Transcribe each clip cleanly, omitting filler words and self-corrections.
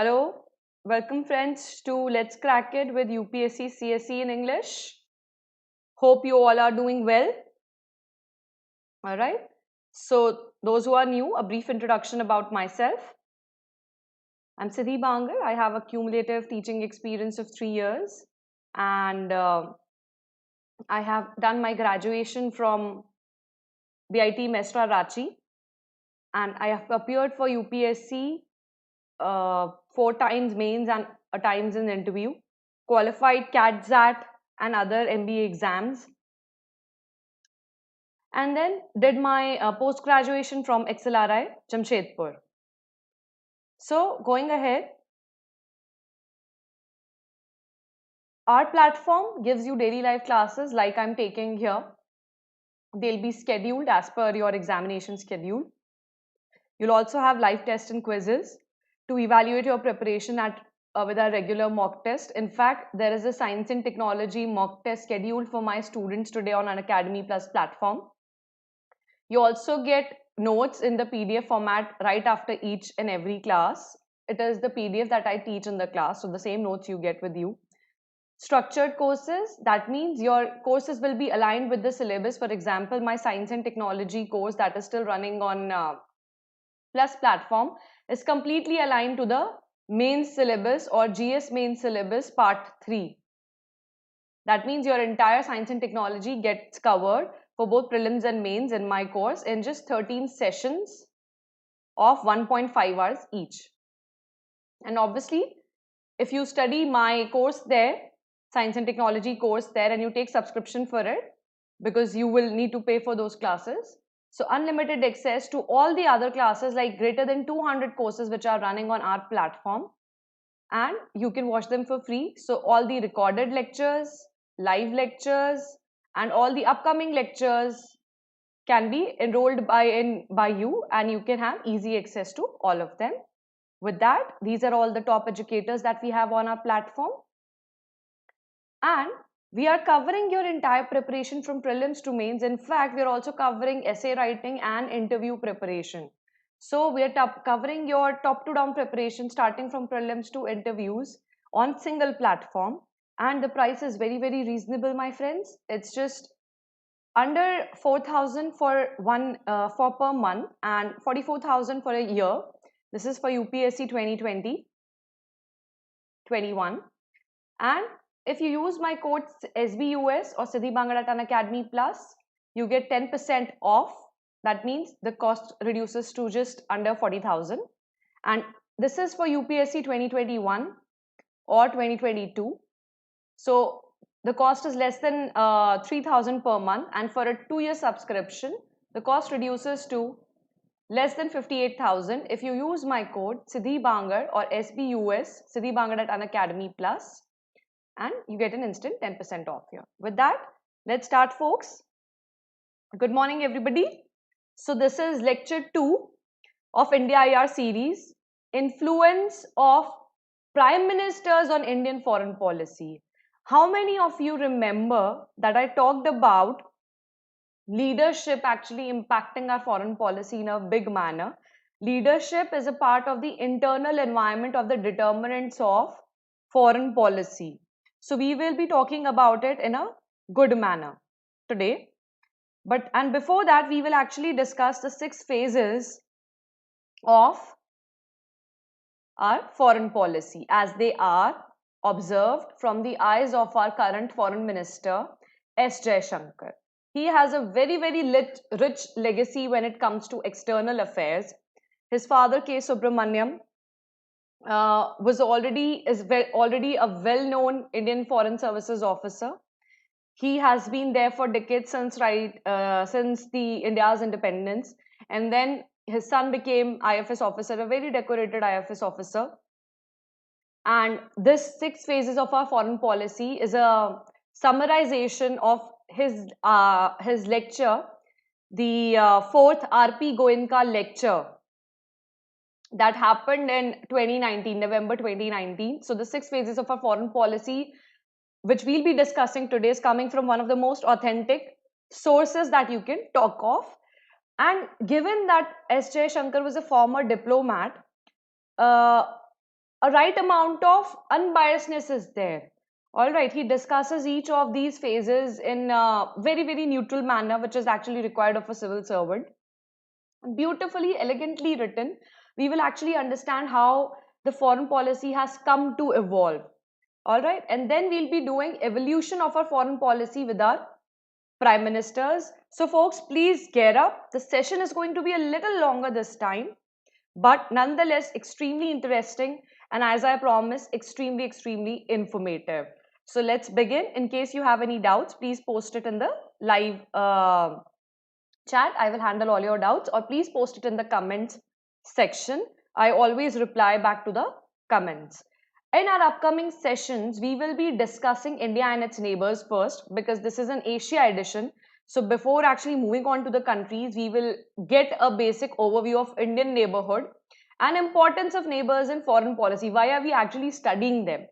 Hello, welcome friends to Let's Crack It with UPSC CSE in English. Hope you all are doing well. Alright, so those who are new, a brief introduction about myself. I'm Siddhi Bangard. I have a cumulative teaching experience of 3 years and I have done my graduation from BIT Mestra Ranchi and I have appeared for UPSC 4 times mains and a times in interview, qualified CAT-ZAT and other MBA exams, and then did my post-graduation from XLRI, Jamshedpur. So going ahead, our platform gives you daily life classes like I'm taking here. They'll be scheduled as per your examination schedule. You'll also have live tests and quizzes to evaluate your preparation with our regular mock test. In fact, there is a science and technology mock test scheduled for my students today on Unacademy Plus platform. You also get notes in the PDF format right after each and every class. It is the PDF that I teach in the class, so the same notes you get with you. Structured courses, that means your courses will be aligned with the syllabus. For example, my science and technology course that is still running on Plus platform is completely aligned to the main syllabus or GS main syllabus part 3. That means your entire science and technology gets covered for both prelims and mains in my course in just 13 sessions of 1.5 hours each. And obviously, if you study my course there, science and technology course there, and you take subscription for it, because you will need to pay for those classes. So unlimited access to all the other classes, like greater than 200 courses which are running on our platform, and you can watch them for free. So all the recorded lectures, live lectures, and all the upcoming lectures can be enrolled by you, and you can have easy access to all of them. With that, these are all the top educators that we have on our platform, and we are covering your entire preparation from prelims to mains. In fact, we are also covering essay writing and interview preparation. So we are covering your top to down preparation starting from prelims to interviews on single platform, and the price is very reasonable, my friends. It's just under 4,000 for per month and 44,000 for a year. This is for UPSC 2020 21, and if you use my code SBUS or Siddhi Bangard at Unacademy Plus, you get 10% off. That means the cost reduces to just under 40,000. And this is for UPSC 2021 or 2022. So the cost is less than 3,000 per month. And for a 2-year subscription, the cost reduces to less than 58,000 if you use my code Siddhi Bangard or SBUS, Siddhi Bangard at Unacademy Plus, and you get an instant 10% off here. With that, let's start, folks. Good morning, everybody. So this is lecture 2 of India IR series, Influence of Prime Ministers on Indian Foreign Policy. How many of you remember that I talked about leadership actually impacting our foreign policy in a big manner? Leadership is a part of the internal environment of the determinants of foreign policy. So we will be talking about it in a good manner today. And before that, we will actually discuss the 6 phases of our foreign policy as they are observed from the eyes of our current foreign minister, S. Jaishankar. He has a very rich legacy when it comes to external affairs. His father, K. Subramaniam, was already a well-known Indian Foreign Services officer. He has been there for decades since the India's independence, and then his son became IFS officer, a very decorated IFS officer. And this 6 phases of our foreign policy is a summarization of his lecture, the 4th RP Goenka lecture, that happened in 2019, November 2019. So the 6 phases of our foreign policy, which we'll be discussing today, is coming from one of the most authentic sources that you can talk of. And given that S. Jaishankar was a former diplomat, a right amount of unbiasedness is there. All right, he discusses each of these phases in a very, very neutral manner, which is actually required of a civil servant. Beautifully, elegantly written, we will actually understand how the foreign policy has come to evolve. All right, and then we'll be doing evolution of our foreign policy with our prime ministers. So, folks, please get up. The session is going to be a little longer this time, but nonetheless, extremely interesting. And as I promised, extremely, extremely informative. So, let's begin. In case you have any doubts, please post it in the live chat. I will handle all your doubts, or please post it in the comments section. I always reply back to the comments. In our upcoming sessions, we will be discussing India and its neighbors first, because this is an Asia edition. So before actually moving on to the countries, we will get a basic overview of Indian neighborhood and importance of neighbors in foreign policy. Why are we actually studying them?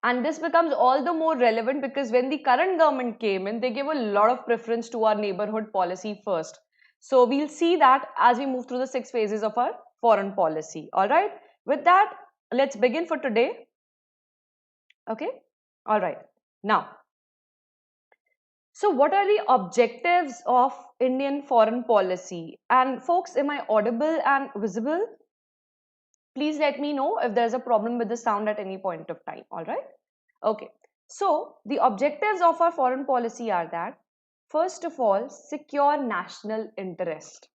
And this becomes all the more relevant because when the current government came in, they gave a lot of preference to our neighborhood policy first. So we'll see that as we move through the 6 phases of our foreign policy. All right. With that, let's begin for today. Okay. All right. Now, so what are the objectives of Indian foreign policy? And folks, am I audible and visible? Please let me know if there's a problem with the sound at any point of time. All right. Okay. So the objectives of our foreign policy are that, first of all, secure national interest.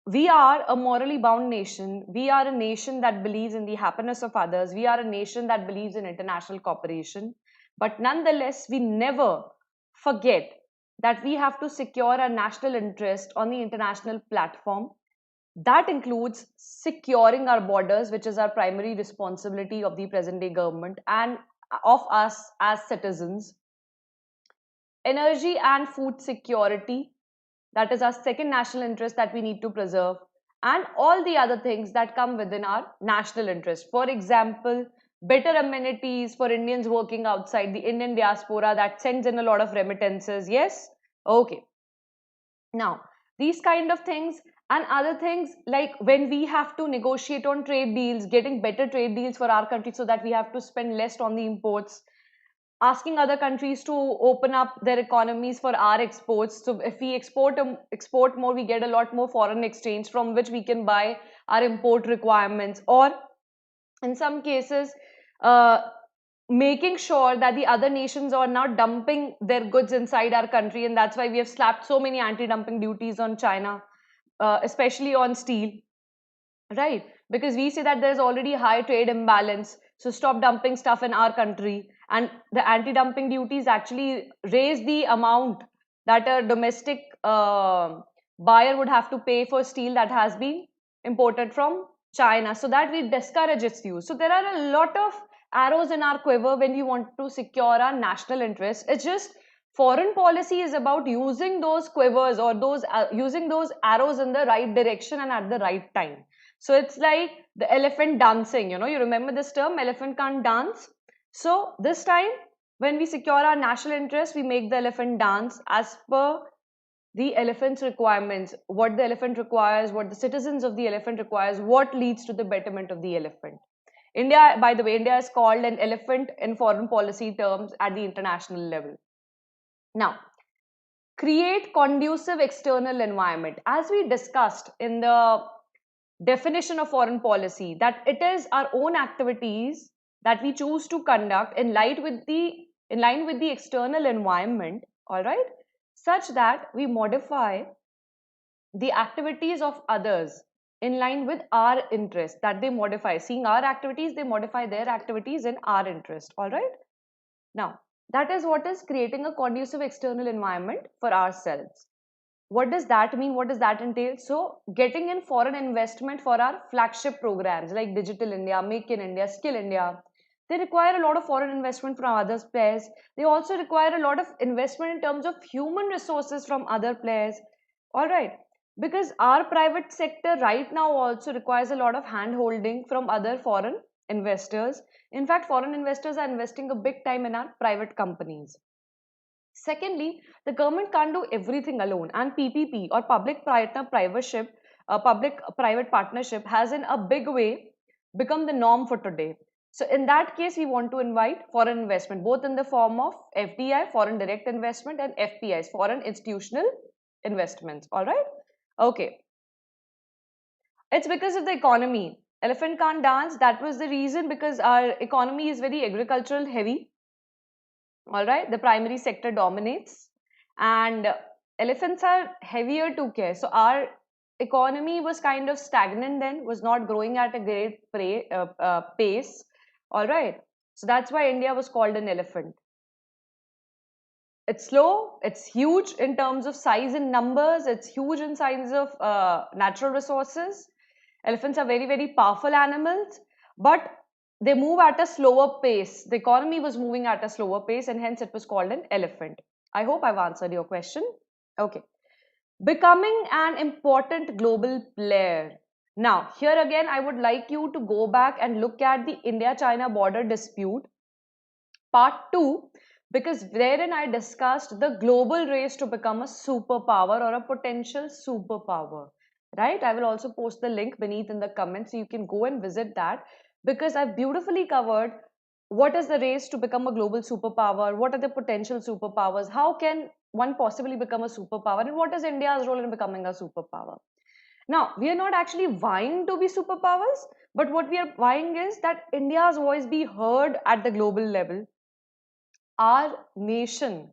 We are a morally bound nation. We are a nation that believes in the happiness of others. We are a nation that believes in international cooperation. But nonetheless, we never forget that we have to secure our national interest on the international platform. That includes securing our borders, which is our primary responsibility of the present day government and of us as citizens. Energy and food security, that is our second national interest that we need to preserve, and all the other things that come within our national interest. For example, better amenities for Indians working outside, the Indian diaspora that sends in a lot of remittances. Yes? Okay. Now, these kind of things and other things, like when we have to negotiate on trade deals, getting better trade deals for our country so that we have to spend less on the imports, asking other countries to open up their economies for our exports. So if we export more, we get a lot more foreign exchange from which we can buy our import requirements, or in some cases making sure that the other nations are not dumping their goods inside our country. And that's why we have slapped so many anti-dumping duties on China, especially on steel, right? Because we say that there's already a high trade imbalance, so stop dumping stuff in our country. And the anti-dumping duties actually raise the amount that a domestic buyer would have to pay for steel that has been imported from China, so that we discourage its use. So there are a lot of arrows in our quiver when we want to secure our national interests. It's just foreign policy is about using those quivers or using those arrows in the right direction and at the right time. So it's like the elephant dancing, you remember this term, elephant can't dance. So this time, when we secure our national interest, we make the elephant dance as per the elephant's requirements, what the elephant requires, what the citizens of the elephant requires, what leads to the betterment of the elephant. India, by the way, India is called an elephant in foreign policy terms at the international level. Now, create conducive external environment. As we discussed in the definition of foreign policy, that it is our own activities that we choose to conduct in line with the external environment, all right, such that we modify the activities of others in line with our interest, that they modify, seeing our activities, they modify their activities in our interest. All right. Now, that is what is creating a conducive external environment for ourselves. What does that mean? What does that entail? So, getting in foreign investment for our flagship programs like Digital India, Make in India, Skill India, they require a lot of foreign investment from other players. They also require a lot of investment in terms of human resources from other players. All right. Because our private sector right now also requires a lot of hand holding from other foreign investors. In fact, foreign investors are investing a big time in our private companies. Secondly, the government can't do everything alone, and PPP or public-private partnership has in a big way become the norm for today. So in that case, we want to invite foreign investment, both in the form of FDI, foreign direct investment, and FPIs, foreign institutional investments. All right. Okay. It's because of the economy. Elephant can't dance. That was the reason, because our economy is very agricultural heavy. All right. The primary sector dominates, and elephants are heavier to care. So our economy was kind of stagnant then, was not growing at a great pace. All right. So that's why India was called an elephant. It's slow, it's huge in terms of size and numbers, it's huge in size of natural resources. Elephants are very, very powerful animals, but they move at a slower pace. The economy was moving at a slower pace, and hence it was called an elephant. I hope I've answered your question. Okay. Becoming an important global player. Now, here again, I would like you to go back and look at the India-China border dispute, part 2, because therein I discussed the global race to become a superpower or a potential superpower. Right? I will also post the link beneath in the comments so you can go and visit that, because I've beautifully covered what is the race to become a global superpower, what are the potential superpowers, how can one possibly become a superpower, and what is India's role in becoming a superpower. Now, we are not actually vying to be superpowers, but what we are vying is that India's voice be heard at the global level. Our nation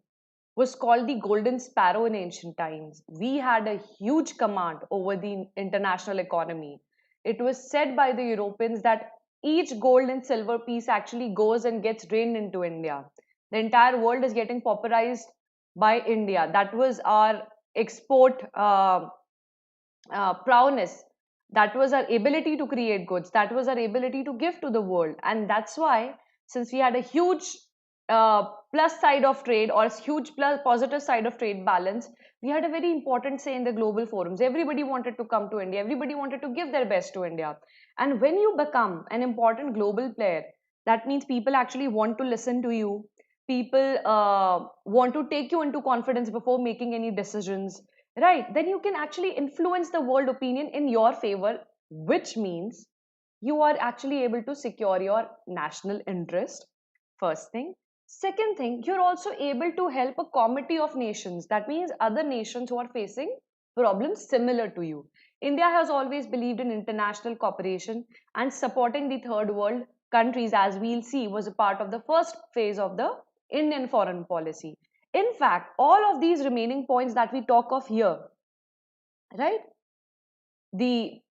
was called the Golden Sparrow in ancient times. We had a huge command over the international economy. It was said by the Europeans that each gold and silver piece actually goes and gets drained into India. The entire world is getting pauperized by India. That was our export prowess. That was our ability to create goods. That was our ability to give to the world. And that's why, since we had a huge plus side of trade, or huge plus positive side of trade balance, we had a very important say in the global forums. Everybody wanted to come to India. Everybody wanted to give their best to India. And when you become an important global player, that means people actually want to listen to you. People want to take you into confidence before making any decisions, right? Then you can actually influence the world opinion in your favor, which means you are actually able to secure your national interest. First thing. Second thing, you're also able to help a committee of nations. That means other nations who are facing problems similar to you. India has always believed in international cooperation, and supporting the third world countries, as we'll see, was a part of the first phase of the Indian foreign policy. In fact, all of these remaining points that we talk of here, right? The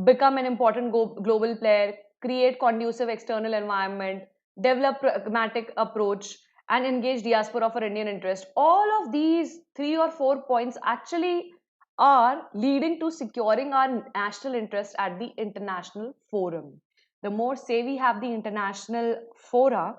become an important global player, create conducive external environment, develop pragmatic approach, and engage diaspora for Indian interest. All of these 3 or 4 points actually are leading to securing our national interest at the international forum. The more say we have the international fora,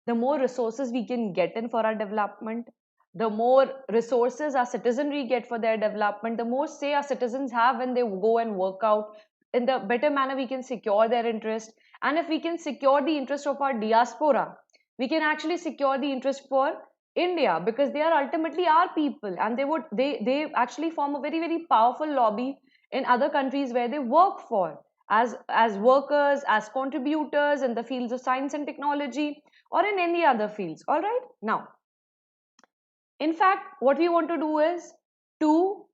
the more resources we can get in for our development, the more resources our citizenry get for their development, the more say our citizens have when they go and work out. In the better manner, we can secure their interest. And if we can secure the interest of our diaspora, we can actually secure the interest for India, because they are ultimately our people, and they actually form a very, very powerful lobby in other countries where they work for, as workers, as contributors in the fields of science and technology, or in any other fields. All right. Now, in fact, what we want to do is to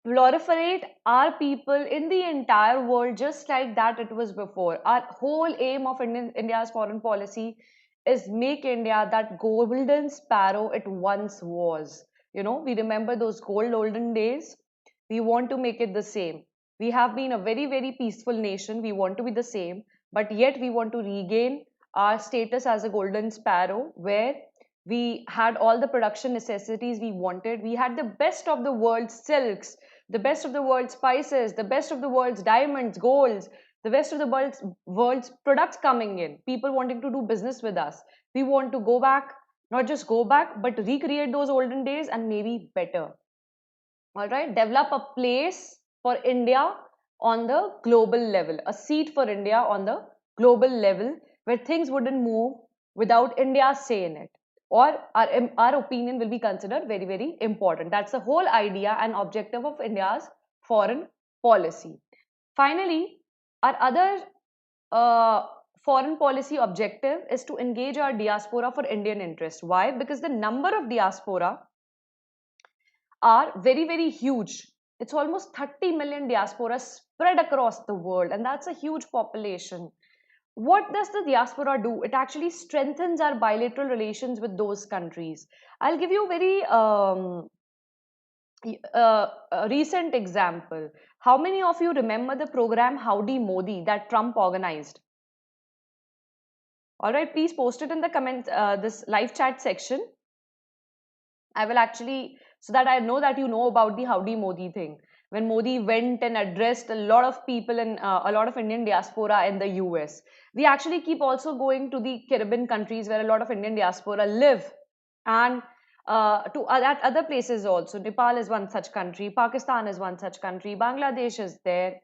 proliferate our people in the entire world, just like that it was before. Our whole aim of India's foreign policy is make India that golden sparrow it once was. We remember those olden days. We want to make it the same. We have been a very, very peaceful nation. We want to be the same, but yet we want to regain our status as a golden sparrow, where we had all the production necessities we wanted. We had the best of the world's silks, the best of the world's spices, the best of the world's diamonds, golds, the best of the world's products coming in. People wanting to do business with us. We want to go back, not just go back, but recreate those olden days and maybe better. All right, develop a place for India on the global level, a seat for India on the global level, where things wouldn't move without India's say in it, or our opinion will be considered very, very important. That's the whole idea and objective of India's foreign policy. Finally, our other foreign policy objective is to engage our diaspora for Indian interest. Why? Because the number of diaspora are very, very huge. It's almost 30 million diaspora spread across the world, and that's a huge population. What does the diaspora do? It actually strengthens our bilateral relations with those countries. I'll give you a very a recent example. How many of you remember the program Howdy Modi that Trump organized? All right, please post it in the comment, this live chat section. I will actually, so that I know that you know about the Howdy Modi thing. When Modi went and addressed a lot of people in a lot of Indian diaspora in the US. We actually keep also going to the Caribbean countries where a lot of Indian diaspora live, and at other places also. Nepal is one such country, Pakistan is one such country, Bangladesh is there,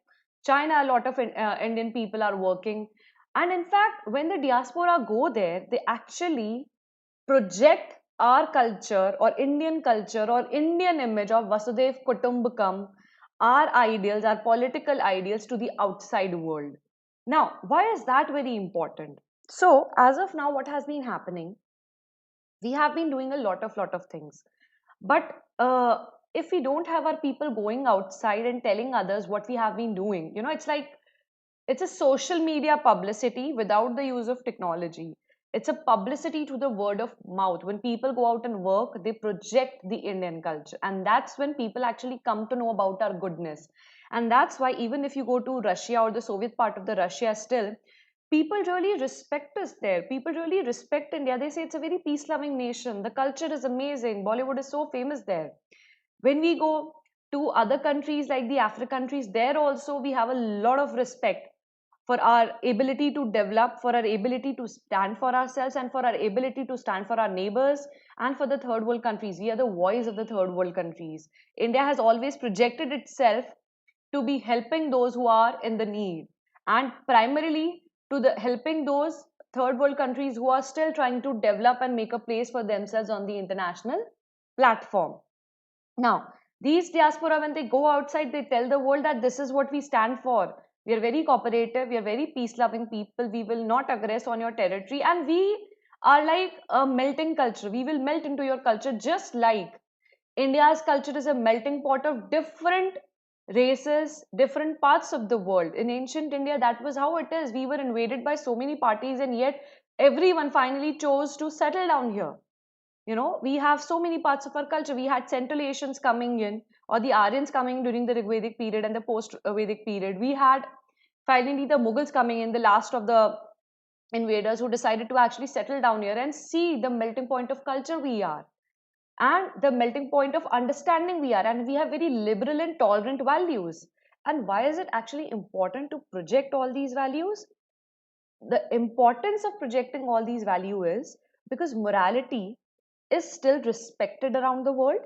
China, a lot of Indian people are working. And in fact, when the diaspora go there, they actually project our culture or Indian image of Vasudev Kutumbakam, our ideals, our political ideals to the outside world. Now, why is that very important? So, as of now, what has been happening? We have been doing a lot of things, but if we don't have our people going outside and telling others what we have been doing, it's like it's a social media publicity without the use of technology. It's a publicity to the word of mouth. When people go out and work, they project the Indian culture. And that's when people actually come to know about our goodness. And that's why even if you go to Russia or the Soviet part of the Russia still, people really respect us there. People really respect India. They say it's a very peace-loving nation. The culture is amazing. Bollywood is so famous there. When we go to other countries like the African countries, there also we have a lot of respect for our ability to develop, for our ability to stand for ourselves, and for our ability to stand for our neighbors and for the third world countries. We are the voice of the third world countries. India has always projected itself to be helping those who are in the need, and primarily to the helping those third world countries who are still trying to develop and make a place for themselves on the international platform. Now, these diaspora, when they go outside, they tell the world that this is what we stand for. We are very cooperative, we are very peace-loving people, we will not aggress on your territory, and we are like a melting culture. We will melt into your culture, just like India's culture is a melting pot of different races, different parts of the world. In ancient India, that was how it is. We were invaded by so many parties, and yet everyone finally chose to settle down here. We have so many parts of our culture. We had Central Asians coming in, or the Aryans coming during the Rigvedic period and the post-Vedic period. We had finally the Mughals coming in, the last of the invaders who decided to actually settle down here and see the melting point of culture we are, and the melting point of understanding we are, and we have very liberal and tolerant values. And why is it actually important to project all these values? The importance of projecting all these values is because morality is still respected around the world.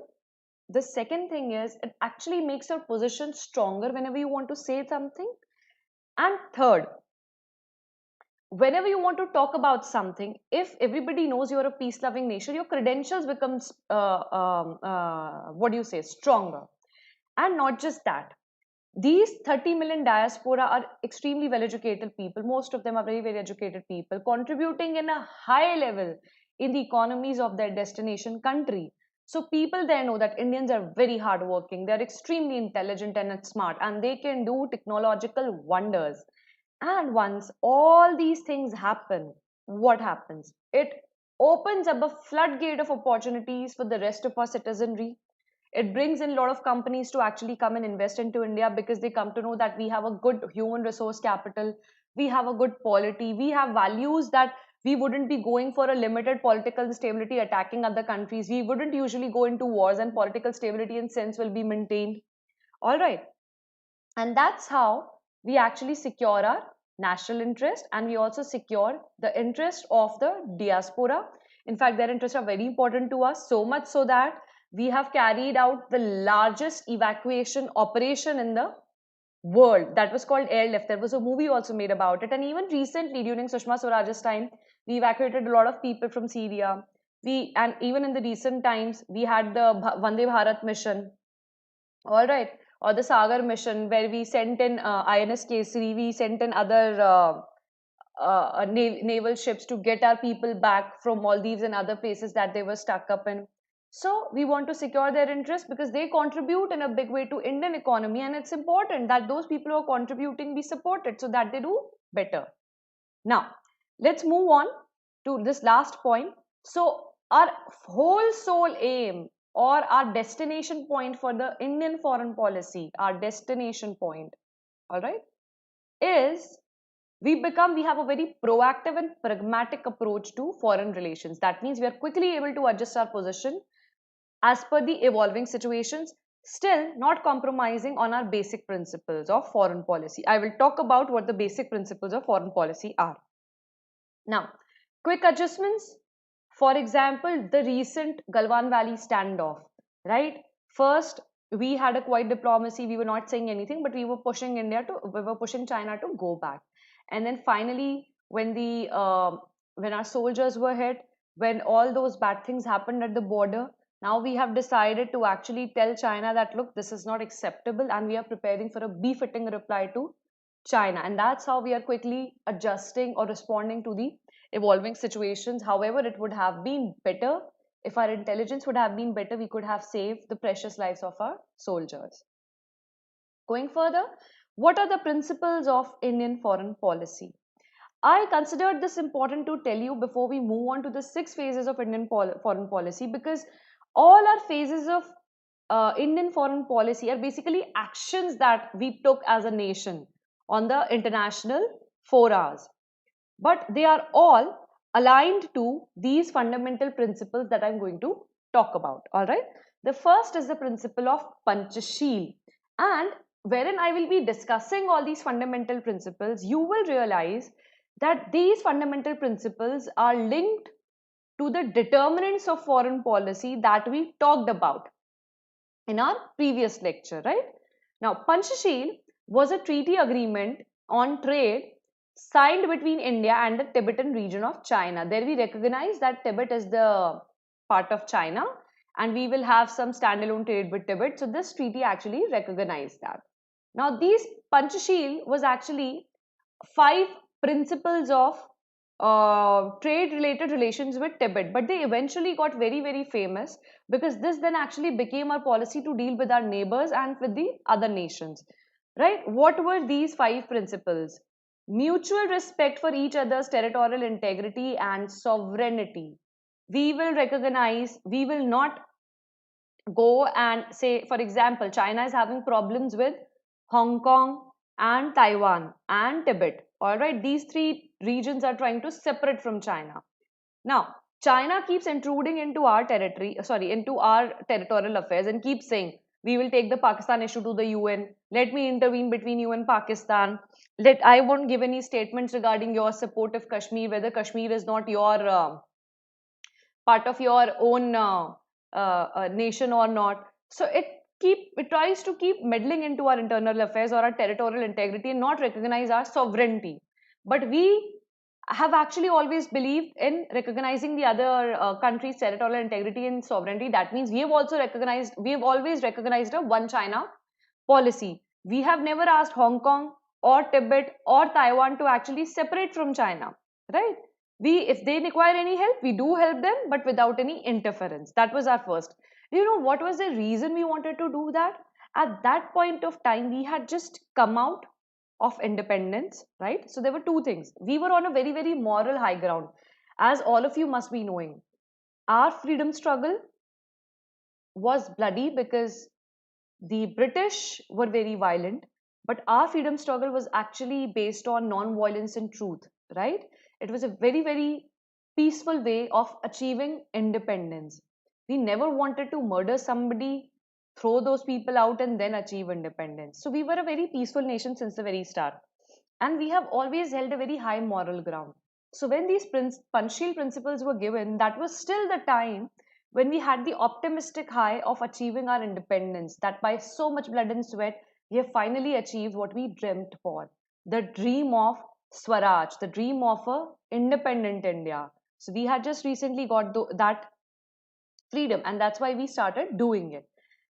The second thing is it actually makes your position stronger whenever you want to say something. And third, whenever you want to talk about something, if everybody knows you're a peace-loving nation, your credentials becomes what do you say, stronger. And not just that, these 30 million diaspora are extremely well-educated people. Most of them are very, very educated people, contributing in a high level in the economies of their destination country. So people there know that Indians are very hardworking, they're extremely intelligent and smart, and they can do technological wonders. And once all these things happen, what happens? It opens up a floodgate of opportunities for the rest of our citizenry. It brings in a lot of companies to actually come and invest into India because they come to know that we have a good human resource capital, we have a good polity, we have values that we wouldn't be going for a limited political stability attacking other countries. We wouldn't usually go into wars, and political stability and sense will be maintained. All right. And that's how we actually secure our national interest, and we also secure the interest of the diaspora. In fact, their interests are very important to us, so much so that we have carried out the largest evacuation operation in the world. That was called Airlift. There was a movie also made about it. And even recently, during Sushma Swaraj's time, we evacuated a lot of people from Syria. And even in the recent times, we had the Vande Bharat mission. All right. Or the Sagar mission, where we sent in INS Kesari, we sent in other naval ships to get our people back from Maldives and other places that they were stuck up in. So we want to secure their interests because they contribute in a big way to Indian economy, and it's important that those people who are contributing be supported so that they do better. Now, let's move on to this last point. So our whole sole aim or our destination point for the Indian foreign policy, our destination point, all right, is we have a very proactive and pragmatic approach to foreign relations. That means we are quickly able to adjust our position as per the evolving situations, still not compromising on our basic principles of foreign policy. I will talk about what the basic principles of foreign policy are. Now, quick adjustments. For example, the recent Galwan Valley standoff, right? First, we had a quiet diplomacy. We were not saying anything, but we were pushing China to go back. And then finally, when our soldiers were hit, when all those bad things happened at the border, now we have decided to actually tell China that look, this is not acceptable, and we are preparing for a befitting reply to China. And that's how we are quickly adjusting or responding to the evolving situations. However, it would have been better if our intelligence would have been better, we could have saved the precious lives of our soldiers. Going further, what are the principles of Indian foreign policy? I considered this important to tell you before we move on to the 6 phases of Indian foreign policy, because all our phases of Indian foreign policy are basically actions that we took as a nation on the international forums. But they are all aligned to these fundamental principles that I'm going to talk about. All right. The first is the principle of Panchashil, and wherein I will be discussing all these fundamental principles, you will realize that these fundamental principles are linked to the determinants of foreign policy that we talked about in our previous lecture, right? Now, Panchashil was a treaty agreement on trade signed between India and the Tibetan region of China. There we recognize that Tibet is the part of China and we will have some standalone trade with Tibet. So this treaty actually recognized that. Now, these Panchashil was actually 5 principles of trade related relations with Tibet, but they eventually got very, very famous because this then actually became our policy to deal with our neighbors and with the other nations, right? What were these 5 principles? Mutual respect for each other's territorial integrity and sovereignty. We will not go and say, for example, China is having problems with Hong Kong and Taiwan and Tibet. All right, these 3 regions are trying to separate from China. Now, China keeps intruding into our into our territorial affairs and keeps saying, we will take the Pakistan issue to the UN. Let me intervene between you and Pakistan. I won't give any statements regarding your support of Kashmir, whether Kashmir is not your part of your own nation or not. So it tries to keep meddling into our internal affairs or our territorial integrity and not recognize our sovereignty. But we have actually always believed in recognizing the other country's territorial integrity and sovereignty. That means we have always recognized a one China policy. We have never asked Hong Kong or Tibet or Taiwan to actually separate from China, right? If they require any help, we do help them, but without any interference. That was our first. Do you know what was the reason we wanted to do that? At that point of time, we had just come out of independence, right? So there were 2 things. We were on a very, very moral high ground. As all of you must be knowing, our freedom struggle was bloody because the British were very violent, but our freedom struggle was actually based on non-violence and truth, right? It was a very, very peaceful way of achieving independence. We never wanted to murder somebody, throw those people out, and then achieve independence. So we were a very peaceful nation since the very start. And we have always held a very high moral ground. So when these Panchshil principles were given, that was still the time when we had the optimistic high of achieving our independence, that by so much blood and sweat, we have finally achieved what we dreamt for. The dream of Swaraj, the dream of a independent India. So we had just recently got that freedom, and that's why we started doing it.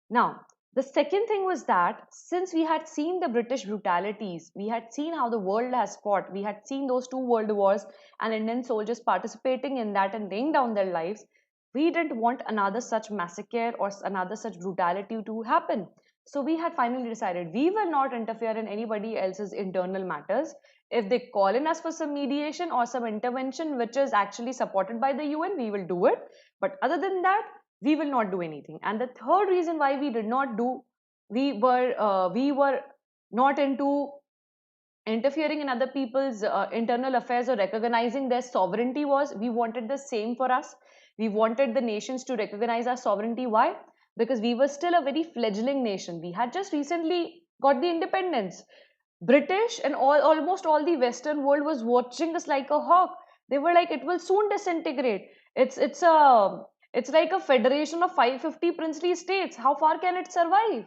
Now, The second thing was that since we had seen the British brutalities, we had seen how the world has fought, we had seen those two world wars and Indian soldiers participating in that and laying down their lives, we didn't want another such massacre or another such brutality to happen. So we had finally decided we will not interfere in anybody else's internal matters. If they call in us for some mediation or some intervention which is actually supported by the UN, we will do it. But other than that, we will not do anything. And the third reason why we did not do, we were not into interfering in other people's internal affairs or recognizing their sovereignty was we wanted the same for us. We wanted the nations to recognize our sovereignty. Why? Because we were still a very fledgling nation. We had just recently got the independence. British and almost all the Western world was watching us like a hawk. They were like, it will soon disintegrate. It's like a federation of 550 princely states. How far can it survive?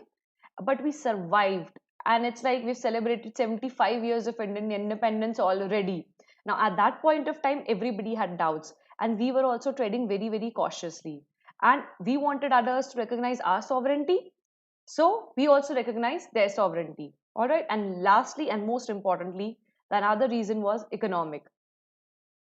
But we survived, and it's like we've celebrated 75 years of Indian independence already. Now, at that point of time, everybody had doubts, and we were also treading very, very cautiously. And we wanted others to recognize our sovereignty, so we also recognize their sovereignty. All right, and lastly, and most importantly, the another reason was economic.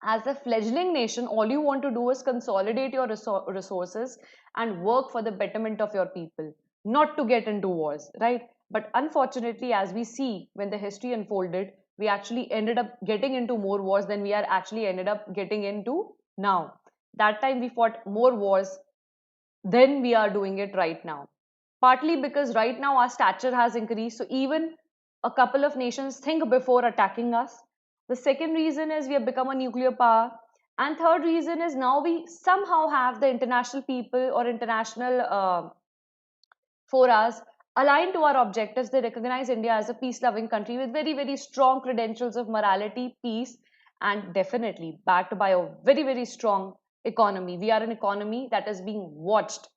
As a fledgling nation, all you want to do is consolidate your resources and work for the betterment of your people, not to get into wars, right? But unfortunately, as we see when the history unfolded, we actually ended up getting into more wars than we are actually ended up getting into now. That time we fought more wars than we are doing it right now. Partly because right now our stature has increased, so even a couple of nations think before attacking us. The second reason is we have become a nuclear power. And third reason is now we somehow have the international people or international forums aligned to our objectives. They recognize India as a peace-loving country with very, very strong credentials of morality, peace, and definitely backed by a very, very strong economy. We are an economy that is being watched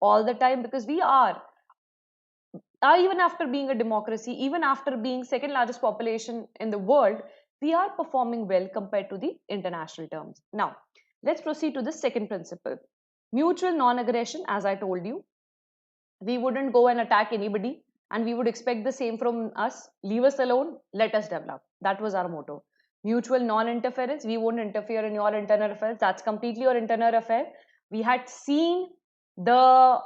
all the time because we are even after being a democracy, even after being second largest population in the world, we are performing well compared to the international terms. Now, let's proceed to the second principle. Mutual non-aggression, as I told you, we wouldn't go and attack anybody and we would expect the same from us. Leave us alone, let us develop. That was our motto. Mutual non-interference, we won't interfere in your internal affairs. That's completely your internal affair. We had seen the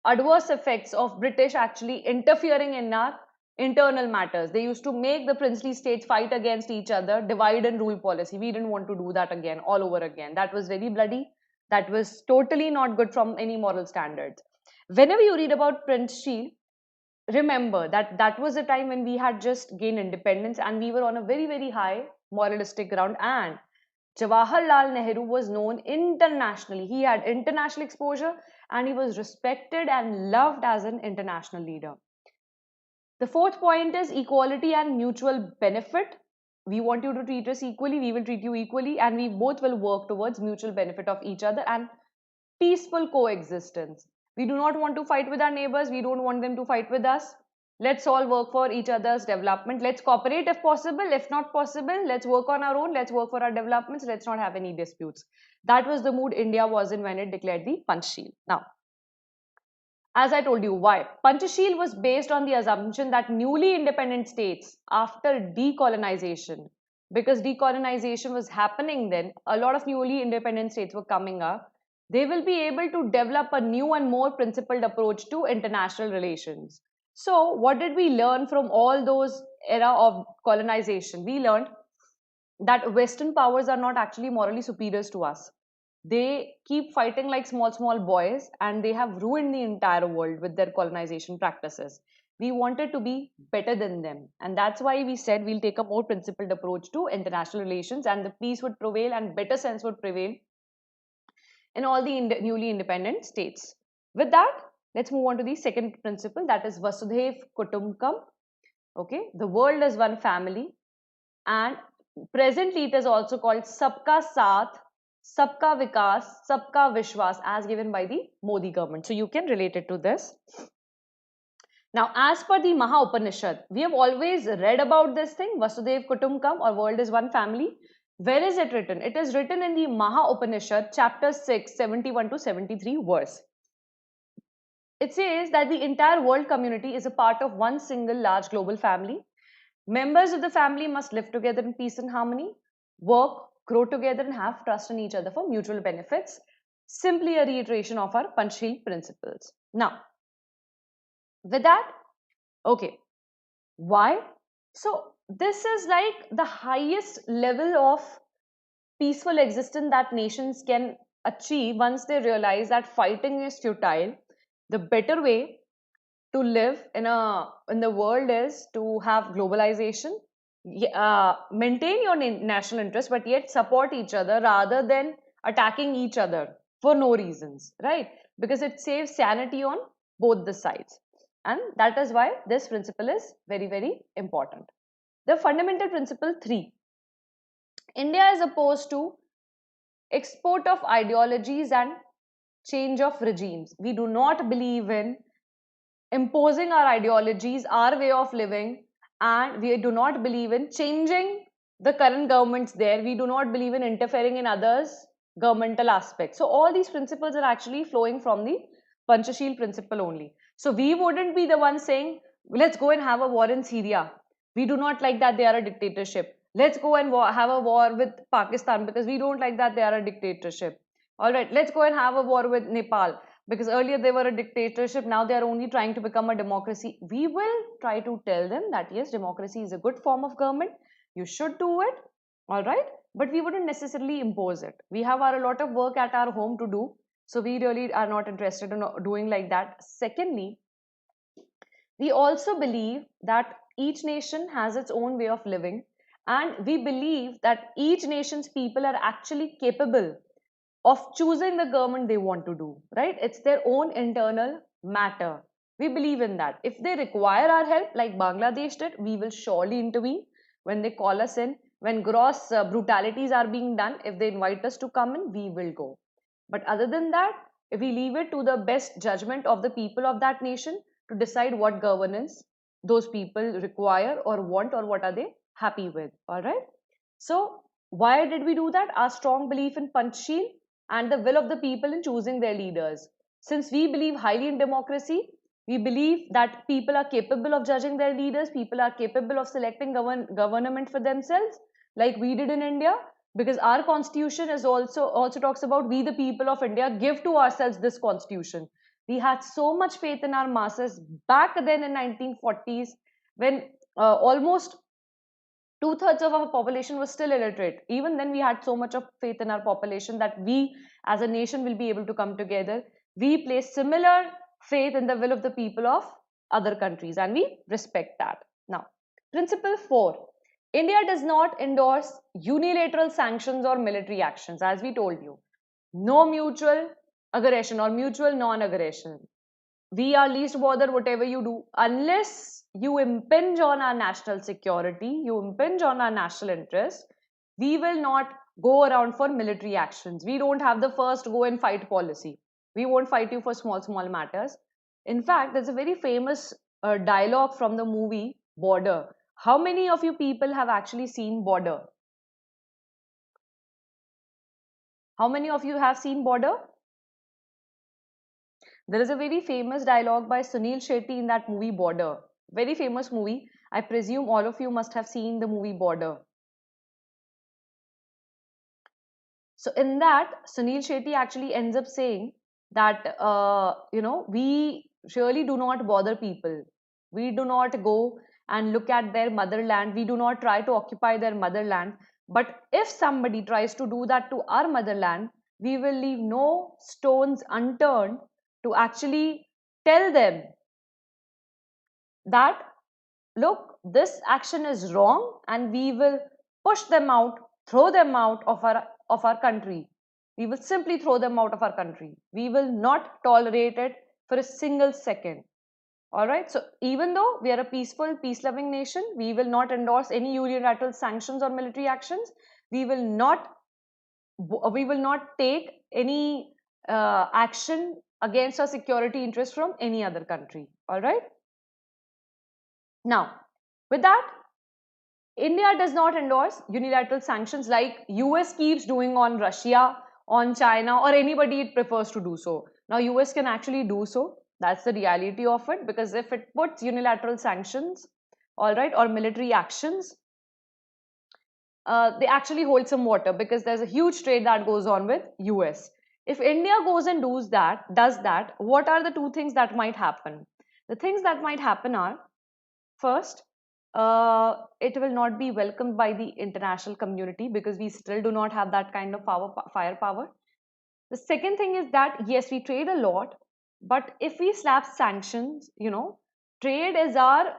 adverse effects of British actually interfering in our internal matters. They used to make the princely states fight against each other, divide and rule policy. We didn't want to do that again, all over again. That was very bloody. That was totally not good from any moral standards. Whenever you read about Prince Shield, remember that that was a time when we had just gained independence and we were on a very, very high moralistic ground. And Jawaharlal Nehru was known internationally. He had international exposure and he was respected and loved as an international leader. The fourth point is equality and mutual benefit. We want you to treat us equally, we will treat you equally, and we both will work towards mutual benefit of each other and peaceful coexistence. We do not want to fight with our neighbors, we don't want them to fight with us. Let's all work for each other's development. Let's cooperate if possible. If not possible, let's work on our own. Let's work for our developments. Let's not have any disputes. That was the mood India was in when it declared the Panchsheel. Now, as I told you, why? Panchsheel was based on the assumption that newly independent states, after decolonization, because decolonization was happening then, a lot of newly independent states were coming up, they will be able to develop a new and more principled approach to international relations. So, what did we learn from all those era of colonization? We learned that Western powers are not actually morally superiors to us. They keep fighting like small boys and they have ruined the entire world with their colonization practices. We wanted to be better than them. And that's why we said we'll take a more principled approach to international relations and the peace would prevail and better sense would prevail in all the newly independent states. With that, let's move on to the second principle, that is Vasudhaiv Kutumbakam. Okay, the world is one family, and presently it is also called Sabka Saath, Sabka Vikas, Sabka Vishwas, as given by the Modi government. So you can relate it to this. Now, as per the Maha Upanishad, we have always read about this thing, Vasudhaiv Kutumbakam, or world is one family. Where is it written? It is written in the Maha Upanishad, chapter 6, 71 to 73 verse. It says that the entire world community is a part of one single large global family. Members of the family must live together in peace and harmony, work, grow together, and have trust in each other for mutual benefits. Simply a reiteration of our Panchsheel principles. Now, with that, okay, why? So, this is like the highest level of peaceful existence that nations can achieve once they realize that fighting is futile. The better way to live in the world is to have globalization, maintain your national interest, but yet support each other rather than attacking each other for no reasons, right? Because it saves sanity on both the sides, and that is why this principle is very, very important. The fundamental principle 3: India is opposed to export of ideologies and change of regimes. We do not believe in imposing our ideologies, our way of living, and we do not believe in changing the current governments there. We do not believe in interfering in others' governmental aspects. So all these principles are actually flowing from the Panchasheel principle only. So we wouldn't be the ones saying, let's go and have a war in Syria. We do not like that they are a dictatorship. Let's go and have a war with Pakistan because we don't like that they are a dictatorship. All right, let's go and have a war with Nepal because earlier they were a dictatorship, now they are only trying to become a democracy. We will try to tell them that yes, democracy is a good form of government, you should do it, all right, but we wouldn't necessarily impose it. We have a lot of work at our home to do, so we really are not interested in doing like that. Secondly, we also believe that each nation has its own way of living, and we believe that each nation's people are actually capable of choosing the government they want to do, right? It's their own internal matter. We believe in that. If they require our help, like Bangladesh did, we will surely intervene when they call us in. When gross brutalities are being done, if they invite us to come in, we will go. But other than that, if we leave it to the best judgment of the people of that nation to decide what governance those people require or want or what are they happy with, all right? So why did we do that? Our strong belief in Panchsheel and the will of the people in choosing their leaders. Since we believe highly in democracy, we believe that people are capable of judging their leaders, people are capable of selecting government for themselves, like we did in India, because our constitution is also talks about we the people of India give to ourselves this constitution. We had so much faith in our masses back then in 1940s when almost two-thirds of our population was still illiterate. Even then, we had so much of faith in our population that we as a nation will be able to come together. We place similar faith in the will of the people of other countries and we respect that. Now, principle 4. India does not endorse unilateral sanctions or military actions, as we told you. No mutual aggression or mutual non-aggression. We are least bothered whatever you do unless you impinge on our national security, you impinge on our national interest. We will not go around for military actions. We don't have the first go and fight policy. We won't fight you for small matters. In fact, there's a very famous dialogue from the movie Border. How many of you people have actually seen Border? How many of you have seen Border? There is a very famous dialogue by Sunil Shetty in that movie Border. Very famous movie. I presume all of you must have seen the movie Border. So in that, Sunil Shetty actually ends up saying that, we really do not bother people. We do not go and look at their motherland. We do not try to occupy their motherland. But if somebody tries to do that to our motherland, we will leave no stones unturned to actually tell them that, look, this action is wrong and we will push them out, throw them out of our country. We will simply throw them out of our country. We will not tolerate it for a single second. All right. So even though we are a peaceful, peace-loving nation, we will not endorse any unilateral sanctions or military actions. We will not take any action against our security interests from any other country. All right. Now, with that, India does not endorse unilateral sanctions like US keeps doing on Russia, on China, or anybody it prefers to do so. Now, US can actually do so. That's the reality of it, because if it puts unilateral sanctions, all right, or military actions, they actually hold some water, because there's a huge trade that goes on with US. If India goes and does that, what are the two things that might happen? The things that might happen are, first, it will not be welcomed by the international community, because we still do not have that kind of firepower. The second thing is that yes, we trade a lot, but if we slap sanctions, trade is our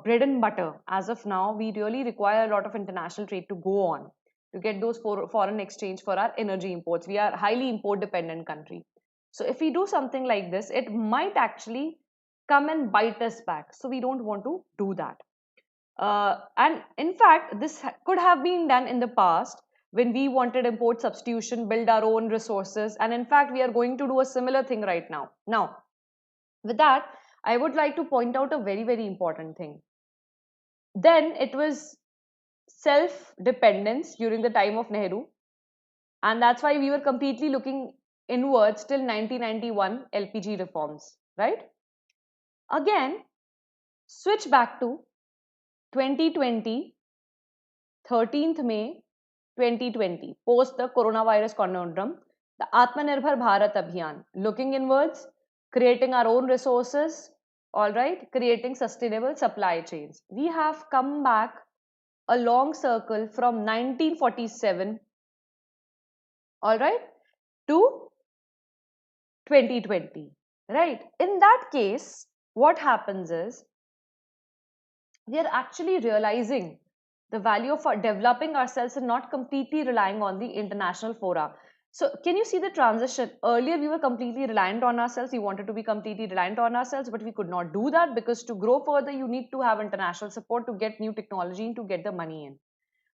bread and butter. As of now, we really require a lot of international trade to go on, to get those foreign exchange for our energy imports. We are a highly import dependent country. So if we do something like this, it might actually come and bite us back. So we don't want to do that. And in fact, this could have been done in the past when we wanted import substitution, build our own resources. And in fact, we are going to do a similar thing right now. Now, with that, I would like to point out a very, very important thing. Then it was self-dependence during the time of Nehru. And that's why we were completely looking inwards till 1991 LPG reforms, right? Again, switch back to 2020, 13th May 2020, post the coronavirus conundrum, the Atmanirbhar Bharat Abhiyan, looking inwards, creating our own resources, all right, creating sustainable supply chains. We have come back a long circle from 1947, all right, to 2020, right? In that case, what happens is we are actually realizing the value of developing ourselves and not completely relying on the international fora. So can you see the transition? Earlier we were completely reliant on ourselves. We wanted to be completely reliant on ourselves, but we could not do that, because to grow further you need to have international support to get new technology and to get the money in.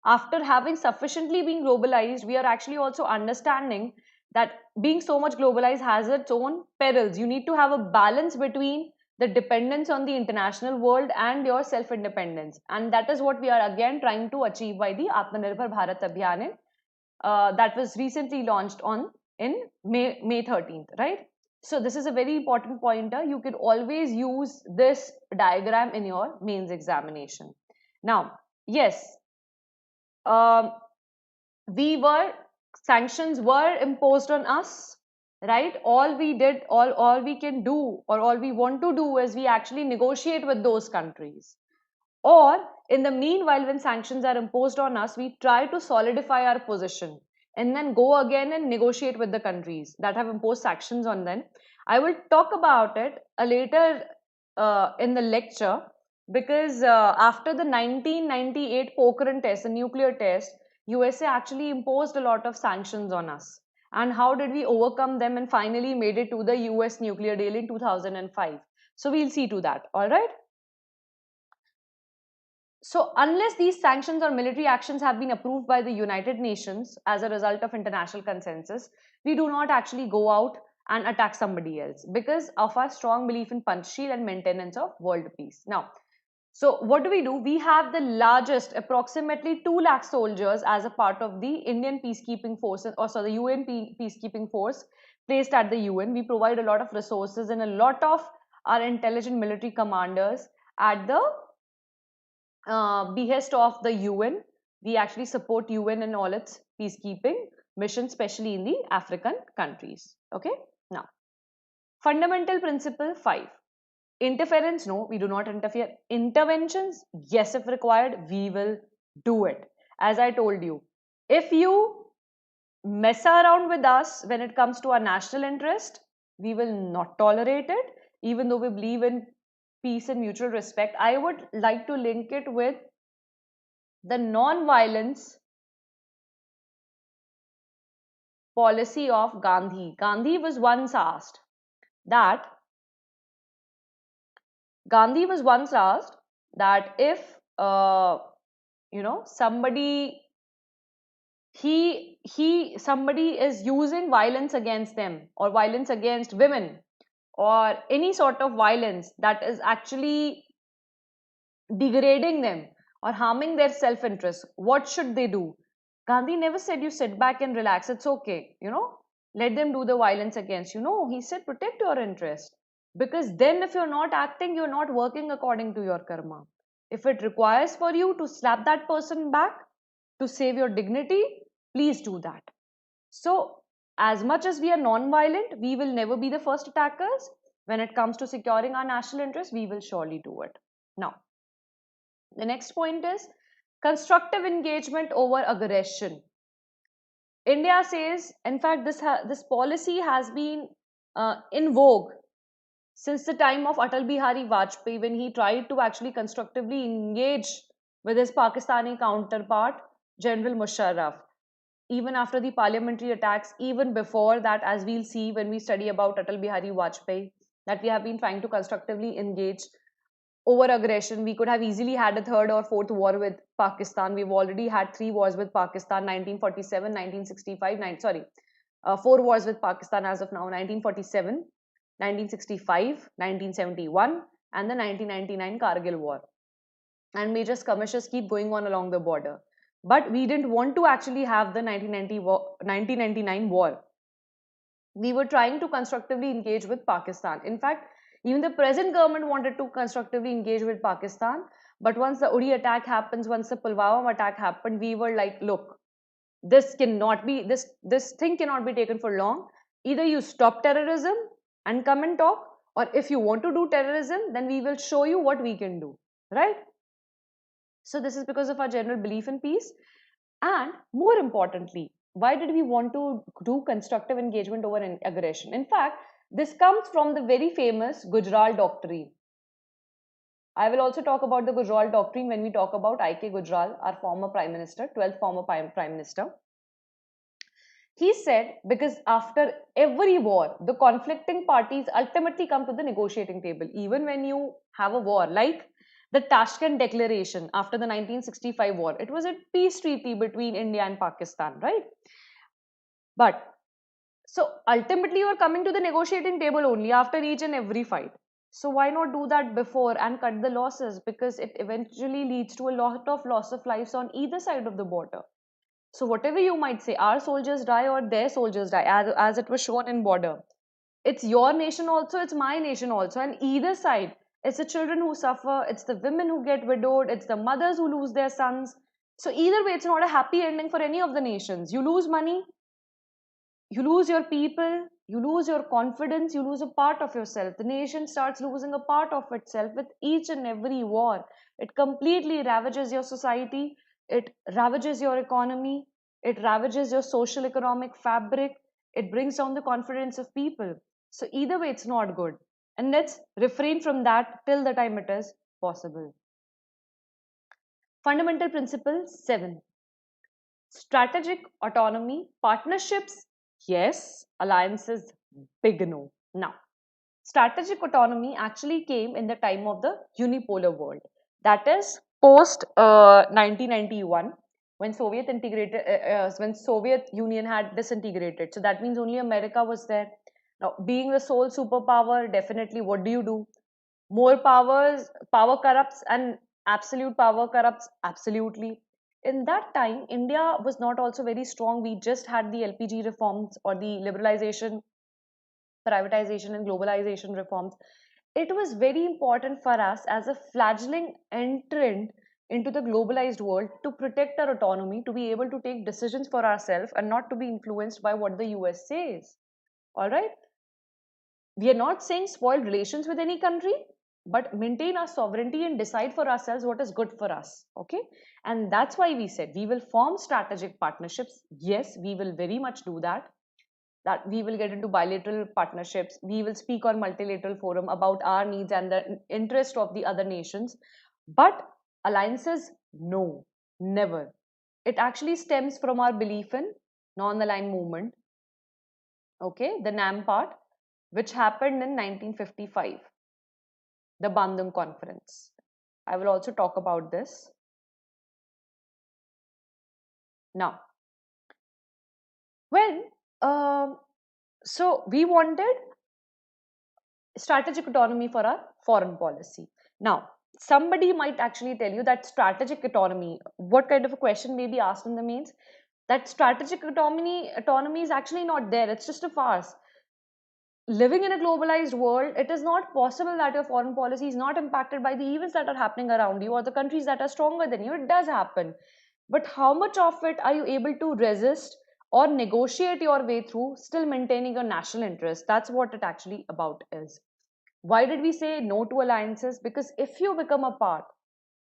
After having sufficiently been globalized, we are actually also understanding that being so much globalized has its own perils. You need to have a balance between the dependence on the international world and your self-independence. And that is what we are again trying to achieve by the Atmanirbhar Bharat Abhiyan that was recently launched in May 13th, right? So this is a very important pointer. You can always use this diagram in your mains examination. Now, yes, um, sanctions were imposed on us, right? All we can do, or all we want to do, is we actually negotiate with those countries. Or in the meanwhile, when sanctions are imposed on us, we try to solidify our position and then go again and negotiate with the countries that have imposed sanctions on them. I will talk about it later in the lecture, because after the 1998 Pokhran test, the nuclear test, USA actually imposed a lot of sanctions on us. And how did we overcome them and finally made it to the US nuclear deal in 2005? So we'll see to that, all right? So unless these sanctions or military actions have been approved by the United Nations as a result of international consensus, we do not actually go out and attack somebody else, because of our strong belief in Panchsheel and maintenance of world peace. Now, so what do? We have the largest, approximately 2 lakh soldiers as a part of the Indian peacekeeping force, or sorry, the UN peacekeeping force placed at the UN. We provide a lot of resources and a lot of our intelligent military commanders at the behest of the UN. We actually support UN in all its peacekeeping missions, especially in the African countries. Okay, now fundamental principle 5. Interference, no, we do not interfere. Interventions, yes, if required, we will do it. As I told you, if you mess around with us when it comes to our national interest, we will not tolerate it, even though we believe in peace and mutual respect. I would like to link it with the non-violence policy of Gandhi. Gandhi was once asked that if somebody somebody is using violence against them, or violence against women, or any sort of violence that is actually degrading them or harming their self-interest, what should they do? Gandhi never said you sit back and relax, it's okay, let them do the violence against you. No, he said protect your interest. Because then if you're not acting, you're not working according to your karma. If it requires for you to slap that person back to save your dignity, please do that. So, as much as we are non-violent, we will never be the first attackers. When it comes to securing our national interest, we will surely do it. Now, the next point is constructive engagement over aggression. India says, in fact, this policy has been in vogue since the time of Atal Bihari Vajpayee, when he tried to actually constructively engage with his Pakistani counterpart, General Musharraf. Even after the parliamentary attacks, even before that, as we'll see when we study about Atal Bihari Vajpayee, that we have been trying to constructively engage over aggression. We could have easily had a third or fourth war with Pakistan. We've already had three wars with Pakistan: 1947, 1965, four wars with Pakistan as of now: 1947, 1965, 1971, and the 1999 Kargil war. And major skirmishes keep going on along the border. But we didn't want to actually have the 1999 war. We were trying to constructively engage with Pakistan. In fact, even the present government wanted to constructively engage with Pakistan. But once the Uri attack happens, once the Pulwama attack happened, we were like, look, this thing cannot be taken for long. Either you stop terrorism and come and talk, or if you want to do terrorism, then we will show you what we can do, right? So this is because of our general belief in peace. And more importantly, why did we want to do constructive engagement over aggression? In fact, this comes from the very famous Gujral Doctrine. I will also talk about the Gujral Doctrine when we talk about I.K. Gujral, our former Prime Minister, 12th former Prime Minister. He said, because after every war, the conflicting parties ultimately come to the negotiating table. Even when you have a war, like the Tashkent Declaration after the 1965 war, it was a peace treaty between India and Pakistan, right? But so ultimately, you are coming to the negotiating table only after each and every fight. So why not do that before and cut the losses? Because it eventually leads to a lot of loss of lives on either side of the border. So whatever you might say, our soldiers die or their soldiers die, as it was shown in border. It's your nation also, it's my nation also, and either side, it's the children who suffer, it's the women who get widowed, it's the mothers who lose their sons. So either way, it's not a happy ending for any of the nations. You lose money, you lose your people, you lose your confidence, you lose a part of yourself. The nation starts losing a part of itself with each and every war. It completely ravages your society, it ravages your economy, it ravages your social economic fabric, it brings down the confidence of people. So either way, it's not good. And let's refrain from that till the time it is possible. Fundamental principle 7. Strategic autonomy, partnerships, yes. Alliances, big no. Now, strategic autonomy actually came in the time of the unipolar world. That is post 1991, when when Soviet Union had disintegrated. So that means only America was there. Now, being the sole superpower, definitely, what do? More power corrupts, and absolute power corrupts absolutely. In that time, India was not also very strong. We just had the LPG reforms, or the liberalization, privatization, and globalization reforms. It was very important for us as a fledgling entrant into the globalized world to protect our autonomy, to be able to take decisions for ourselves and not to be influenced by what the US says. All right? We are not saying spoil relations with any country, but maintain our sovereignty and decide for ourselves what is good for us. Okay? And that's why we said we will form strategic partnerships. Yes, we will very much do that. That we will get into bilateral partnerships. We will speak on multilateral forum about our needs and the interest of the other nations. But alliances, no, never. It actually stems from our belief in non-aligned movement. Okay, the NAM part, which happened in 1955, the Bandung Conference. I will also talk about this. Now, when so we wanted strategic autonomy for our foreign policy. Now, somebody might actually tell you that strategic autonomy, what kind of a question may be asked in the mains? That strategic autonomy is actually not there. It's just a farce. living in a globalized world, it is not possible that your foreign policy is not impacted by the events that are happening around you or the countries that are stronger than you. It does happen. But how much of it are you able to resist or negotiate your way through, still maintaining your national interest? That's what it actually about is. Why did we say no to alliances? Because if you become a part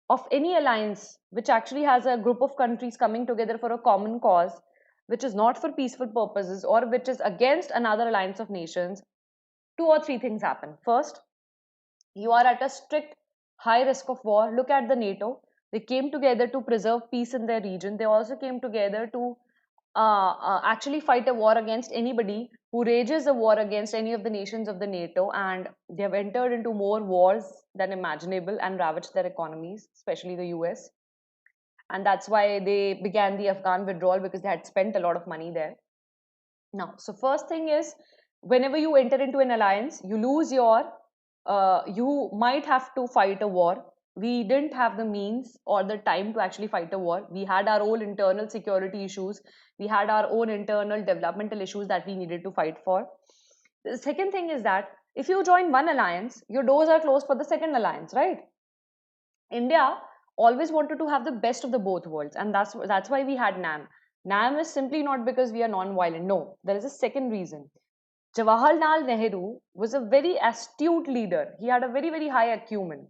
of any alliance which actually has a group of countries coming together for a common cause, which is not for peaceful purposes or which is against another alliance of nations, two or three things happen. First, you are at a strict high risk of war. Look at the NATO. They came together to preserve peace in their region. They also came together to actually fight a war against anybody who rages a war against any of the nations of the NATO, and they have entered into more wars than imaginable and ravaged their economies, especially the US. And that's why they began the Afghan withdrawal, because they had spent a lot of money there. Now, so first thing is, whenever you enter into an alliance, you lose your, you might have to fight a war. We didn't have the means or the time to actually fight a war. We had our own internal security issues. We had our own internal developmental issues that we needed to fight for. The second thing is that if you join one alliance, your doors are closed for the second alliance, right? India always wanted to have the best of the both worlds, and that's why we had NAM. NAM is simply not because we are non-violent. No, there is a second reason. Jawaharlal Nehru was a very astute leader. He had a very high acumen.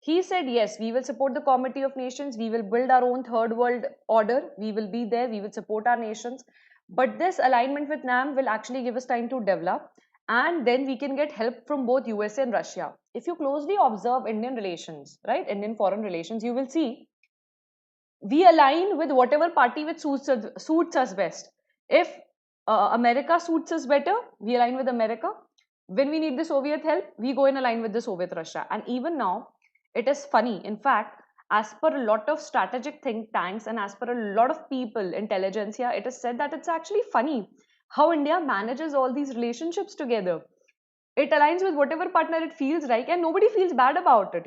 He said, yes, we will support the Committee of Nations. We will build our own third world order. We will be there. We will support our nations. But this alignment with NAM will actually give us time to develop. And then we can get help from both USA and Russia. If you closely observe Indian relations, right, Indian foreign relations, you will see we align with whatever party which suits us best. If America suits us better, we align with America. When we need the Soviet help, we go and align with the Soviet Russia. And even now, it is funny. In fact, as per a lot of strategic think tanks and as per a lot of people, intelligentsia, it is said that it's actually funny how India manages all these relationships together. It aligns with whatever partner it feels like, and nobody feels bad about it.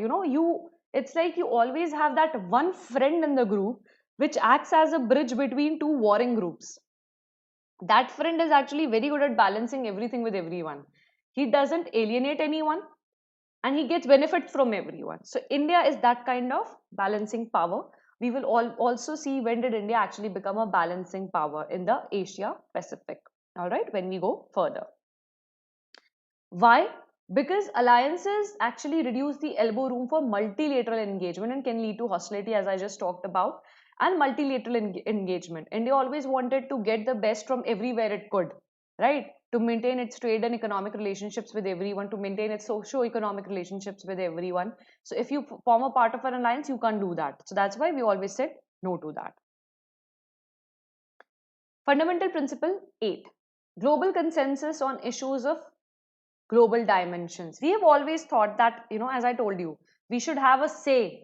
It's like you always have that one friend in the group which acts as a bridge between two warring groups. That friend is actually very good at balancing everything with everyone. He doesn't alienate anyone and he gets benefit from everyone. So India is that kind of balancing power. We will also see when did India actually become a balancing power in the Asia Pacific. All right, when we go further. Why? Because alliances actually reduce the elbow room for multilateral engagement and can lead to hostility, as I just talked about. And multilateral engagement. India always wanted to get the best from everywhere it could, right? To maintain its trade and economic relationships with everyone, to maintain its socio-economic relationships with everyone. So if you form a part of an alliance, you can't do that. So that's why we always said no to that. Fundamental principle 8. Global consensus on issues of global dimensions. We have always thought that, as I told you, we should have a say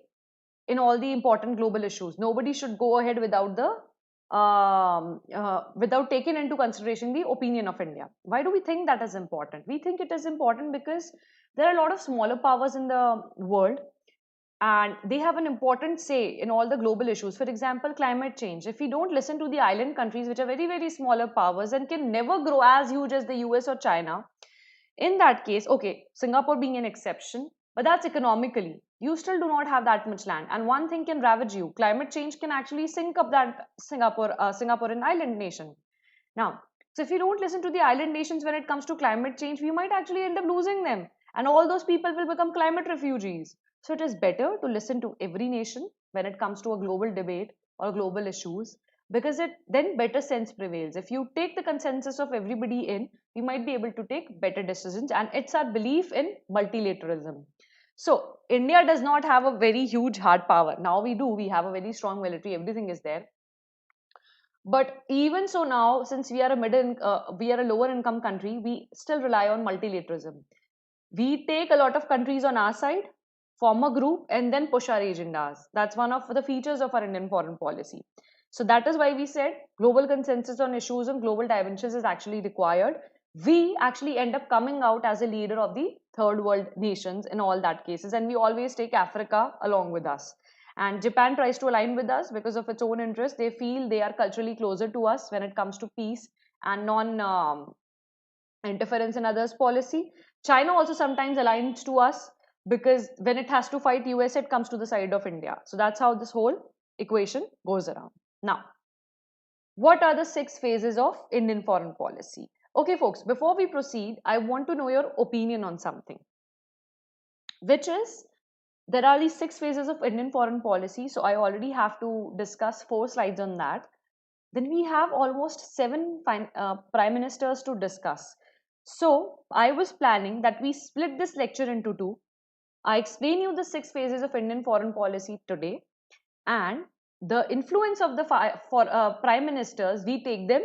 in all the important global issues. Nobody should go ahead without without taking into consideration the opinion of India. Why do we think that is important? We think it is important because there are a lot of smaller powers in the world and they have an important say in all the global issues. For example, climate change. If we don't listen to the island countries, which are very smaller powers and can never grow as huge as the US or China, in that case, okay, Singapore being an exception, but that's economically. You still do not have that much land, and one thing can ravage you. Climate change can actually sink up that Singaporean island nation. Now, so if you don't listen to the island nations when it comes to climate change, we might actually end up losing them, and all those people will become climate refugees. So it is better to listen to every nation when it comes to a global debate or global issues, because then better sense prevails. If you take the consensus of everybody in, we might be able to take better decisions, and it's our belief in multilateralism. So India does not have a very huge hard power. Now we do. We have a very strong military. Everything is there. But even so now, since we are a lower income country, we still rely on multilateralism. We take a lot of countries on our side, form a group, and then push our agendas. That's one of the features of our Indian foreign policy. So that is why we said global consensus on issues and global dimensions is actually required. We actually end up coming out as a leader of the third world nations in all that cases, and we always take Africa along with us. And Japan tries to align with us because of its own interest. They feel they are culturally closer to us when it comes to peace and interference in others' policy. China also sometimes aligns to us because when it has to fight US, it comes to the side of India. So that's how this whole equation goes around. Now, what are the 6 phases of Indian foreign policy? Okay, folks, before we proceed, I want to know your opinion on something, which is there are these 6 phases of Indian foreign policy. So I already have to discuss 4 slides on that. Then we have almost 7 prime ministers to discuss. So I was planning that we split this lecture into two. I explain you the 6 phases of Indian foreign policy today, and the influence of the prime ministers, we take them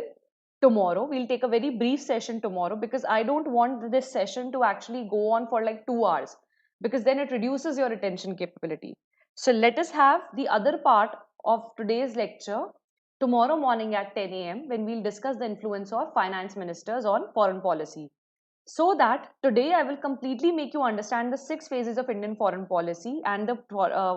tomorrow. We'll take a very brief session tomorrow because I don't want this session to actually go on for like 2 hours, because then it reduces your attention capability. So let us have the other part of today's lecture tomorrow morning at 10 a.m. when we'll discuss the influence of finance ministers on foreign policy. So that today I will completely make you understand the 6 phases of Indian foreign policy and the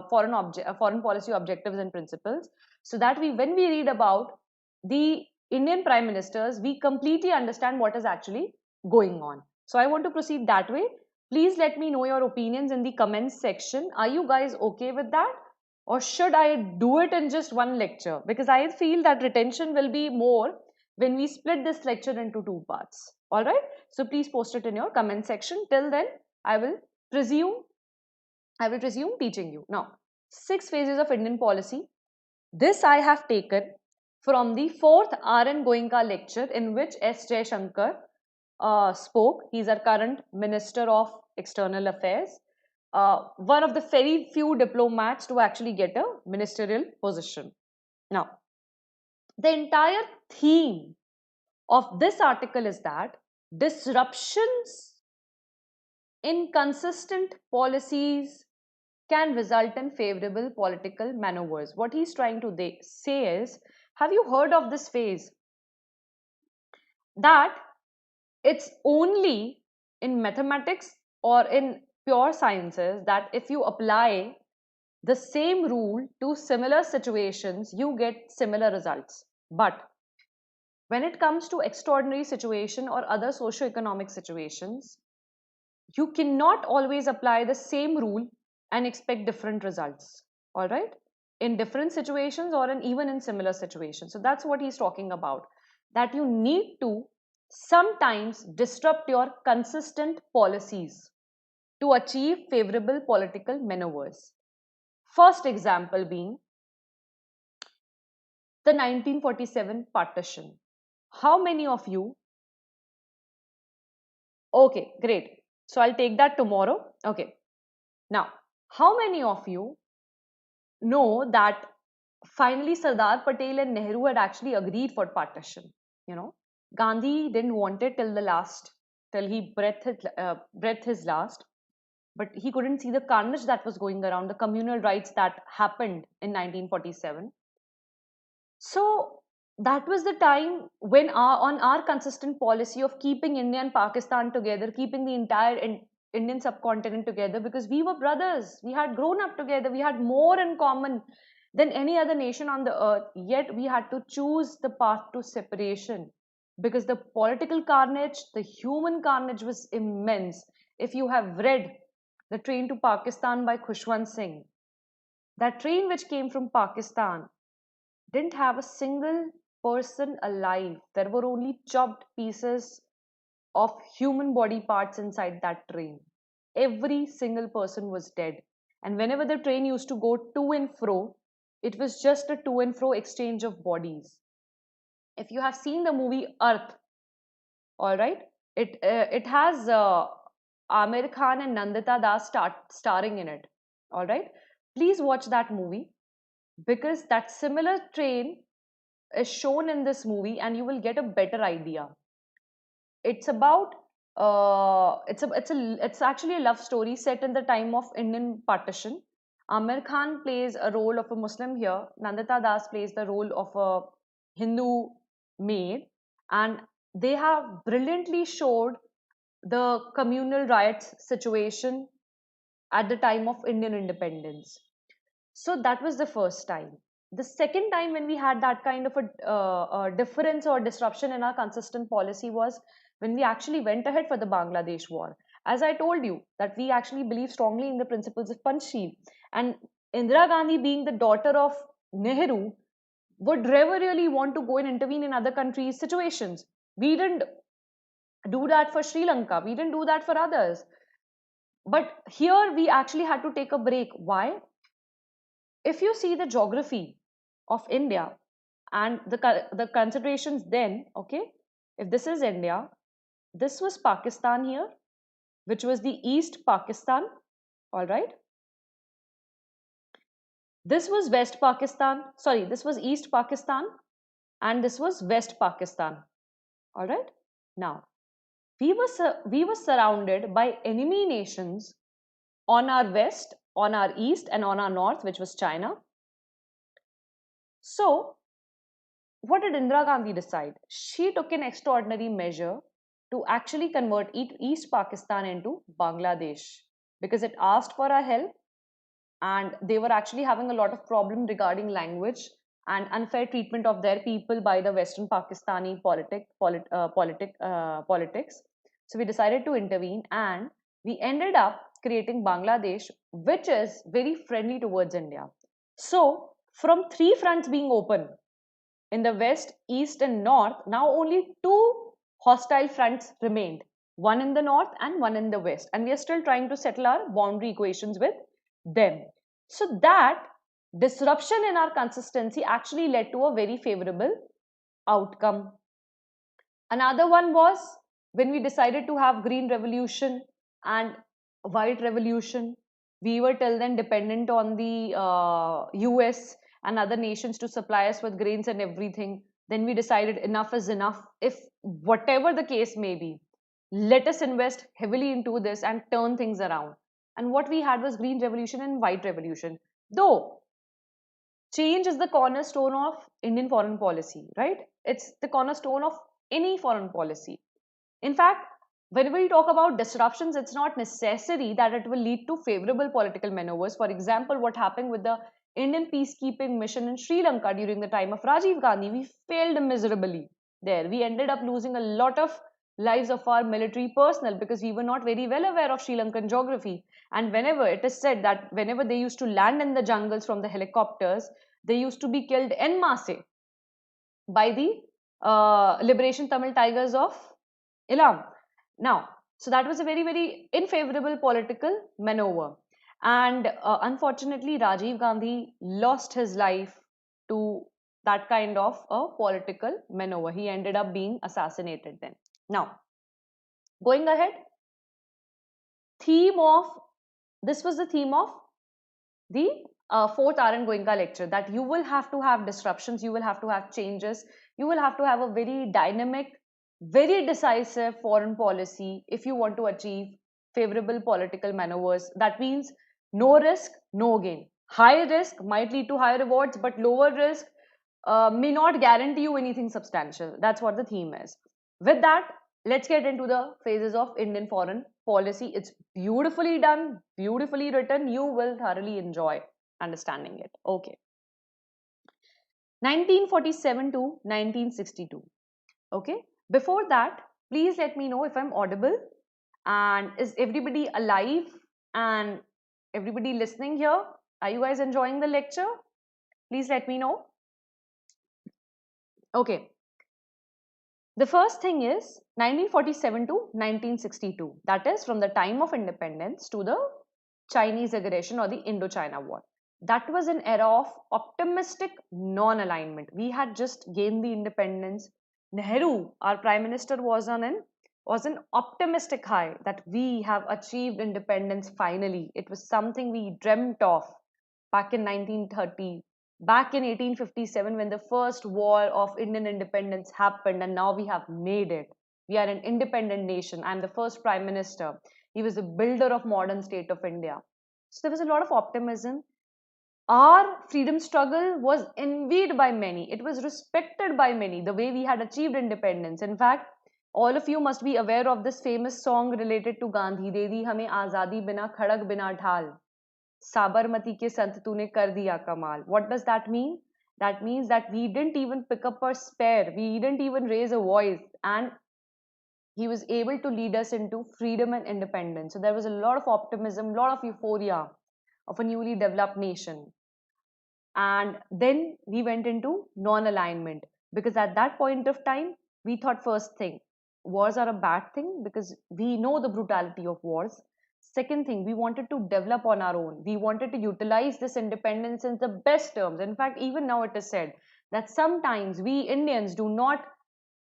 foreign policy objectives and principles, so that when we read about the Indian prime ministers, we completely understand what is actually going on. So I want to proceed that way. Please let me know your opinions in the comments section. Are you guys okay with that? Or should I do it in just one lecture? Because I feel that retention will be more when we split this lecture into 2 parts. All right. So please post it in your comment section. Till then, I will resume teaching you. Now, 6 phases of Indian policy. This I have taken from the 4th R.N. Goenka lecture, in which S. Jaishankar spoke. He is our current Minister of External Affairs. One of the very few diplomats to actually get a ministerial position. Now, the entire theme of this article is that disruptions in consistent policies can result in favorable political maneuvers. What he's trying to say is, have you heard of this phase? That it's only in mathematics or in pure sciences that if you apply the same rule to similar situations, you get similar results. But when it comes to extraordinary situation or other socio-economic situations, you cannot always apply the same rule and expect different results. All right, in different situations or even in similar situations. So that's what he's talking about, that you need to sometimes disrupt your consistent policies to achieve favorable political maneuvers. First example being the 1947 partition. How many of you? Okay, great. So I'll take that tomorrow. Okay. Now, how many of you know that finally Sardar Patel and Nehru had actually agreed for partition? You know, Gandhi didn't want it till the last, till he breathed his last, but he couldn't see the carnage that was going around, the communal rights that happened in 1947. So that was the time when on our consistent policy of keeping India and Pakistan together, keeping the entire Indian subcontinent together, because we were brothers, we had grown up together, we had more in common than any other nation on the earth. Yet we had to choose the path to separation because the political carnage, the human carnage was immense. If you have read The Train to Pakistan by Khushwant Singh, that train which came from Pakistan didn't have a single person alive. There were only chopped pieces of human body parts inside that train. Every single person was dead. And whenever the train used to go to and fro, it was just a to and fro exchange of bodies. If you have seen the movie Earth, all right, it has Amir Khan and Nandita Das starring in it. All right, please watch that movie because that similar train is shown in this movie and you will get a better idea. It's about it's actually a love story set in the time of Indian partition. Amir Khan plays a role of a Muslim here. Nandita Das plays the role of a Hindu maid, and they have brilliantly showed the communal riots situation at the time of Indian independence. So that was the first time. The second time when we had that kind of a difference or disruption in our consistent policy was when we actually went ahead for the Bangladesh war. As I told you, that we actually believe strongly in the principles of Panchsheel. And Indira Gandhi, being the daughter of Nehru, would never really want to go and intervene in other countries' situations. We didn't do that for Sri Lanka, we didn't do that for others. But here we actually had to take a break. Why? If you see the geography of India and the considerations then, okay, if this is India, this was Pakistan here, which was the East Pakistan, all right. This was West Pakistan, sorry, this was East Pakistan, and this was West Pakistan, all right. Now, we were surrounded by enemy nations on our west, on our east, and on our north, which was China. So, what did Indira Gandhi decide? She took an extraordinary measure to actually convert East Pakistan into Bangladesh because it asked for our help, and they were actually having a lot of problem regarding language and unfair treatment of their people by the Western Pakistani politics. So we decided to intervene, and we ended up creating Bangladesh, which is very friendly towards India. So from three fronts being open in the west, east, and north, now only two hostile fronts remained, one in the north and one in the west, and we are still trying to settle our boundary equations with them. So that disruption in our consistency actually led to a very favorable outcome. Another one was when we decided to have green revolution and white revolution. We were till then dependent on the US and other nations to supply us with grains and everything. Then we decided enough is enough. If whatever the case may be, let us invest heavily into this and turn things around. And what we had was green revolution and white revolution. Though change is the cornerstone of Indian foreign policy, right? It's the cornerstone of any foreign policy. In fact, whenever you talk about disruptions, it's not necessary that it will lead to favorable political maneuvers. For example, what happened with the Indian peacekeeping mission in Sri Lanka during the time of Rajiv Gandhi, we failed miserably there. We ended up losing a lot of lives of our military personnel because we were not very well aware of Sri Lankan geography. And whenever it is said that whenever they used to land in the jungles from the helicopters, they used to be killed en masse by the Liberation Tamil Tigers of Ilam. Now, so that was a very, very unfavorable political maneuver. And unfortunately, Rajiv Gandhi lost his life to that kind of a political maneuver. He ended up being assassinated then. Now, going ahead, theme of this was the theme of the fourth R and Goenka lecture, that you will have to have disruptions, you will have to have changes, you will have to have a very dynamic, very decisive foreign policy if you want to achieve favorable political maneuvers. That means no risk, no gain. High risk might lead to higher rewards, but lower risk may not guarantee you anything substantial. That's what the theme is. With that, let's get into the phases of Indian foreign policy. It's beautifully done, beautifully written. You will thoroughly enjoy understanding it. Okay. 1947 to 1962. Okay. Before that, please let me know if I'm audible and is everybody alive and everybody listening here. Are you guys enjoying the lecture? Please let me know. Okay. The first thing is 1947 to 1962. That is from the time of independence to the Chinese aggression or the Indochina War. That was an era of optimistic non-alignment. We had just gained the independence. Nehru, our prime minister, was an optimistic high that we have achieved independence finally. It was something we dreamt of back in 1930, back in 1857 when the first war of Indian independence happened, and now we have made it. We are an independent nation. I'm the first prime minister. He was the builder of modern state of India. So there was a lot of optimism. Our freedom struggle was envied by many. It was respected by many, the way we had achieved independence. In fact, all of you must be aware of this famous song related to Gandhi, De di hame azadi bina khadak bina dhal. Sabarmati ke sant tune kar diya kamal. What does that mean? That means that we didn't even pick up a spare. We didn't even raise a voice. And he was able to lead us into freedom and independence. So there was a lot of optimism, a lot of euphoria of a newly developed nation. And then we went into non-alignment, because at that point of time we thought, first thing, wars are a bad thing because we know the brutality of wars. Second thing, we wanted to develop on our own. We wanted to utilize this independence in the best terms. In fact, even now it is said that sometimes we Indians do not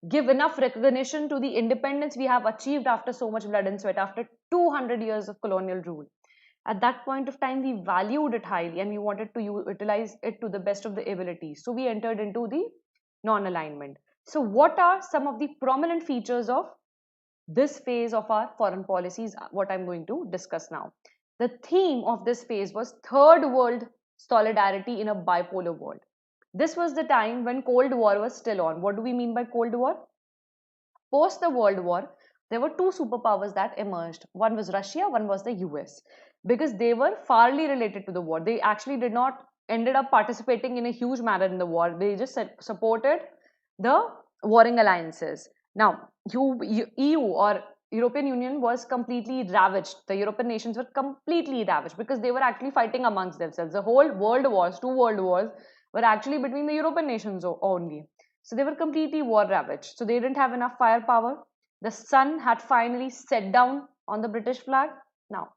give enough recognition to the independence we have achieved after so much blood and sweat, after 200 years of colonial rule. At that point of time, we valued it highly and we wanted to utilize it to the best of the abilities. So we entered into the non-alignment. So what are some of the prominent features of this phase of our foreign policies, what I'm going to discuss now? The theme of this phase was third world solidarity in a bipolar world. This was the time when Cold War was still on. What do we mean by Cold War? Post the World War, there were two superpowers that emerged. One was Russia, one was the US, because they were farly related to the war. They actually did not ended up participating in a huge manner in the war. They just supported the warring alliances. Now, EU or European Union was completely ravaged. The European nations were completely ravaged because they were actually fighting amongst themselves. The whole world wars, two world wars, were actually between the European nations only. So they were completely war ravaged. So they didn't have enough firepower. The sun had finally set down on the British flag. Now,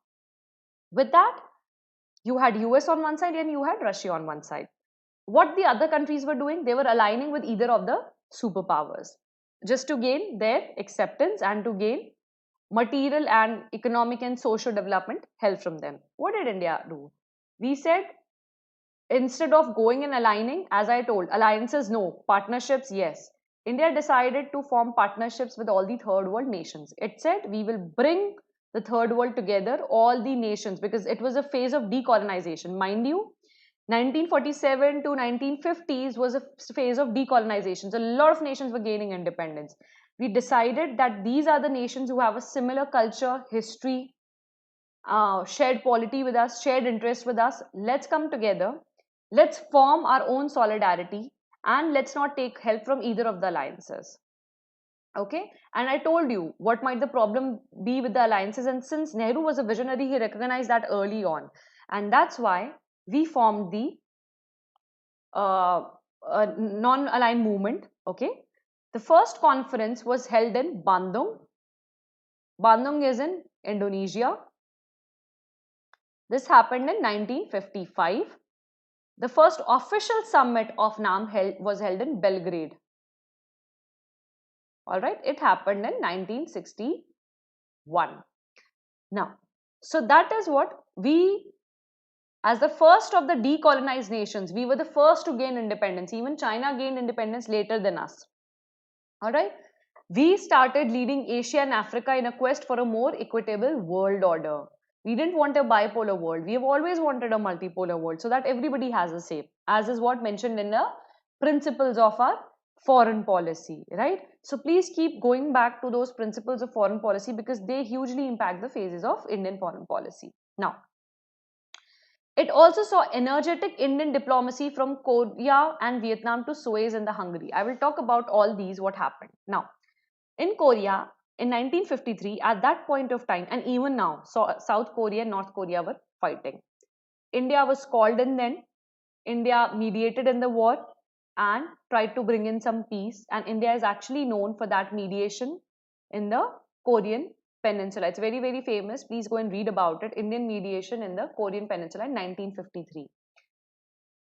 with that, you had US on one side and you had Russia on one side. What the other countries were doing, they were aligning with either of the superpowers just to gain their acceptance and to gain material and economic and social development help from them. What did India do? We said, instead of going and aligning, as I told, alliances no, partnerships yes. India decided to form partnerships with all the third world nations. It said we will bring the third world together, all the nations, because it was a phase of decolonization. Mind you, 1947 to 1950s was a phase of decolonization. So a lot of nations were gaining independence. We decided that these are the nations who have a similar culture, history, shared polity with us, shared interest with us. Let's come together. Let's form our own solidarity and let's not take help from either of the alliances. Okay, and I told you what might the problem be with the alliances, and since Nehru was a visionary, he recognized that early on, and that's why we formed the non-aligned movement. Okay, the first conference was held in Bandung. Bandung is in Indonesia. This happened in 1955. The first official summit of NAM was held in Belgrade. All right, it happened in 1961. Now, so that is what we, as the first of the decolonized nations, we were the first to gain independence. Even China gained independence later than us. All right, we started leading Asia and Africa in a quest for a more equitable world order. We didn't want a bipolar world. We have always wanted a multipolar world so that everybody has a say, as is what mentioned in the principles of our foreign policy, right? So please keep going back to those principles of foreign policy because they hugely impact the phases of Indian foreign policy. Now, it also saw energetic Indian diplomacy from Korea and Vietnam to Suez and the Hungary. I will talk about all these, what happened. Now, in Korea, in 1953, at that point of time, and even now, South Korea and North Korea were fighting. India was called in then. India mediated in the war and tried to bring in some peace. And India is actually known for that mediation in the Korean Peninsula. It's very, very famous. Please go and read about it. Indian mediation in the Korean Peninsula in 1953.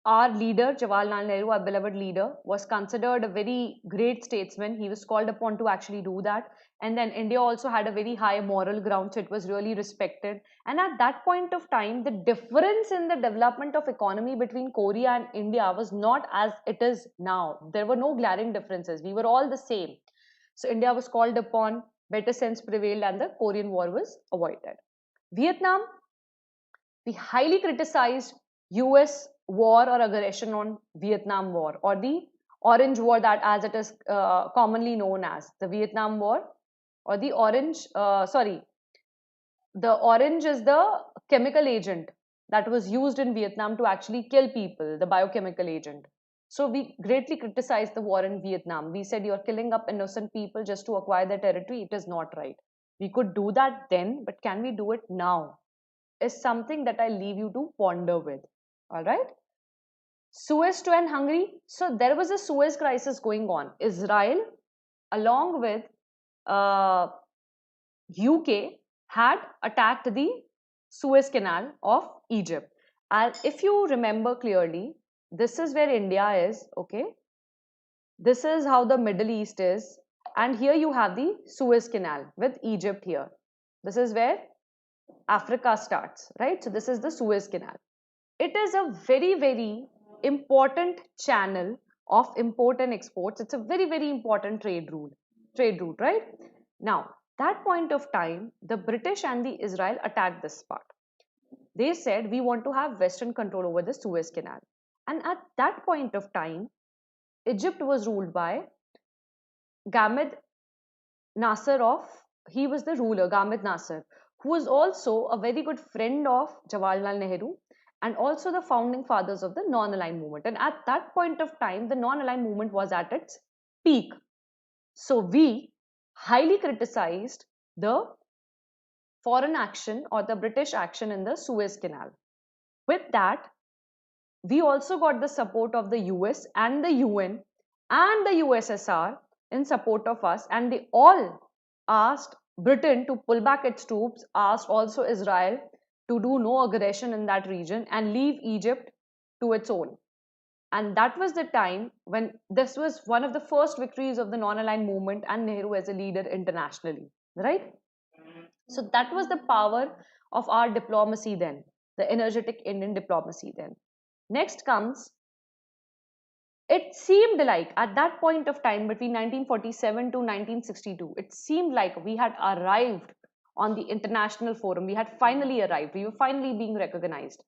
Our leader, Jawaharlal Nehru, our beloved leader, was considered a very great statesman. He was called upon to actually do that. And then India also had a very high moral ground, so it was really respected. And at that point of time, the difference in the development of economy between Korea and India was not as it is now. There were no glaring differences. We were all the same. So India was called upon, better sense prevailed, and the Korean War was avoided. Vietnam, we highly criticized US war or aggression on Vietnam War, or the Orange War, that as it is commonly known as the Vietnam War, or the orange, the orange is the chemical agent that was used in Vietnam to actually kill people, the biochemical agent. So we greatly criticized the war in Vietnam. We said, you're killing up innocent people just to acquire their territory. It is not right. We could do that then, but can we do it now? Is something that I leave you to ponder with. All right. Suez to and Hungary. So there was a Suez crisis going on. Israel, along with UK, had attacked the Suez Canal of Egypt. And if you remember clearly, this is where India is, okay? This is how the Middle East is. And here you have the Suez Canal with Egypt here. This is where Africa starts, right? So this is the Suez Canal. It is a very, very important channel of import and exports. It's a very, very important trade route, right? Now, that point of time, the British and the Israel attacked this part. They said, we want to have Western control over the Suez Canal. And at that point of time, Egypt was ruled by Gamid Nasser he was the ruler, Gamid Nasser, who was also a very good friend of Jawaharlal Nehru and also the founding fathers of the non-aligned movement. And at that point of time, the non-aligned movement was at its peak. So we highly criticized the foreign action or the British action in the Suez Canal. With that, we also got the support of the US and the UN and the USSR in support of us, and they all asked Britain to pull back its troops, asked also Israel to do no aggression in that region and leave Egypt to its own. And that was the time when this was one of the first victories of the non-aligned movement and Nehru as a leader internationally, right? So that was the power of our diplomacy then, the energetic Indian diplomacy then. Next comes, it seemed like at that point of time between 1947 to 1962, it seemed like we had arrived on the international forum. We had finally arrived. We were finally being recognized.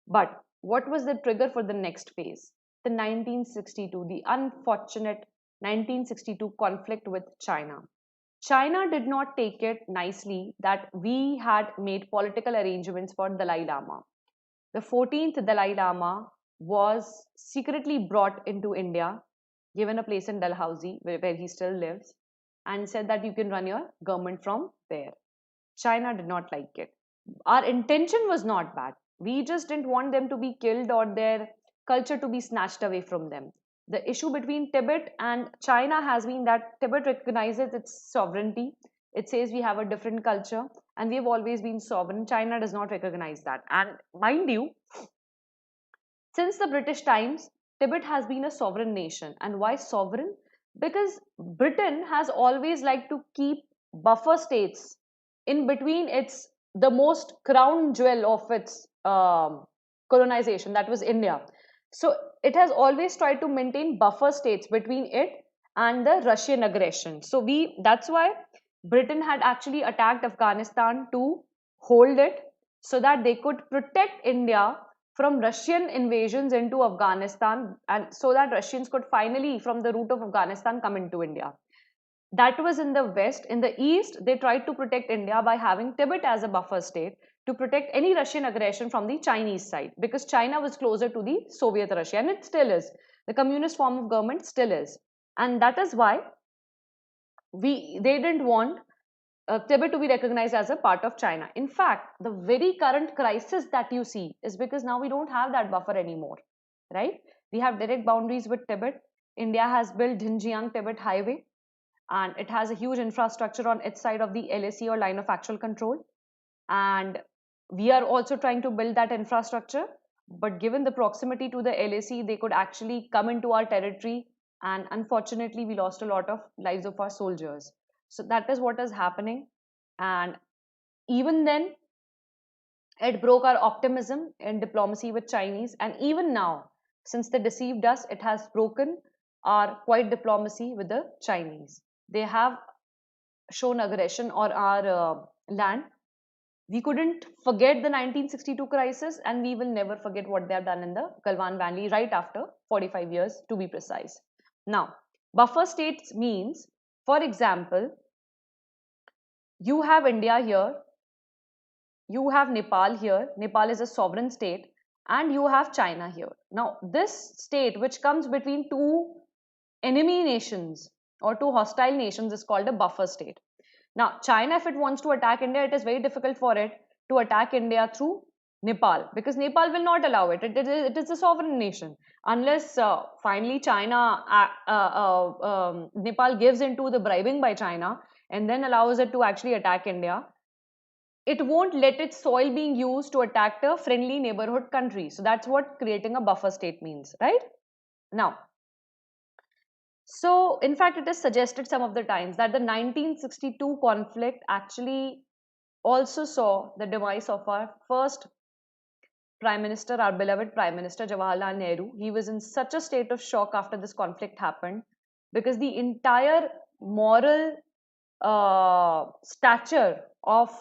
But what was the trigger for the next phase? The 1962, the unfortunate 1962 conflict with China. China did not take it nicely that we had made political arrangements for Dalai Lama. The 14th Dalai Lama was secretly brought into India, given a place in Dalhousie where he still lives, and said that you can run your government from there. China did not like it. Our intention was not bad. We just didn't want them to be killed or their culture to be snatched away from them. The issue between Tibet and China has been that Tibet recognizes its sovereignty. It says we have a different culture and we have always been sovereign. China does not recognize that. And mind you, since the British times, Tibet has been a sovereign nation. And why sovereign? Because Britain has always liked to keep buffer states in between the most crown jewel of its colonization, that was India. So it has always tried to maintain buffer states between it and the Russian aggression. So that's why Britain had actually attacked Afghanistan to hold it so that they could protect India from Russian invasions into Afghanistan, and so that Russians could finally, from the route of Afghanistan, come into India. That was in the West. In the East, they tried to protect India by having Tibet as a buffer state to protect any Russian aggression from the Chinese side, because China was closer to the Soviet Russia, and it still is. The communist form of government still is. And that is why they didn't want Tibet to be recognized as a part of China. In fact, the very current crisis that you see is because now we don't have that buffer anymore, right? We have direct boundaries with Tibet. India has built Xinjiang Tibet Highway, and it has a huge infrastructure on its side of the LAC or line of actual control. And we are also trying to build that infrastructure. But given the proximity to the LAC, they could actually come into our territory. And unfortunately, we lost a lot of lives of our soldiers. So that is what is happening. And even then, it broke our optimism in diplomacy with Chinese. And even now, since they deceived us, it has broken our quiet diplomacy with the Chinese. They have shown aggression on our land. We couldn't forget the 1962 crisis, and we will never forget what they have done in the Galwan Valley right after 45 years, to be precise. Now, buffer states means, for example, you have India here, you have Nepal here. Nepal is a sovereign state, and you have China here. Now, this state, which comes between two enemy nations or two hostile nations, is called a buffer state. Now, China, if it wants to attack India, it is very difficult for it to attack India through Nepal, because Nepal will not allow it. It is a sovereign nation. Unless finally China, Nepal gives into the bribing by China and then allows it to actually attack India, it won't let its soil being used to attack a friendly neighborhood country. So that's what creating a buffer state means, right? Now, so in fact, it is suggested some of the times that the 1962 conflict actually also saw the demise of our first Prime Minister, our beloved Prime Minister Jawaharlal Nehru. He was in such a state of shock after this conflict happened, because the entire moral stature of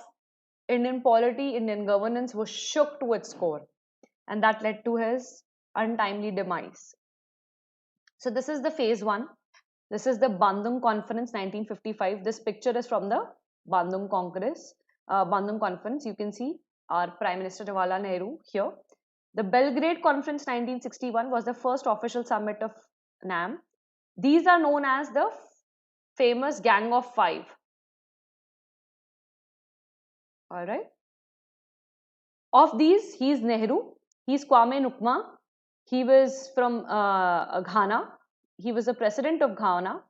Indian polity, Indian governance was shook to its core, and that led to his untimely demise. So this is the phase one. This is the Bandung Conference 1955. This picture is from the Bandung Conference. You can see our Prime Minister Jawaharlal Nehru here. The Belgrade Conference 1961 was the first official summit of NAM. These are known as the famous Gang of Five. All right. Of these, he is Nehru. He is Kwame Nkrumah. He was from Ghana. He was the president of Ghana.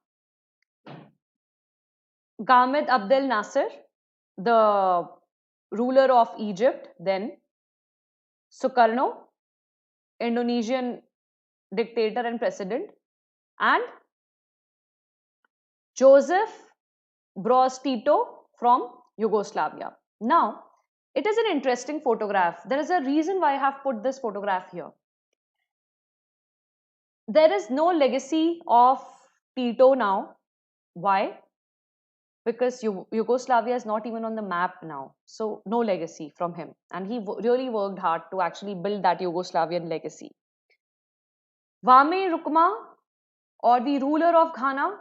Gamed Abdel Nasser, the ruler of Egypt then. Sukarno, Indonesian dictator and president. And Joseph Broz Tito from Yugoslavia. Now, it is an interesting photograph. There is a reason why I have put this photograph here. There is no legacy of Tito now. Why? Because Yugoslavia is not even on the map now. So, no legacy from him. And he really worked hard to actually build that Yugoslavian legacy. Kwame Nkrumah, or the ruler of Ghana,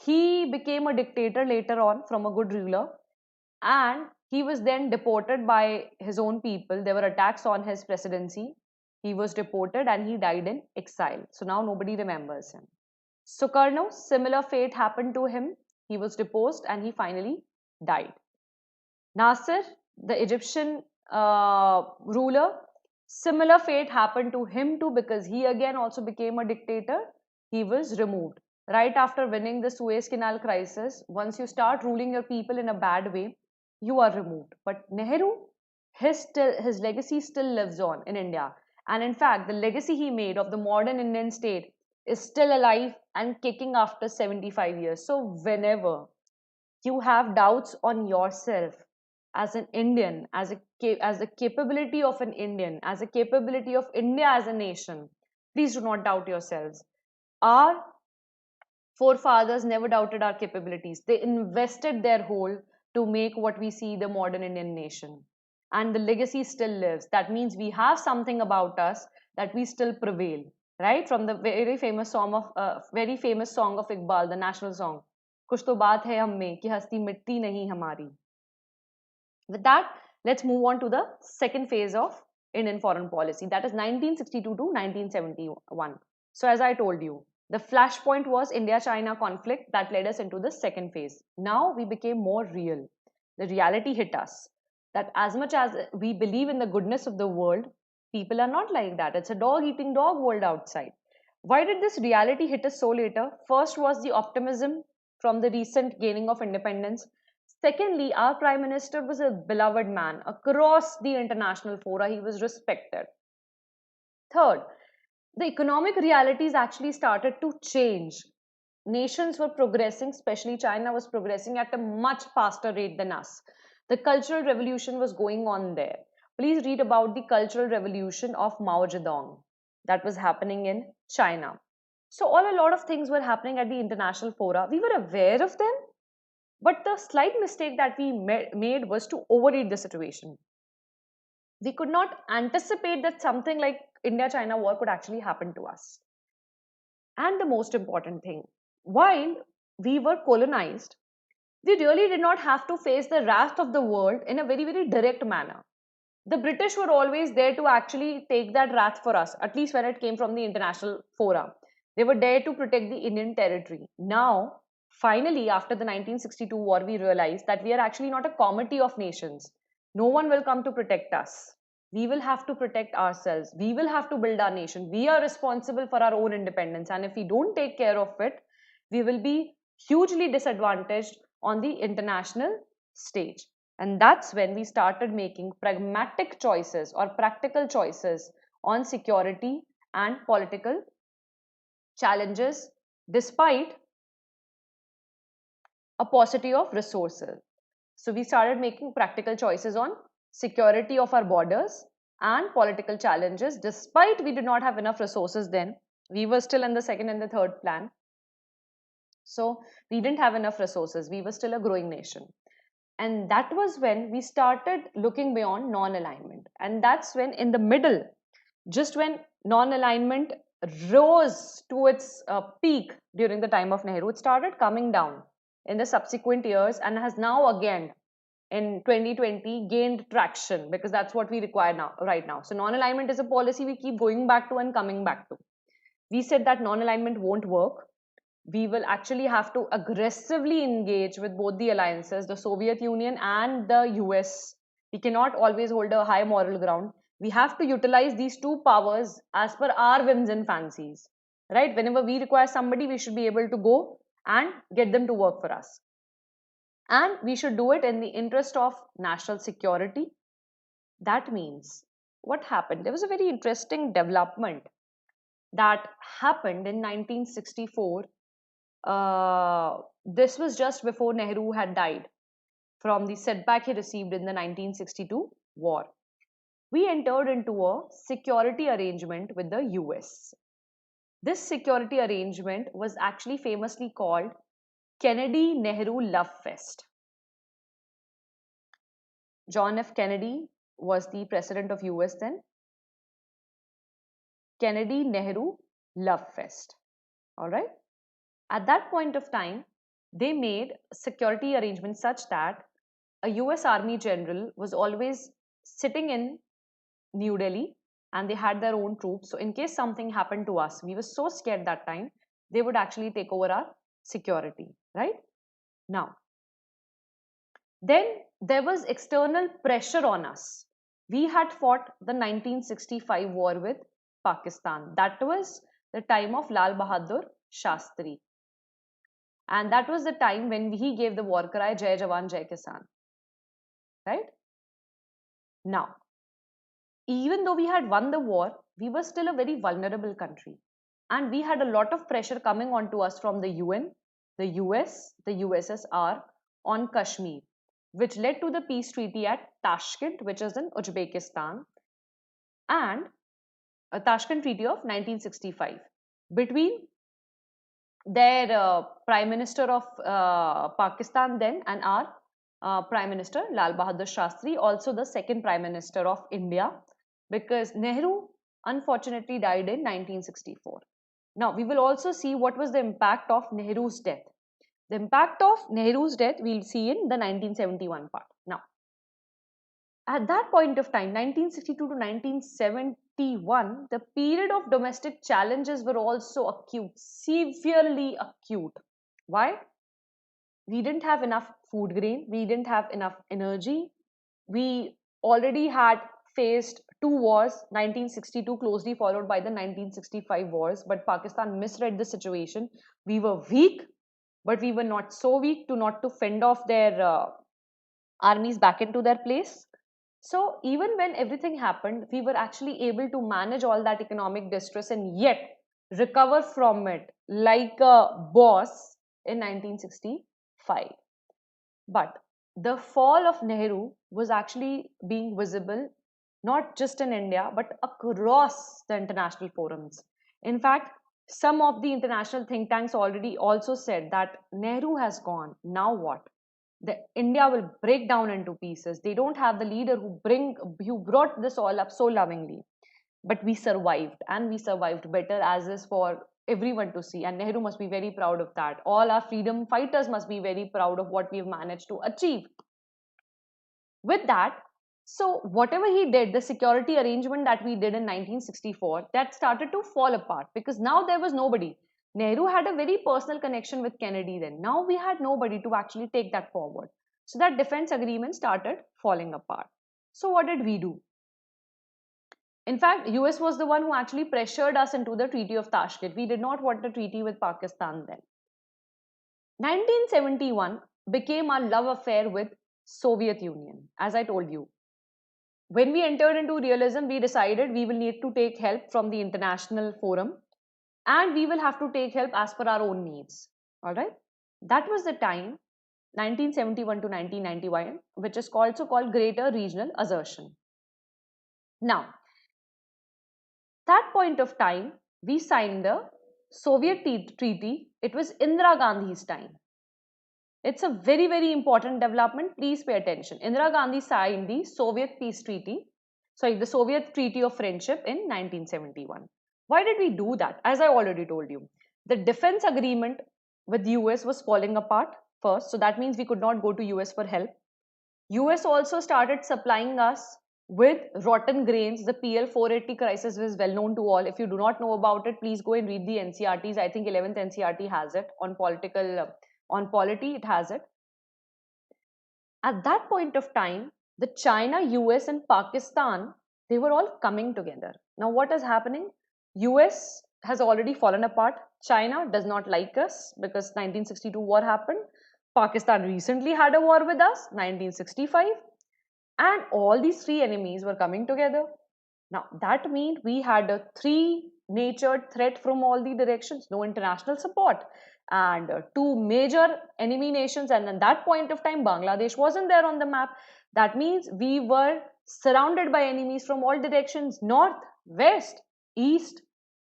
he became a dictator later on from a good ruler. And he was then deported by his own people. There were attacks on his presidency. He was deported and he died in exile. So now nobody remembers him. Sukarno, similar fate happened to him. He was deposed and he finally died. Nasser, the Egyptian ruler, similar fate happened to him too, because he again also became a dictator. He was removed. Right after winning the Suez Canal crisis, once you start ruling your people in a bad way, you are removed. But Nehru, his legacy still lives on in India. And in fact, the legacy he made of the modern Indian state is still alive and kicking after 75 years. So whenever you have doubts on yourself as an Indian, as a capability of an Indian, as a capability of India as a nation, please do not doubt yourselves. Our forefathers never doubted our capabilities. They invested their whole to make what we see the modern Indian nation. And the legacy still lives. That means we have something about us that we still prevail, right? From the very famous song of Iqbal, the national song. Kuch to baat hai hum mein ki hasti mitti nahi hamari. With that, let's move on to the second phase of Indian foreign policy. That is 1962 to 1971. So as I told you, the flashpoint was India-China conflict that led us into the second phase. Now we became more real. The reality hit us that as much as we believe in the goodness of the world, people are not like that. It's a dog-eating-dog world outside. Why did this reality hit us so later? First was the optimism from the recent gaining of independence. Secondly, our Prime Minister was a beloved man. Across the international fora, he was respected. Third, the economic realities actually started to change. Nations were progressing, especially China was progressing at a much faster rate than us. The cultural revolution was going on there. Please read about the cultural revolution of Mao Zedong that was happening in China. So a lot of things were happening at the international fora. We were aware of them, but the slight mistake that we made was to overread the situation. We could not anticipate that something like India-China war could actually happen to us. And the most important thing, while we were colonized, we really did not have to face the wrath of the world in a very, very direct manner. The British were always there to actually take that wrath for us, at least when it came from the international fora. They were there to protect the Indian territory. Now, finally, after the 1962 war, we realized that we are actually not a committee of nations. No one will come to protect us. We will have to protect ourselves. We will have to build our nation. We are responsible for our own independence. And if we don't take care of it, we will be hugely disadvantaged on the international stage. And that's when we started making pragmatic choices or practical choices on security and political challenges despite a paucity of resources. So we started making practical choices on security of our borders and political challenges despite we did not have enough resources then. We were still in the second and the third plan. So we didn't have enough resources. We were still a growing nation. And that was when we started looking beyond non-alignment. And that's when in the middle, just when non-alignment rose to its peak during the time of Nehru, it started coming down in the subsequent years and has now again in 2020 gained traction because that's what we require now, right now. So non-alignment is a policy we keep going back to and coming back to. We said that non-alignment won't work. We will actually have to aggressively engage with both the alliances, the Soviet Union and the US. We cannot always hold a high moral ground. We have to utilize these two powers as per our whims and fancies, right? Whenever we require somebody, we should be able to go and get them to work for us. And we should do it in the interest of national security. That means what happened? There was a very interesting development that happened in 1964. This was just before Nehru had died from the setback he received in the 1962 war. We entered into a security arrangement with the US. This security arrangement was actually famously called Kennedy-Nehru Love Fest. John F. Kennedy was the president of US then. Kennedy-Nehru Love Fest. All right. At that point of time, they made security arrangements such that a US Army general was always sitting in New Delhi and they had their own troops. So in case something happened to us, we were so scared that time, they would actually take over our security, right? Now, then there was external pressure on us. We had fought the 1965 war with Pakistan. That was the time of Lal Bahadur Shastri. And that was the time when he gave the war cry, Jai Jawan, Jai Kisan. Right? Now, even though we had won the war, we were still a very vulnerable country. And we had a lot of pressure coming onto us from the UN, the US, the USSR on Kashmir, which led to the peace treaty at Tashkent, which is in Uzbekistan, and a Tashkent Treaty of 1965 between their Prime Minister of Pakistan then and our Prime Minister Lal Bahadur Shastri, also the second Prime Minister of India, because Nehru unfortunately died in 1964. Now, we will also see what was the impact of Nehru's death. The impact of Nehru's death we'll see in the 1971 part. Now, at that point of time, 1962 to 1971, the period of domestic challenges were also acute, severely acute. Why? We didn't have enough food grain, we didn't have enough energy. We already had faced two wars, 1962 closely followed by the 1965 wars, but Pakistan misread the situation. We were weak, but we were not so weak to fend off their armies back into their place. So even when everything happened, we were actually able to manage all that economic distress and yet recover from it like a boss in 1965. But the fall of Nehru was actually being visible not just in India but across the international forums. In fact, some of the international think tanks already also said that Nehru has gone. Now what? India will break down into pieces. They don't have the leader who brought this all up so lovingly. But we survived, and we survived better, as is for everyone to see. And Nehru must be very proud of that. All our freedom fighters must be very proud of what we've managed to achieve. With that, So whatever he did, the security arrangement that we did in 1964, that started to fall apart because now there was nobody. Nehru had a very personal connection with Kennedy then. Now we had nobody to actually take that forward. So that defense agreement started falling apart. So what did we do? In fact, US was the one who actually pressured us into the Treaty of Tashkent. We did not want a treaty with Pakistan then. 1971 became our love affair with Soviet Union, as I told you. When we entered into realism, we decided we will need to take help from the international forum and we will have to take help as per our own needs. All right. That was the time, 1971 to 1991, which is also called Greater Regional Assertion. Now, that point of time, we signed the Soviet treaty. It was Indira Gandhi's time. It's a very, very important development. Please pay attention. Indira Gandhi signed the Soviet Peace Treaty, the Soviet Treaty of Friendship in 1971. Why did we do that? As I already told you, the defense agreement with US was falling apart first. So that means we could not go to US for help. US also started supplying us with rotten grains. The PL 480 crisis was well known to all. If you do not know about it, please go and read the NCRTs. I think 11th NCRT has it on on polity, it has it. At that point of time, the China, US and Pakistan, they were all coming together. Now what is happening? US has already fallen apart. China does not like us because 1962 war happened. Pakistan recently had a war with us, 1965. And all these three enemies were coming together. Now that means we had a three-natured threat from all the directions, no international support, and two major enemy nations. And at that point of time, Bangladesh wasn't there on the map. That means we were surrounded by enemies from all directions, north, west, east.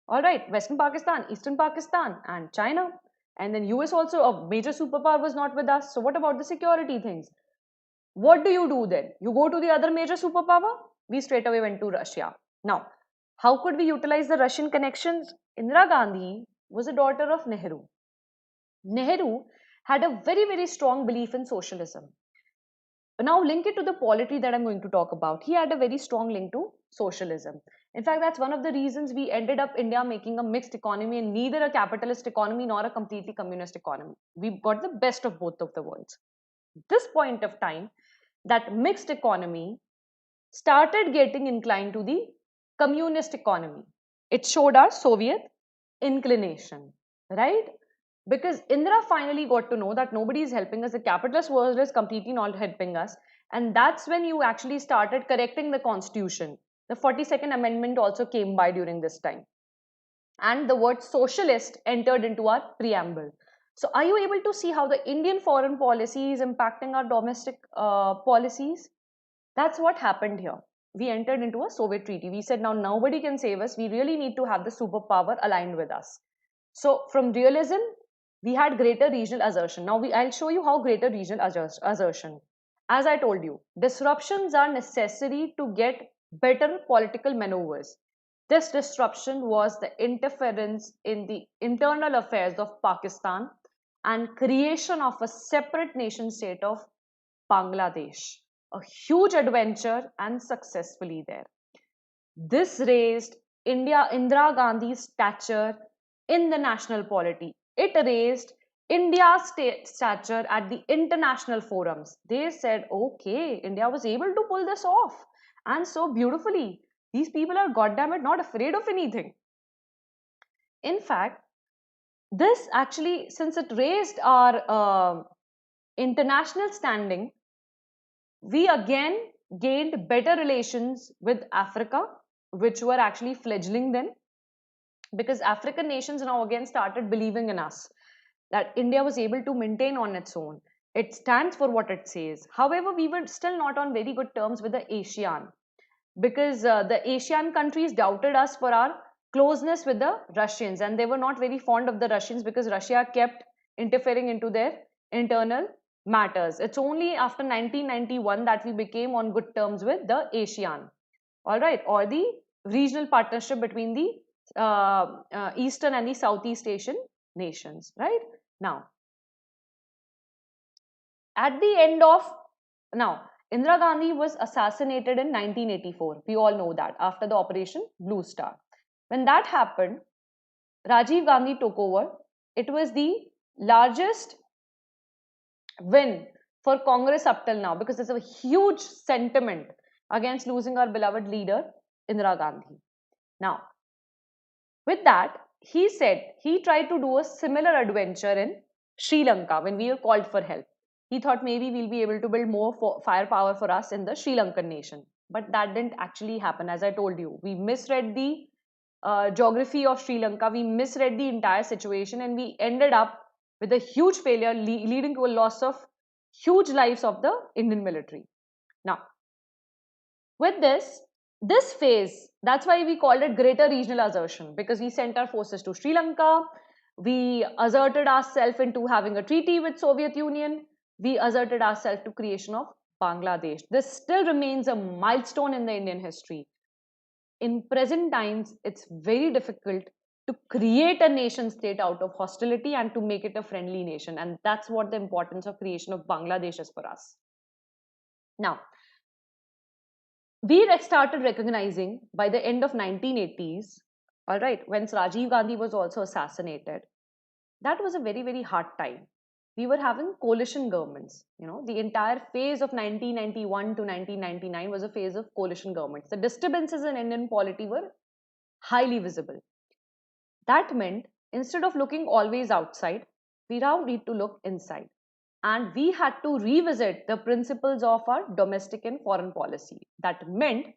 All right, Western Pakistan, Eastern Pakistan, and China. And then US also, a major superpower, was not with us. So what about the security things? What do you do then? You go to the other major superpower? We straight away went to Russia. Now, how could we utilize the Russian connections? Indira Gandhi was a daughter of Nehru. Nehru had a very, very strong belief in socialism. Now, link it to the polity that I'm going to talk about. He had a very strong link to socialism. In fact, that's one of the reasons we ended up India making a mixed economy and neither a capitalist economy nor a completely communist economy. We got the best of both of the worlds. This point of time, that mixed economy started getting inclined to the communist economy. It showed our Soviet inclination, right? Because Indira finally got to know that nobody is helping us, the capitalist world is completely not helping us, and that's when you actually started correcting the constitution. The 42nd Amendment also came by during this time, and the word socialist entered into our preamble. So are you able to see how the Indian foreign policy is impacting our domestic policies? That's what happened here. We entered into a Soviet treaty. We said now nobody can save us. We really need to have the superpower aligned with us. So from realism, we had greater regional assertion. Now I'll show you how greater regional assertion. As I told you, disruptions are necessary to get better political maneuvers. This disruption was the interference in the internal affairs of Pakistan and creation of a separate nation state of Bangladesh. A huge adventure and successfully there. This raised Indira Gandhi's stature in the national polity. It raised India's stature at the international forums. They said, okay, India was able to pull this off and so beautifully. These people are goddammit not afraid of anything. In fact, this actually, since it raised our international standing, we again gained better relations with Africa, which were actually fledgling then, because African nations now again started believing in us, that India was able to maintain on its own. It stands for what it says. However, we were still not on very good terms with the ASEAN, because the ASEAN countries doubted us for our closeness with the Russians, and they were not very fond of the Russians because Russia kept interfering into their internal matters. It's only after 1991 that we became on good terms with the ASEAN, all right, or the regional partnership between the Eastern and the Southeast Asian nations, right? Now, at the end of, now, Indira Gandhi was assassinated in 1984. We all know that after the Operation Blue Star. When that happened, Rajiv Gandhi took over. It was the largest win for Congress up till now because there's a huge sentiment against losing our beloved leader, Indira Gandhi. Now, with that, he said he tried to do a similar adventure in Sri Lanka when we were called for help. He thought maybe we'll be able to build more firepower for us in the Sri Lankan nation. But that didn't actually happen, as I told you. We misread the geography of Sri Lanka, we misread the entire situation, and we ended up with a huge failure leading to a loss of huge lives of the Indian military. Now, with this phase, that's why we called it greater regional assertion, because we sent our forces to Sri Lanka, we asserted ourselves into having a treaty with Soviet Union, we asserted ourselves to creation of Bangladesh. This still remains a milestone in the Indian history. In present times, it's very difficult to create a nation state out of hostility and to make it a friendly nation, and that's what the importance of creation of Bangladesh is for us. Now, we started recognizing by the end of 1980s, all right, when Rajiv Gandhi was also assassinated, that was a very, very hard time. We were having coalition governments. The entire phase of 1991 to 1999 was a phase of coalition governments. The disturbances in Indian polity were highly visible. That meant instead of looking always outside, we now need to look inside. And we had to revisit the principles of our domestic and foreign policy. That meant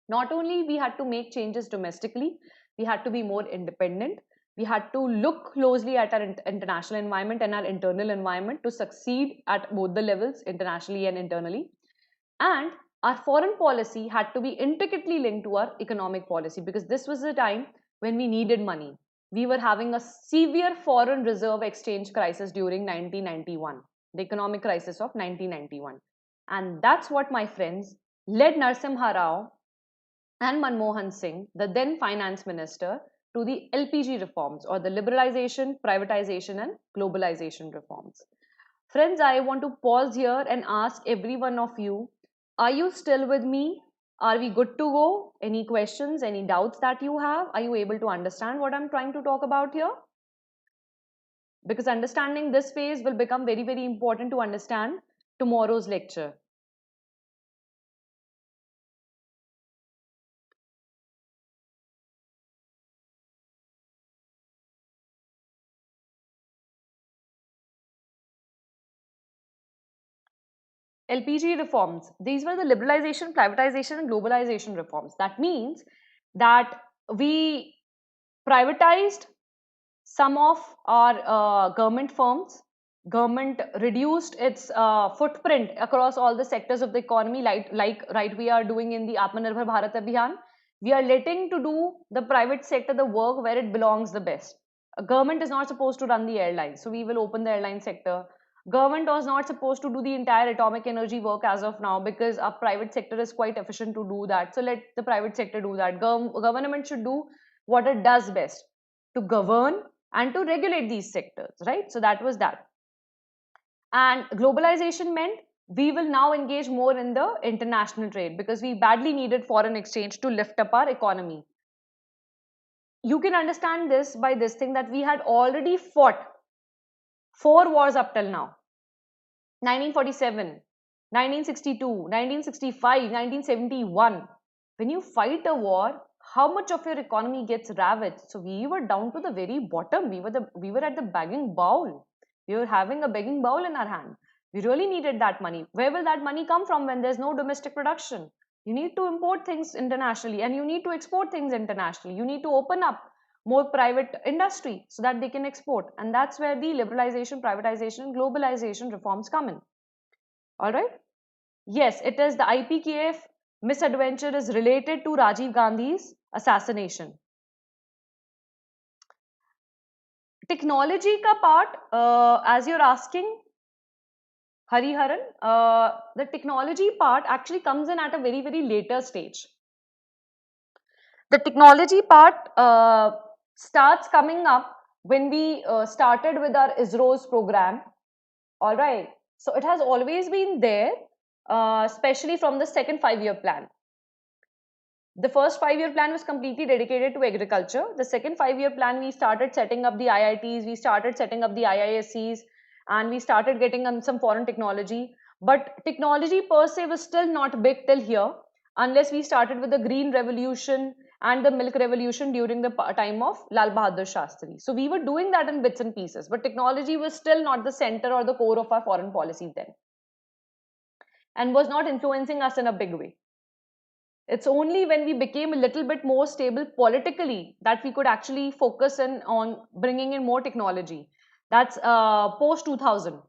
not only we had to make changes domestically, we had to be more independent. We had to look closely at our international environment and our internal environment to succeed at both the levels, internationally and internally. And our foreign policy had to be intricately linked to our economic policy, because this was the time when we needed money. We were having a severe foreign reserve exchange crisis during 1991, the economic crisis of 1991. And that's what, my friends, led Narasimha Rao and Manmohan Singh, the then finance minister, to the LPG reforms, or the liberalization, privatization and globalization reforms. Friends, I want to pause here and ask every one of you, are you still with me? Are we good to go? Any questions, any doubts that you have? Are you able to understand what I'm trying to talk about here? Because understanding this phase will become very, very important to understand tomorrow's lecture. LPG reforms, these were the liberalization, privatization and globalization reforms. That means that we privatized some of our government firms. Government reduced its footprint across all the sectors of the economy, like right we are doing in the Atmanirbhar Bharat Abhiyan. We are letting to do the private sector the work where it belongs the best. A government is not supposed to run the airlines, so we will open the airline sector. Government was not supposed to do the entire atomic energy work as of now, because our private sector is quite efficient to do that. So let the private sector do that. Government should do what it does best, to govern and to regulate these sectors, right? So that was that. And globalization meant we will now engage more in the international trade, because we badly needed foreign exchange to lift up our economy. You can understand this by this thing, that we had already fought 4 wars up till now. 1947, 1962, 1965, 1971. When you fight a war, how much of your economy gets ravaged? So we were down to the very bottom. We were at the begging bowl. We were having a begging bowl in our hand. We really needed that money. Where will that money come from when there's no domestic production? You need to import things internationally, and you need to export things internationally. You need to open up more private industry so that they can export. And that's where the liberalization, privatization, and globalization reforms come in. All right. Yes, it is the IPKF misadventure is related to Rajiv Gandhi's assassination. Technology ka part, as you're asking, Hariharan, the technology part actually comes in at a very, very later stage. The technology part starts coming up when we started with our ISRO's program. All right. So it has always been there, especially from the second 5-year plan. The first 5-year plan was completely dedicated to agriculture. The second 5-year plan, we started setting up the IITs, we started setting up the IISCs, and we started getting some foreign technology. But technology per se was still not big till here, unless we started with the Green Revolution and the Milk Revolution during the time of Lal Bahadur Shastri. So we were doing that in bits and pieces, but technology was still not the center or the core of our foreign policy then, and was not influencing us in a big way. It's only when we became a little bit more stable politically that we could actually focus on bringing in more technology. That's post 2000,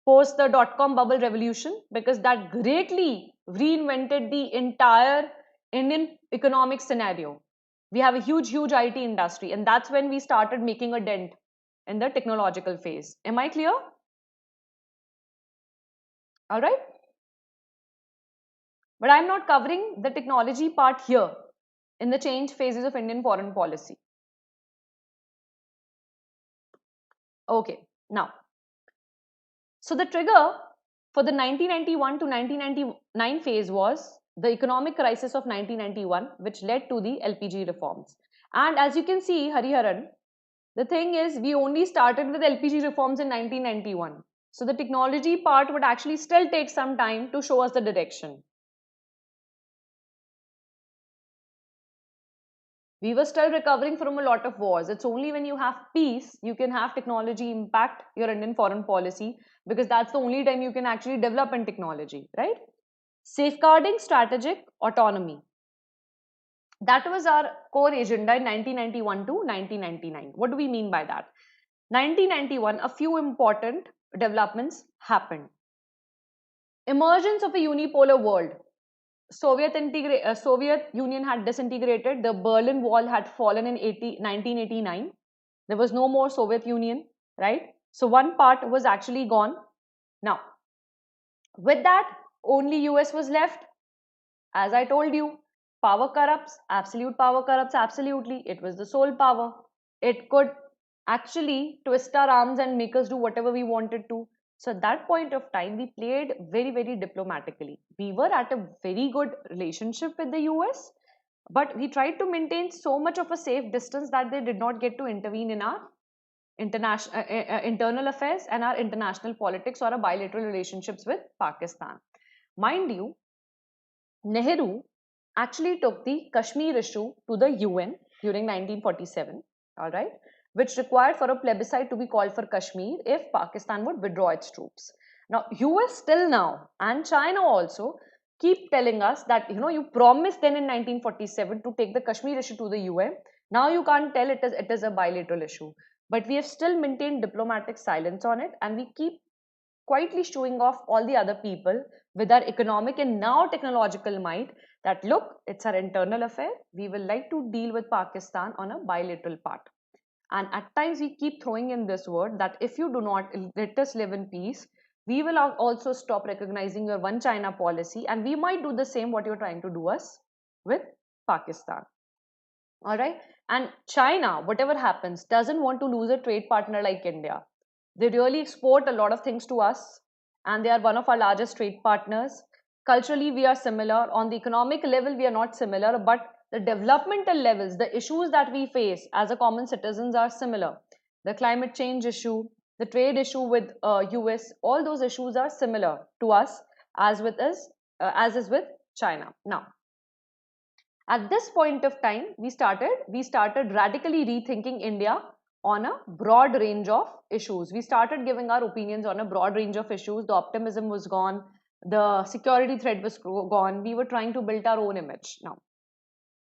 post the dot-com bubble revolution, because that greatly reinvented the entire Indian economic scenario. We have a huge IT industry, and that's when we started making a dent in the technological phase. Am I clear? All right. But I'm not covering the technology part here in the change phases of Indian foreign policy. Okay, now, so the trigger for the 1991 to 1999 phase was the economic crisis of 1991, which led to the LPG reforms. And as you can see, Hariharan, the thing is, we only started with LPG reforms in 1991. So the technology part would actually still take some time to show us the direction. We were still recovering from a lot of wars. It's only when you have peace, you can have technology impact your Indian foreign policy, because that's the only time you can actually develop in technology, right? Safeguarding strategic autonomy. That was our core agenda in 1991 to 1999. What do we mean by that? 1991, a few important developments happened. Emergence of a unipolar world. Soviet Union had disintegrated. The Berlin Wall had fallen in 1989. There was no more Soviet Union, right? So one part was actually gone. Now, with that, only US was left. As I told you, power corrupts, absolute power corrupts, absolutely. It was the sole power. It could actually twist our arms and make us do whatever we wanted to. So at that point of time, we played very diplomatically. We were at a very good relationship with the US, but we tried to maintain so much of a safe distance that they did not get to intervene in our internal affairs and our international politics or our bilateral relationships with Pakistan. Mind you, Nehru actually took the Kashmir issue to the UN during 1947, all right, which required for a plebiscite to be called for Kashmir if Pakistan would withdraw its troops. Now, US still now and China also keep telling us that, you promised then in 1947 to take the Kashmir issue to the UN. Now you can't tell it is a bilateral issue. But we have still maintained diplomatic silence on it, and we keep quietly showing off all the other people with our economic and now technological might that, look, it's our internal affair. We will like to deal with Pakistan on a bilateral part. And at times we keep throwing in this word that if you do not let us live in peace, we will also stop recognizing your one China policy, and we might do the same what you're trying to do us with Pakistan. All right. And China, whatever happens, doesn't want to lose a trade partner like India. They really export a lot of things to us, and they are one of our largest trade partners. Culturally, we are similar. On the economic level, we are not similar, but the developmental levels, the issues that we face as a common citizens are similar. The climate change issue, the trade issue with US, all those issues are similar to us as is with China. Now, at this point of time, we started radically rethinking India on a broad range of issues. We started giving our opinions on a broad range of issues. The optimism was gone. The security threat was gone. We were trying to build our own image. Now,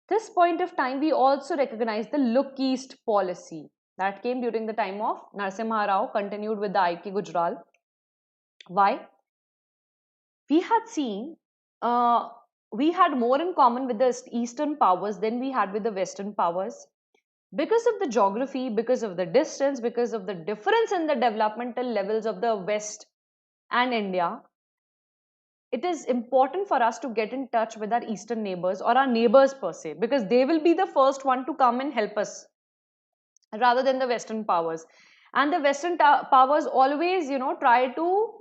this point of time, we also recognized the Look East policy that came during the time of Narasimha Rao, continued with the I.K. Gujral. Why? We had seen we had more in common with the Eastern powers than we had with the Western powers. Because of the geography, because of the distance, because of the difference in the developmental levels of the West and India, it is important for us to get in touch with our Eastern neighbors or our neighbors per se, because they will be the first one to come and help us rather than the Western powers. And the Western powers always, try to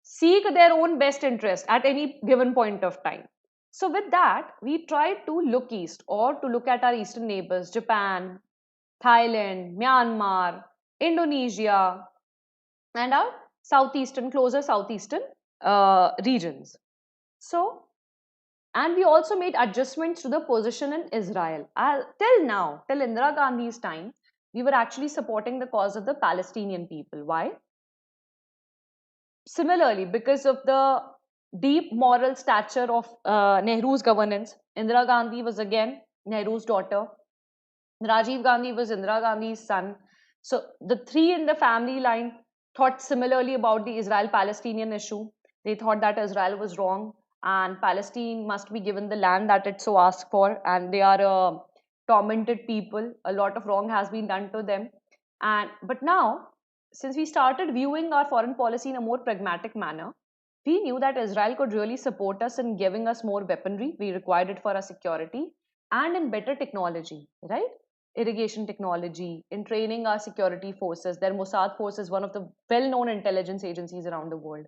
seek their own best interest at any given point of time. So, with that, we try to look east or to look at our eastern neighbors, Japan, Thailand, Myanmar, Indonesia, and our southeastern, closer southeastern regions. So, and we also made adjustments to the position in Israel. Till now, till Indira Gandhi's time, we were actually supporting the cause of the Palestinian people. Why? Similarly, because of the deep moral stature of Nehru's governance, Indira Gandhi was again Nehru's daughter. Rajiv Gandhi was Indira Gandhi's son. So the three in the family line thought similarly about the Israel-Palestinian issue. They thought that Israel was wrong and Palestine must be given the land that it so asked for, and they are a tormented people. A lot of wrong has been done to them. And but now, since we started viewing our foreign policy in a more pragmatic manner, we knew that Israel could really support us in giving us more weaponry. We required it for our security and in better technology, right? Irrigation technology, in training our security forces. Their Mossad force is one of the well-known intelligence agencies around the world.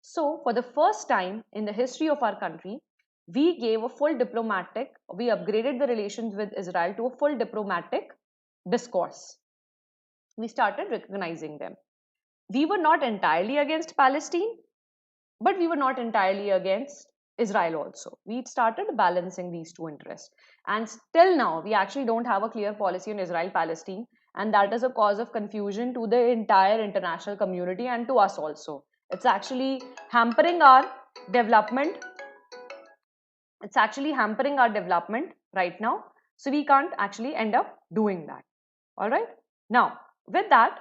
So, for the first time in the history of our country, we gave a full diplomatic, we upgraded the relations with Israel to a full diplomatic discourse. We started recognizing them. We were not entirely against Palestine, but we were not entirely against Israel also. We started balancing these two interests. And still now, we actually don't have a clear policy on Israel Palestine. And that is a cause of confusion to the entire international community and to us also. It's actually hampering our development. It's actually hampering our development right now. So we can't actually end up doing that. All right. Now, with that,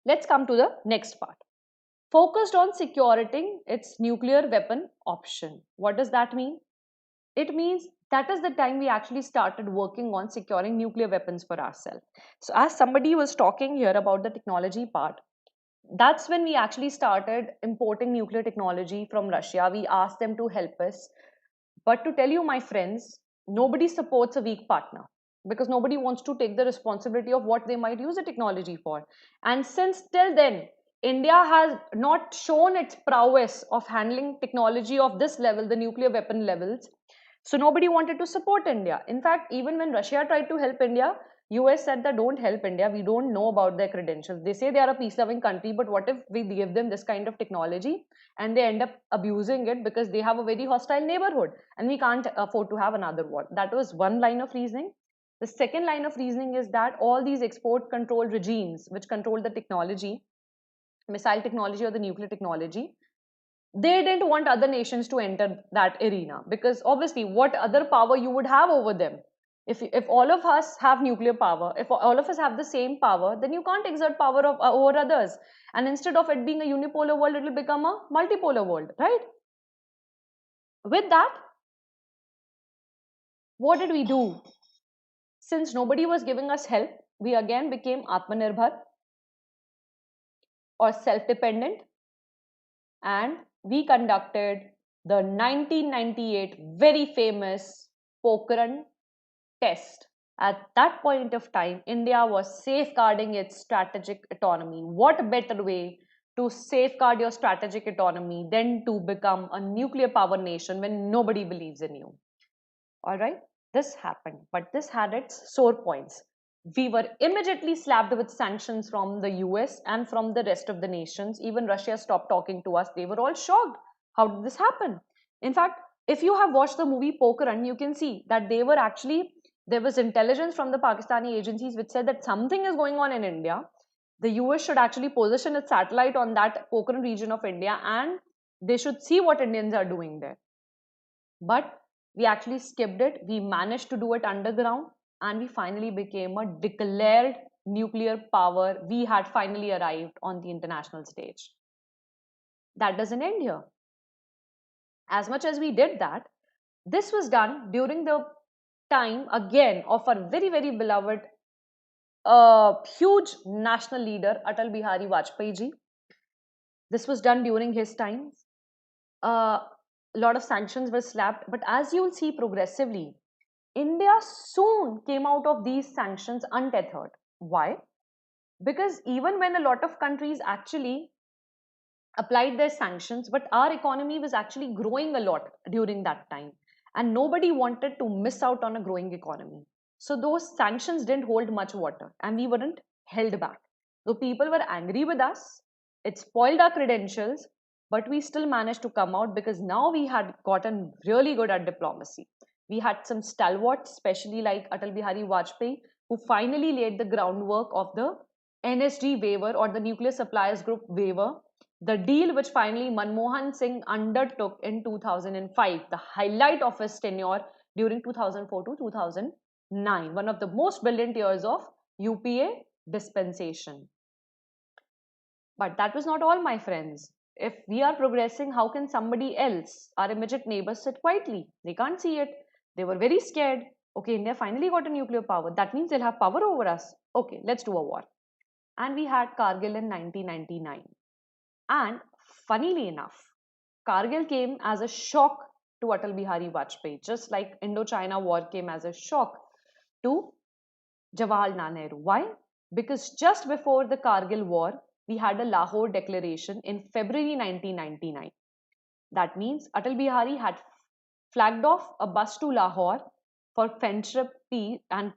let's come to the next part. Focused on securing its nuclear weapon option. What does that mean? It means that is the time we actually started working on securing nuclear weapons for ourselves. So, as somebody was talking here about the technology part, that's when we actually started importing nuclear technology from Russia. We asked them to help us. But to tell you, my friends, nobody supports a weak partner because nobody wants to take the responsibility of what they might use the technology for. And since till then, India has not shown its prowess of handling technology of this level, the nuclear weapon levels. So nobody wanted to support India. In fact, even when Russia tried to help India, US said that don't help India. We don't know about their credentials. They say they are a peace-loving country, but what if we give them this kind of technology and they end up abusing it because they have a very hostile neighborhood and we can't afford to have another war? That was one line of reasoning. The second line of reasoning is that all these export control regimes which control the technology, missile technology or the nuclear technology, they didn't want other nations to enter that arena because obviously what other power you would have over them? If all of us have nuclear power, if all of us have the same power, then you can't exert power over others, and instead of it being a unipolar world, it will become a multipolar world, right? With that, what did we do? Since nobody was giving us help, we again became atmanirbhar or self-dependent, and we conducted the 1998 very famous Pokhran test. At that point of time, India was safeguarding its strategic autonomy. What better way to safeguard your strategic autonomy than to become a nuclear power nation when nobody believes in you? All right, this happened, but this had its sore points. We were immediately slapped with sanctions from the US and from the rest of the nations. Even Russia stopped talking to us. They were all shocked. How did this happen? In fact, if you have watched the movie Pokhran, you can see that they were actually, there was intelligence from the Pakistani agencies which said that something is going on in India. The US should actually position its satellite on that Pokhran region of India and they should see what Indians are doing there. But we actually skipped it. We managed to do it underground and we finally became a declared nuclear power. We had finally arrived on the international stage. That doesn't end here. As much as we did that, this was done during the time again of our very, very beloved, huge national leader, Atal Bihari Vajpayee ji. This was done during his time. A lot of sanctions were slapped, but as you'll see progressively, India soon came out of these sanctions untethered. Why? Because even when a lot of countries actually applied their sanctions, but our economy was actually growing a lot during that time, and nobody wanted to miss out on a growing economy. So those sanctions didn't hold much water, and we weren't held back. So people were angry with us, it spoiled our credentials, but we still managed to come out because now we had gotten really good at diplomacy. We had some stalwarts, especially like Atal Bihari Vajpayee, who finally laid the groundwork of the NSG waiver, or the Nuclear Suppliers Group waiver, the deal which finally Manmohan Singh undertook in 2005, the highlight of his tenure during 2004 to 2009, one of the most brilliant years of UPA dispensation. But that was not all, my friends. If we are progressing, how can somebody else, our immediate neighbors, sit quietly? They can't see it. They were very scared. Okay, India finally got a nuclear power. That means they'll have power over us. Okay, let's do a war. And we had Kargil in 1999. And funnily enough, Kargil came as a shock to Atal Bihari Vajpayee, just like Indochina War came as a shock to Jawaharlal Nehru. Why? Because just before the Kargil War, we had a Lahore Declaration in February 1999. That means Atal Bihari had flagged off a bus to Lahore for friendship and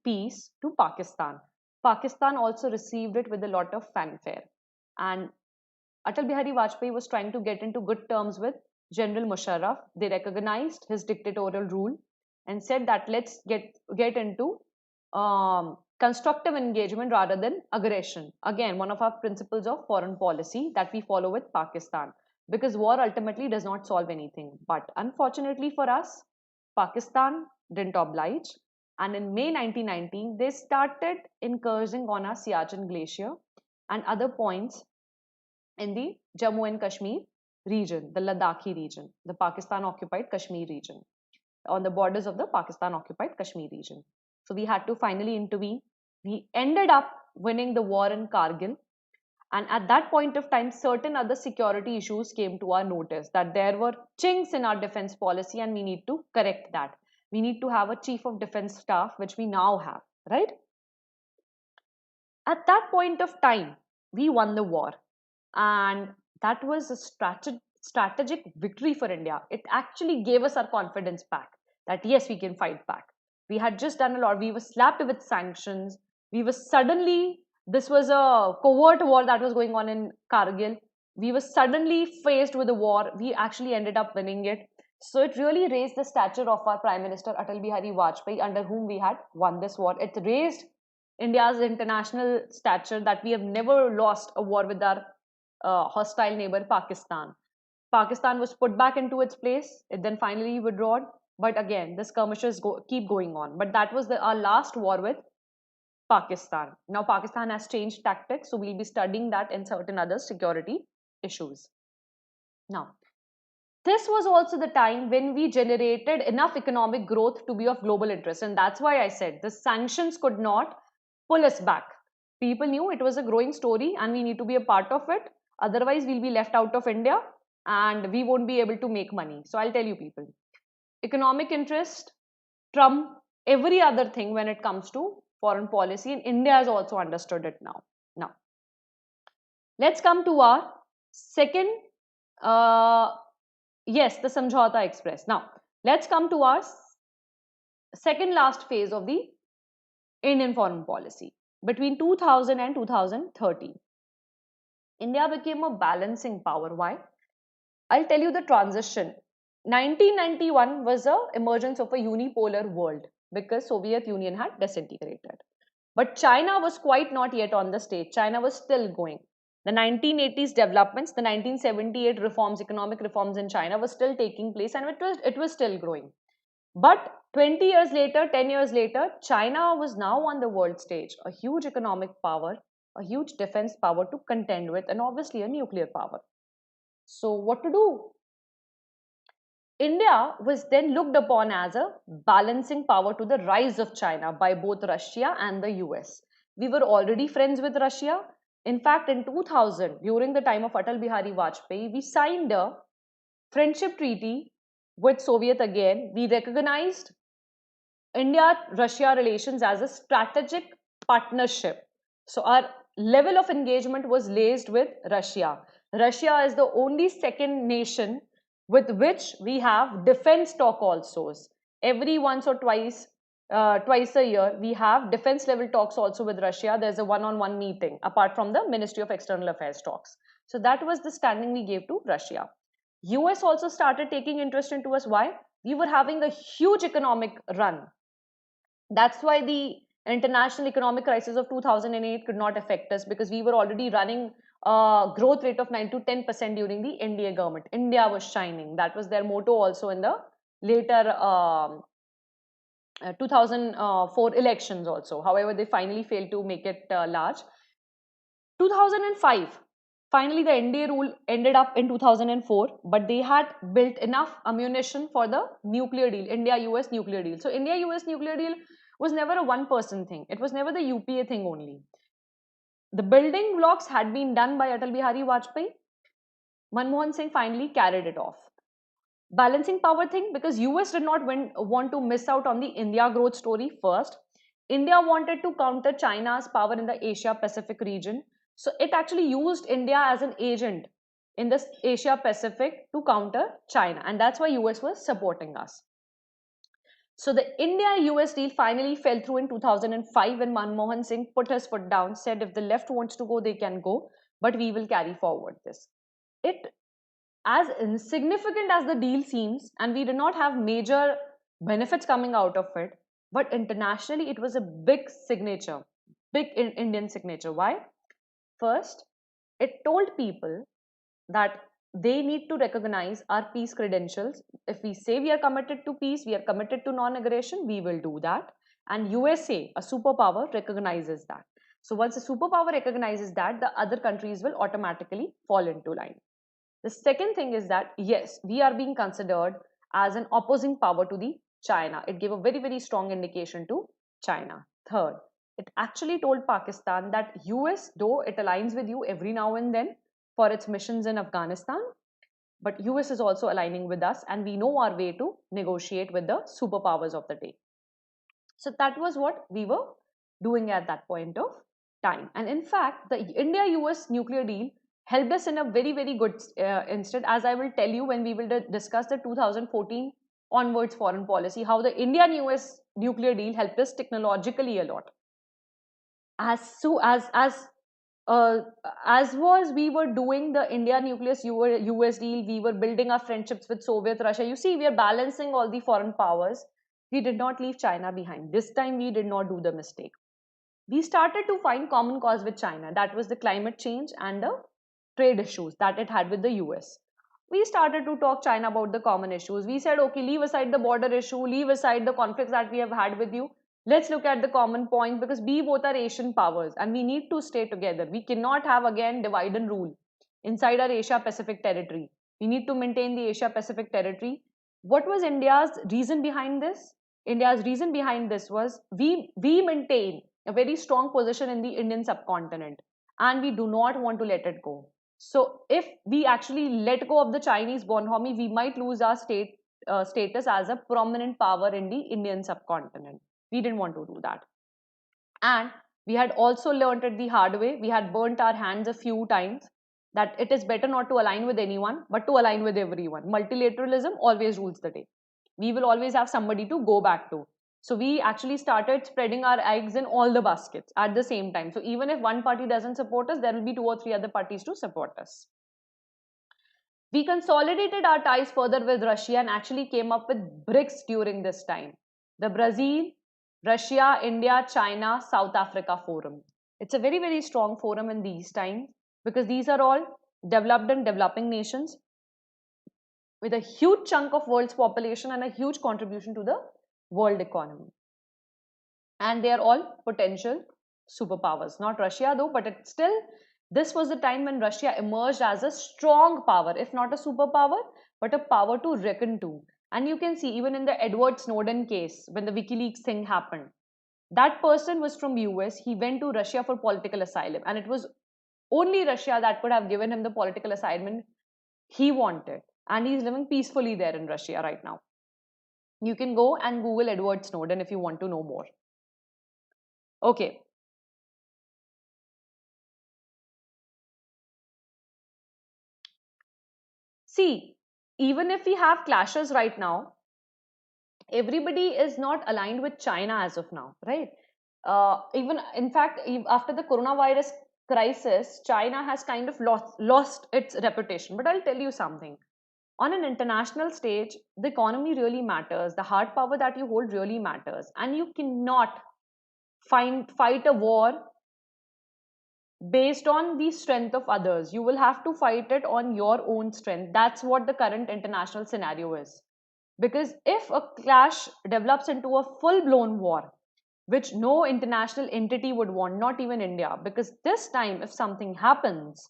peace to Pakistan. Pakistan also received it with a lot of fanfare. And Atal Bihari Vajpayee was trying to get into good terms with General Musharraf. They recognized his dictatorial rule and said that let's get into constructive engagement rather than aggression. Again, one of our principles of foreign policy that we follow with Pakistan, because war ultimately does not solve anything. But unfortunately for us, Pakistan didn't oblige, and in May 1919 they started incursioning on our Siachen glacier and other points in the Jammu and Kashmir region, the Ladakhi region, the Pakistan occupied Kashmir region, on the borders of the Pakistan occupied Kashmir region. So we had to finally intervene. We ended up winning the war in Kargil. And at that point of time, certain other security issues came to our notice, that there were chinks in our defense policy and we need to correct that. We need to have a chief of defense staff, which we now have, right? At that point of time, we won the war. And that was a strategic victory for India. It actually gave us our confidence back that yes, we can fight back. We had just done a lot. We were slapped with sanctions. We were suddenly, this was a covert war that was going on in Kargil. We were suddenly faced with a war. We actually ended up winning it. So it really raised the stature of our Prime Minister Atal Bihari Vajpayee, under whom we had won this war. It raised India's international stature, that we have never lost a war with our hostile neighbor Pakistan. Pakistan was put back into its place. It then finally withdrew. But again, the skirmishes keep going on. But that was our last war with Pakistan. Now Pakistan has changed tactics, so we'll be studying that in certain other security issues. Now, this was also the time when we generated enough economic growth to be of global interest. And that's why I said the sanctions could not pull us back. People knew it was a growing story and we need to be a part of it. Otherwise, we'll be left out of India and we won't be able to make money. So I'll tell you people, economic interest trump every other thing when it comes to foreign policy, and India has also understood it now. Now, let's come to our second, yes, the Samjhauta Express. Now, let's come to our second last phase of the Indian foreign policy. Between 2000 and 2013, India became a balancing power. Why? I'll tell you the transition. 1991 was the emergence of a unipolar world because Soviet Union had disintegrated. But China was quite not yet on the stage. China was still going. The 1980s developments, the 1978 reforms, economic reforms in China was still taking place, and it was still growing. But 20 years later, 10 years later, China was now on the world stage, a huge economic power, a huge defense power to contend with, and obviously a nuclear power. So what to do? India was then looked upon as a balancing power to the rise of China by both Russia and the US. We were already friends with Russia. In fact, in 2000, during the time of Atal Bihari Vajpayee, we signed a friendship treaty with Soviet again. We recognized India-Russia relations as a strategic partnership. So our level of engagement was laced with Russia. Russia is the only second nation with which we have defense talk also. Every once or twice a year, we have defense level talks also with Russia. There's a one-on-one meeting apart from the Ministry of External Affairs talks. So that was the standing we gave to Russia. US also started taking interest into us. Why? We were having a huge economic run. That's why the international economic crisis of 2008 could not affect us, because we were already running a growth rate of 9 to 10% during the NDA government. India was shining. That was their motto also in the later 2004 elections also. However, they finally failed to make it large. 2005, finally the NDA rule ended up in 2004, but they had built enough ammunition for the nuclear deal, India-US nuclear deal. So India-US nuclear deal was never a one-person thing. It was never the UPA thing only. The building blocks had been done by Atal Bihari Vajpayee. Manmohan Singh finally carried it off. Balancing power thing, because US did not want to miss out on the India growth story first. India wanted to counter China's power in the Asia Pacific region. So it actually used India as an agent in the Asia Pacific to counter China. And that's why US was supporting us. So the India-US deal finally fell through in 2005 when Manmohan Singh put his foot down, said if the left wants to go, they can go, but we will carry forward this. It, as insignificant as the deal seems, and we did not have major benefits coming out of it, but internationally it was a big signature, big Indian signature. Why? First, it told people that they need to recognize our peace credentials. If we say we are committed to peace, we are committed to non-aggression, we will do that. And USA, a superpower, recognizes that. So once a superpower recognizes that, the other countries will automatically fall into line. The second thing is that, yes, we are being considered as an opposing power to the China. It gave a very, very strong indication to China. Third, it actually told Pakistan that US, though it aligns with you every now and then for its missions in Afghanistan, but US is also aligning with us, and we know our way to negotiate with the superpowers of the day. So that was what we were doing at that point of time. And in fact, the India-US nuclear deal helped us in a very, very good instant, as I will tell you when we will discuss the 2014 onwards foreign policy, how the Indian-US nuclear deal helped us technologically a lot. As was we were doing the India nucleus US deal, we were building our friendships with Soviet Russia. You see, we are balancing all the foreign powers. We did not leave China behind. This time we did not do the mistake. We started to find common cause with China. That was the climate change and the trade issues that it had with the US. We started to talk China about the common issues. We said, okay, leave aside the border issue, leave aside the conflicts that we have had with you. Let's look at the common point, because we both are Asian powers and we need to stay together. We cannot have again divide and rule inside our Asia Pacific territory. We need to maintain the Asia Pacific territory. What was India's reason behind this? India's reason behind this was we maintain a very strong position in the Indian subcontinent and we do not want to let it go. So if we actually let go of the Chinese bonhomie, we might lose our status as a prominent power in the Indian subcontinent. We didn't want to do that. And we had also learned it the hard way. We had burnt our hands a few times that it is better not to align with anyone, but to align with everyone. Multilateralism always rules the day. We will always have somebody to go back to. So we actually started spreading our eggs in all the baskets at the same time. So even if one party doesn't support us, there will be 2 or 3 other parties to support us. We consolidated our ties further with Russia and actually came up with BRICS during this time. The Brazil, Russia, India, China, South Africa Forum. It's a very, very strong forum in these times because these are all developed and developing nations with a huge chunk of world's population and a huge contribution to the world economy. And they are all potential superpowers. Not Russia though, but it's still, this was the time when Russia emerged as a strong power, if not a superpower, but a power to reckon to. And you can see even in the Edward Snowden case, when the WikiLeaks thing happened, that person was from US. He went to Russia for political asylum, and it was only Russia that could have given him the political assignment he wanted. And he's living peacefully there in Russia right now. You can go and Google Edward Snowden if you want to know more. Okay. See, even if we have clashes right now, everybody is not aligned with China as of now, right? Even in fact, after the coronavirus crisis, China has kind of lost its reputation. But I'll tell you something. On an international stage, the economy really matters. The hard power that you hold really matters. And you cannot fight a war based on the strength of others. You will have to fight it on your own strength. That's what the current international scenario is. Because if a clash develops into a full blown war, which no international entity would want, not even India, because this time, if something happens,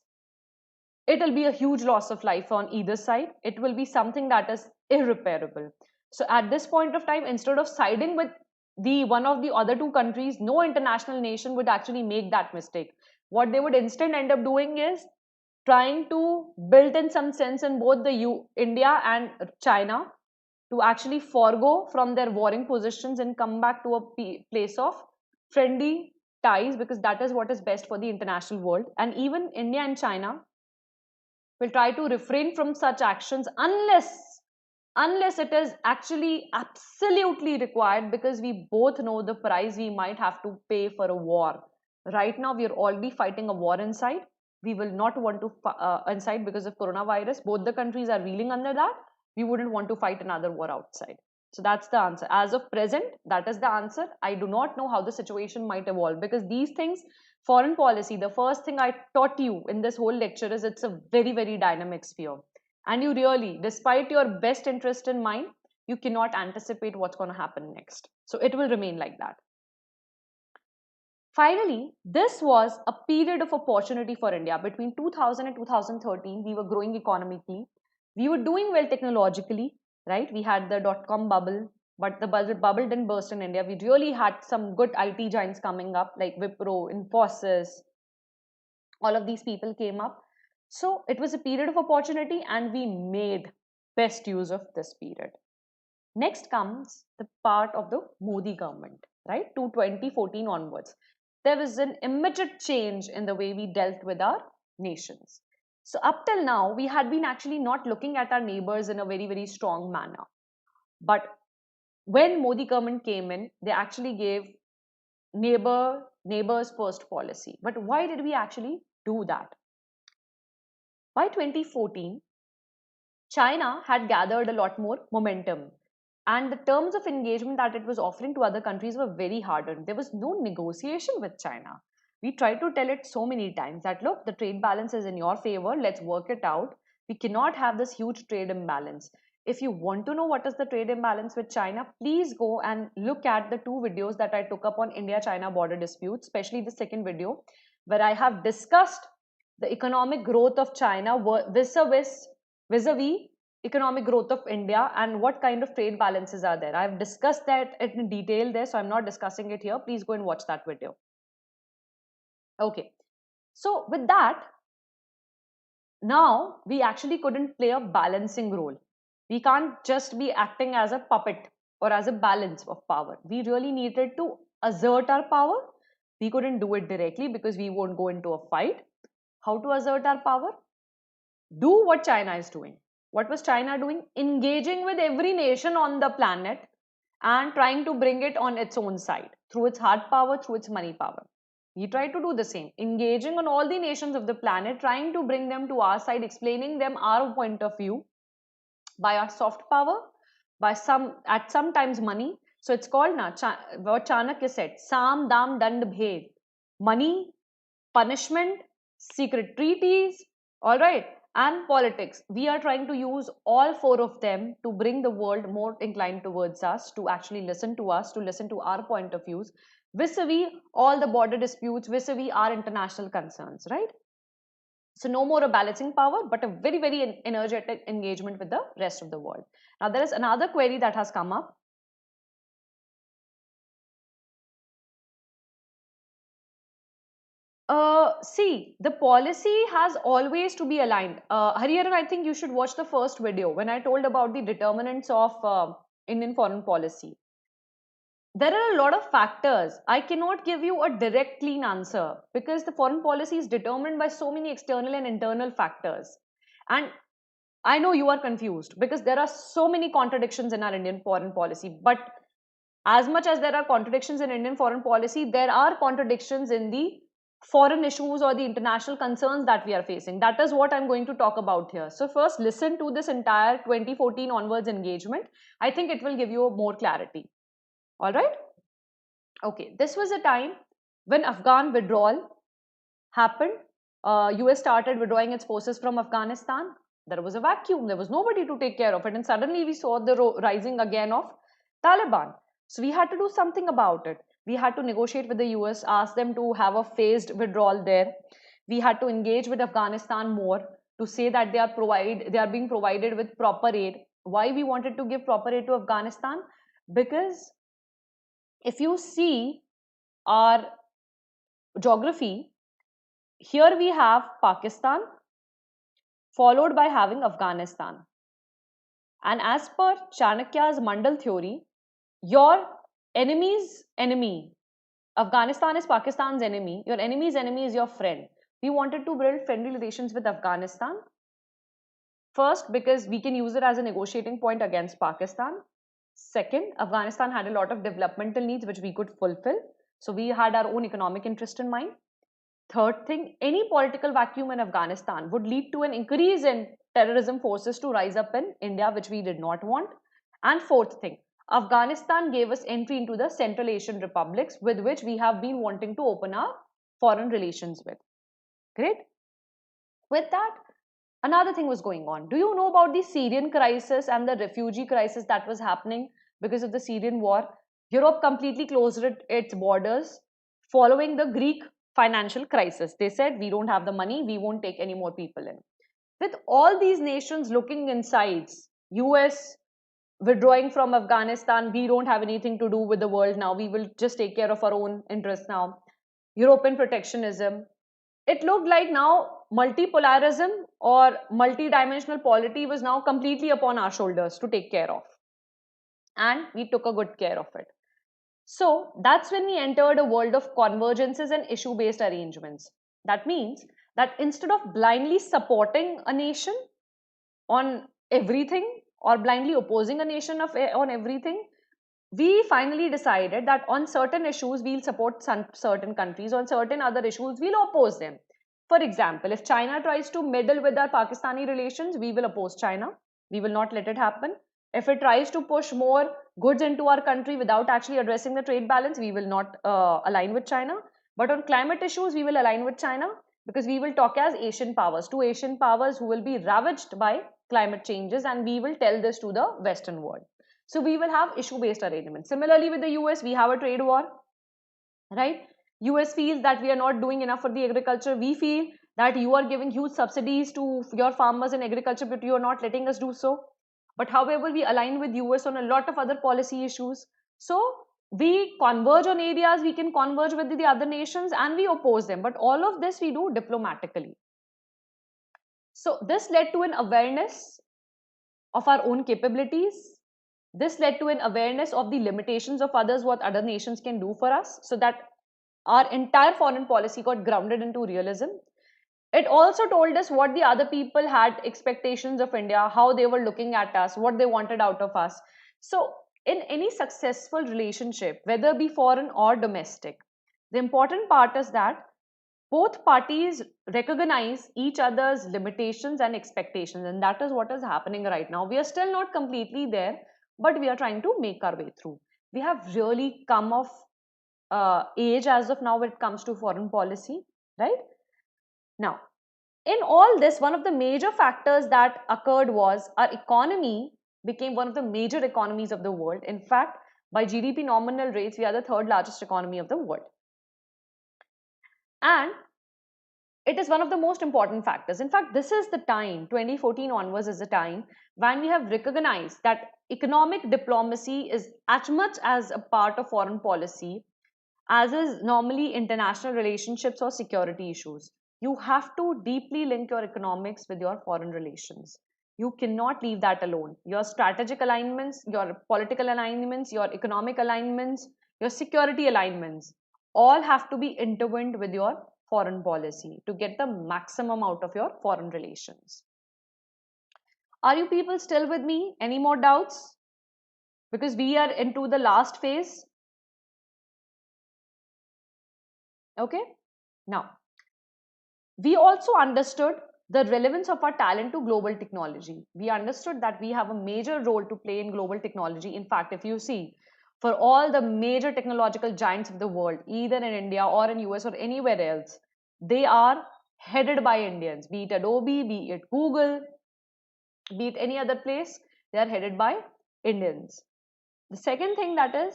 it'll be a huge loss of life on either side. It will be something that is irreparable. So at this point of time, instead of siding with the one of the other two countries, no international nation would actually make that mistake. What they would instead end up doing is trying to build in some sense in both the India and China to actually forego from their warring positions and come back to a place of friendly ties, because that is what is best for the international world. And even India and China will try to refrain from such actions unless it is actually absolutely required, because we both know the price we might have to pay for a war. Right now we are already fighting a war inside. We will not want to inside because of coronavirus. Both the countries are reeling under that. We wouldn't want to fight another war outside. So that's the answer. As of present, that is the answer. I do not know how the situation might evolve, because these things, foreign policy, the first thing I taught you in this whole lecture is it's a very, very dynamic sphere. And you really, despite your best interest in mind, you cannot anticipate what's going to happen next. So it will remain like that. Finally, this was a period of opportunity for India. Between 2000 and 2013, we were growing economically. We were doing well technologically, right? We had the dot-com bubble, but the bubble didn't burst in India. We really had some good IT giants coming up like Wipro, Infosys. All of these people came up. So it was a period of opportunity and we made best use of this period. Next comes the part of the Modi government, right? To 2014 onwards. There was an immediate change in the way we dealt with our nations. So up till now, we had been actually not looking at our neighbors in a very, very strong manner. But when Modi government came in, they actually gave neighbors first policy. But why did we actually do that? By 2014, China had gathered a lot more momentum, and the terms of engagement that it was offering to other countries were very hardened. There was no negotiation with China. We tried to tell it so many times that, look, the trade balance is in your favor, let's work it out. We cannot have this huge trade imbalance. If you want to know what is the trade imbalance with China, please go and look at the two videos that I took up on India-China border disputes, especially the second video, where I have discussed the economic growth of China vis-a-vis economic growth of India and what kind of trade balances are there. I've discussed that in detail there, so I'm not discussing it here. Please go and watch that video. Okay, so with that, now we actually couldn't play a balancing role. We can't just be acting as a puppet or as a balance of power. We really needed to assert our power. We couldn't do it directly because we won't go into a fight. How to assert our power? Do what China is doing. What was China doing? Engaging with every nation on the planet and trying to bring it on its own side through its hard power, through its money power. We try to do the same, engaging on all the nations of the planet, trying to bring them to our side, explaining them our point of view by our soft power, by sometimes money. So it's called what Chanakya said, Sam, Dam, Dand, Bhed. Money, punishment, secret treaties, all right, and politics. We are trying to use all four of them to bring the world more inclined towards us, to actually listen to us, to listen to our point of views, vis-a-vis all the border disputes, vis-a-vis our international concerns, right? So no more a balancing power, but a very, very energetic engagement with the rest of the world. Now there is another query that has come up. See, the policy has always to be aligned. Hariharan, I think you should watch the first video when I told about the determinants of Indian foreign policy. There are a lot of factors. I cannot give you a direct, clean answer because the foreign policy is determined by so many external and internal factors. And I know you are confused because there are so many contradictions in our Indian foreign policy. But as much as there are contradictions in Indian foreign policy, there are contradictions in the foreign issues or the international concerns that we are facing. That is what I'm going to talk about here. So first, listen to this entire 2014 onwards engagement. I think it will give you more clarity. All right? Okay, this was a time when Afghan withdrawal happened. US started withdrawing its forces from Afghanistan. There was a vacuum. There was nobody to take care of it. And suddenly we saw the rising again of Taliban. So we had to do something about it. We had to negotiate with the US, ask them to have a phased withdrawal there. We had to engage with Afghanistan more to say that they are being provided with proper aid. Why we wanted to give proper aid to Afghanistan? Because if you see our geography, here we have Pakistan followed by having Afghanistan. And as per Chanakya's Mandal theory, your enemy's enemy, Afghanistan is Pakistan's enemy, your enemy's enemy is your friend. We wanted to build friendly relations with Afghanistan. First, because we can use it as a negotiating point against Pakistan. Second, Afghanistan had a lot of developmental needs which we could fulfill. So we had our own economic interest in mind. Third thing, any political vacuum in Afghanistan would lead to an increase in terrorism forces to rise up in India, which we did not want. And fourth thing, Afghanistan gave us entry into the Central Asian republics with which we have been wanting to open our foreign relations with. Great. With that, another thing was going on. Do you know about the Syrian crisis and the refugee crisis that was happening because of the Syrian war? Europe completely closed its borders following the Greek financial crisis. They said, we don't have the money, we won't take any more people in. With all these nations looking inside, US withdrawing from Afghanistan, we don't have anything to do with the world now, we will just take care of our own interests now. European protectionism. It looked like now multipolarism or multi-dimensional polity was now completely upon our shoulders to take care of. And we took a good care of it. So that's when we entered a world of convergences and issue-based arrangements. That means that instead of blindly supporting a nation on everything or blindly opposing a nation on everything, we finally decided that on certain issues we'll support certain countries, on certain other issues we'll oppose them. For example, if China tries to meddle with our Pakistani relations, we will oppose China. We will not let it happen. If it tries to push more goods into our country without actually addressing the trade balance, we will not align with China. But on climate issues, we will align with China because we will talk as Asian powers, two Asian powers who will be ravaged by climate changes, and we will tell this to the Western world. So we will have issue-based arrangements. Similarly, with the US, we have a trade war, right? US feels that we are not doing enough for the agriculture. We feel that you are giving huge subsidies to your farmers in agriculture, but you are not letting us do so. But however, we align with US on a lot of other policy issues. So we converge on areas, we can converge with the other nations, and we oppose them. But all of this we do diplomatically. So this led to an awareness of our own capabilities. This led to an awareness of the limitations of others, what other nations can do for us, so that our entire foreign policy got grounded into realism. It also told us what the other people had expectations of India, how they were looking at us, what they wanted out of us. So in any successful relationship, whether it be foreign or domestic, the important part is that both parties recognize each other's limitations and expectations, and that is what is happening right now. We are still not completely there, but we are trying to make our way through. We have really come of age as of now when it comes to foreign policy, right? Now, in all this, one of the major factors that occurred was our economy became one of the major economies of the world. In fact, by GDP nominal rates, we are the third largest economy of the world. And it is one of the most important factors. In fact, this is the time, 2014 onwards is the time when we have recognized that economic diplomacy is as much as a part of foreign policy as is normally international relationships or security issues. You have to deeply link your economics with your foreign relations. You cannot leave that alone. Your strategic alignments, your political alignments, your economic alignments, your security alignments, all have to be intertwined with your foreign policy to get the maximum out of your foreign relations. Are you people still with me? Any more doubts? Because we are into the last phase. Okay. Now, we also understood the relevance of our talent to global technology. We understood that we have a major role to play in global technology. In fact, if you see, for all the major technological giants of the world, either in India or in US or anywhere else, they are headed by Indians, be it Adobe, be it Google, be it any other place, they are headed by Indians. The second thing, that is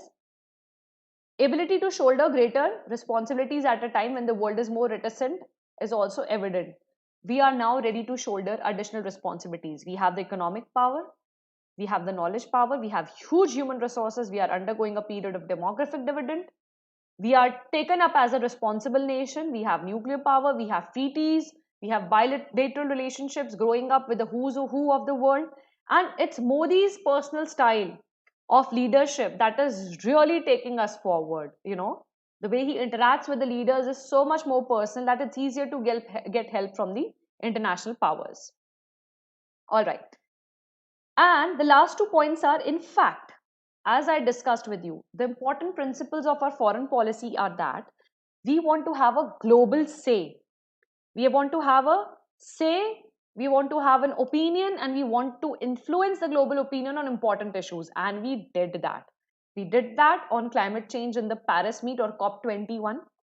ability to shoulder greater responsibilities at a time when the world is more reticent, is also evident. We are now ready to shoulder additional responsibilities. We have the economic power, we have the knowledge power, we have huge human resources, we are undergoing a period of demographic dividend. We are taken up as a responsible nation, we have nuclear power, we have treaties, we have bilateral relationships growing up with the who's who of the world. And it's Modi's personal style of leadership that is really taking us forward. The way he interacts with the leaders is so much more personal that it's easier to get help from the international powers. All right. And the last 2 points are, in fact, as I discussed with you, the important principles of our foreign policy are that we want to have a global say. We want to have a say, we want to have an opinion, and we want to influence the global opinion on important issues. And we did that. We did that on climate change in the Paris meet, or COP21.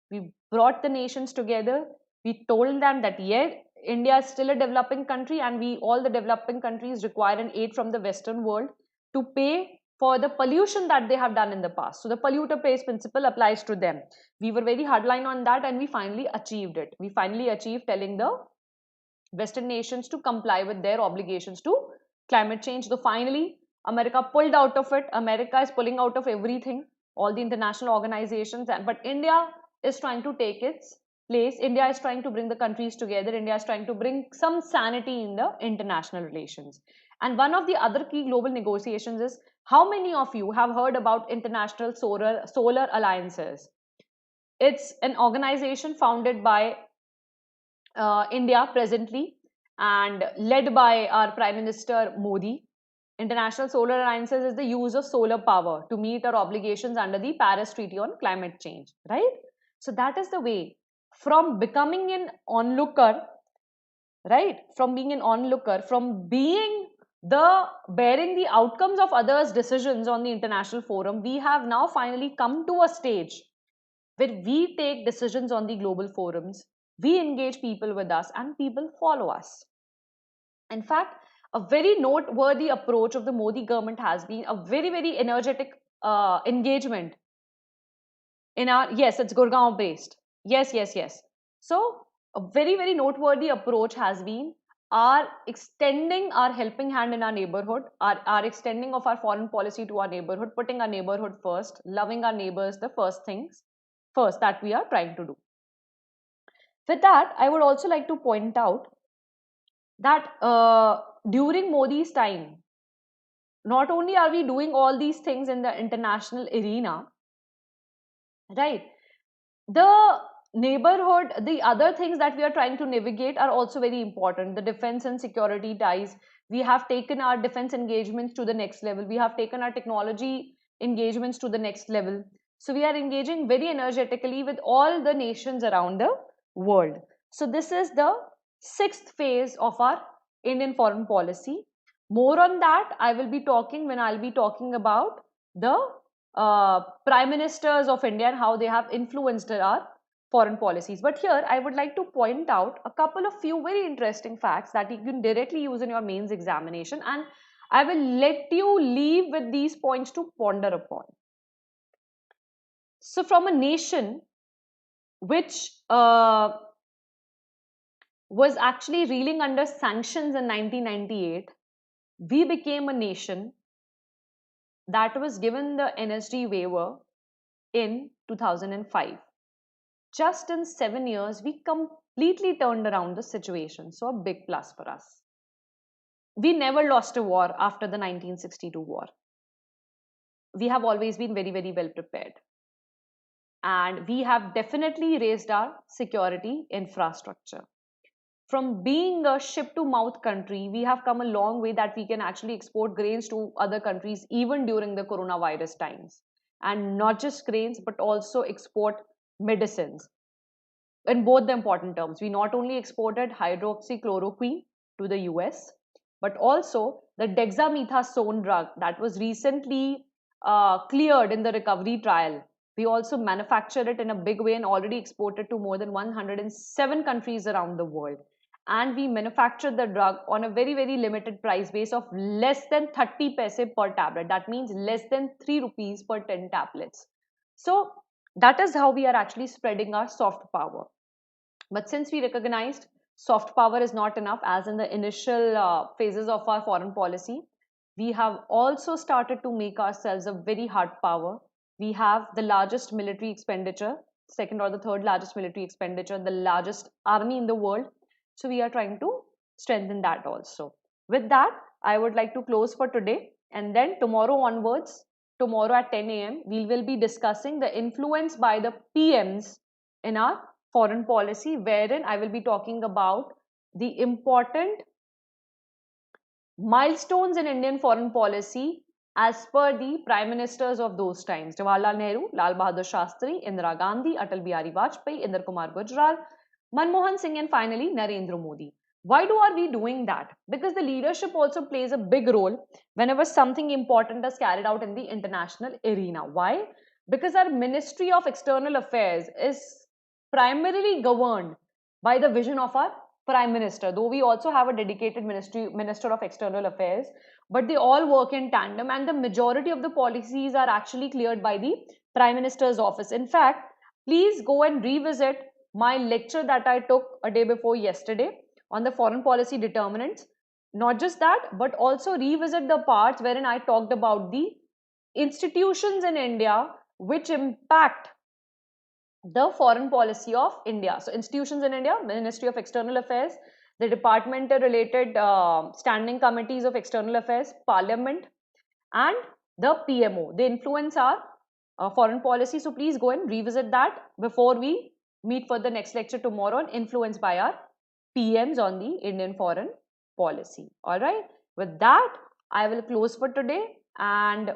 We brought the nations together. We told them that, yeah, India is still a developing country, and all the developing countries require an aid from the Western world to pay for the pollution that they have done in the past. So the polluter pays principle applies to them. We were very hardline on that, and we finally achieved it. We finally achieved telling the Western nations to comply with their obligations to climate change. So finally, America pulled out of it. America is pulling out of everything, all the international organizations, but India is trying to take its place. India is trying to bring the countries together. India is trying to bring some sanity in the international relations. And one of the other key global negotiations is, how many of you have heard about international solar alliances? It's an organization founded by India presently and led by our Prime Minister Modi. International Solar Alliances is the use of solar power to meet our obligations under the Paris Treaty on Climate Change, right? So that is the way, from becoming an onlooker, right? From being an onlooker, from being bearing the outcomes of others' decisions on the international forum, we have now finally come to a stage where we take decisions on the global forums, we engage people with us, and people follow us. In fact, a very noteworthy approach of the Modi government has been a very, very energetic engagement in our, yes, it's Gurgaon based. Yes, yes, yes. So, a very, very noteworthy approach has been our extending our helping hand in our neighborhood, our extending of our foreign policy to our neighborhood, putting our neighborhood first, loving our neighbors, the first that we are trying to do. With that, I would also like to point out that during Modi's time, not only are we doing all these things in the international arena, right? The neighborhood, the other things that we are trying to navigate are also very important. The defense and security ties. We have taken our defense engagements to the next level. We have taken our technology engagements to the next level. So we are engaging very energetically with all the nations around the world. So this is the 6th phase of our Indian foreign policy. More on that I will be talking when I'll be talking about the prime ministers of India and how they have influenced our foreign policies. But here I would like to point out a couple of few very interesting facts that you can directly use in your mains examination, and I will let you leave with these points to ponder upon. So from a nation which was actually reeling under sanctions in 1998, we became a nation that was given the NSD waiver in 2005. Just in 7 years, we completely turned around the situation. So a big plus for us. We never lost a war after the 1962 war. We have always been very, very well prepared. And we have definitely raised our security infrastructure. From being a ship to mouth country, we have come a long way that we can actually export grains to other countries even during the coronavirus times. And not just grains, but also export medicines. In both the important terms, we not only exported hydroxychloroquine to the US, but also the dexamethasone drug that was recently cleared in the recovery trial. We also manufactured it in a big way and already exported to more than 107 countries around the world. And we manufactured the drug on a very, very limited price base of less than 30 paise per tablet. That means less than 3 rupees per 10 tablets. So that is how we are actually spreading our soft power. But since we recognized soft power is not enough, as in the initial phases of our foreign policy, we have also started to make ourselves a very hard power. We have the largest military expenditure, second or the third largest military expenditure, the largest army in the world. So we are trying to strengthen that also. With that, I would like to close for today. And then tomorrow onwards, tomorrow at 10 a.m., we will be discussing the influence by the PMs in our foreign policy, wherein I will be talking about the important milestones in Indian foreign policy as per the prime ministers of those times: Jawaharlal Nehru, Lal Bahadur Shastri, Indira Gandhi, Atal Bihari Vajpayee, Inder Kumar Gujral, Manmohan Singh, and finally Narendra Modi. Why are we doing that? Because the leadership also plays a big role whenever something important is carried out in the international arena. Why? Because our Ministry of External Affairs is primarily governed by the vision of our Prime Minister, though we also have a dedicated Minister of External Affairs, but they all work in tandem, and the majority of the policies are actually cleared by the Prime Minister's office. In fact, please go and revisit my lecture that I took a day before yesterday on the foreign policy determinants. Not just that, but also revisit the parts wherein I talked about the institutions in India which impact the foreign policy of India. So institutions in India: Ministry of External Affairs, the departmental related standing committees of external affairs, Parliament, and the PMO. They influence our foreign policy. So please go and revisit that before we meet for the next lecture tomorrow, and influenced by our PMs on the Indian foreign policy. All right. With that, I will close for today, and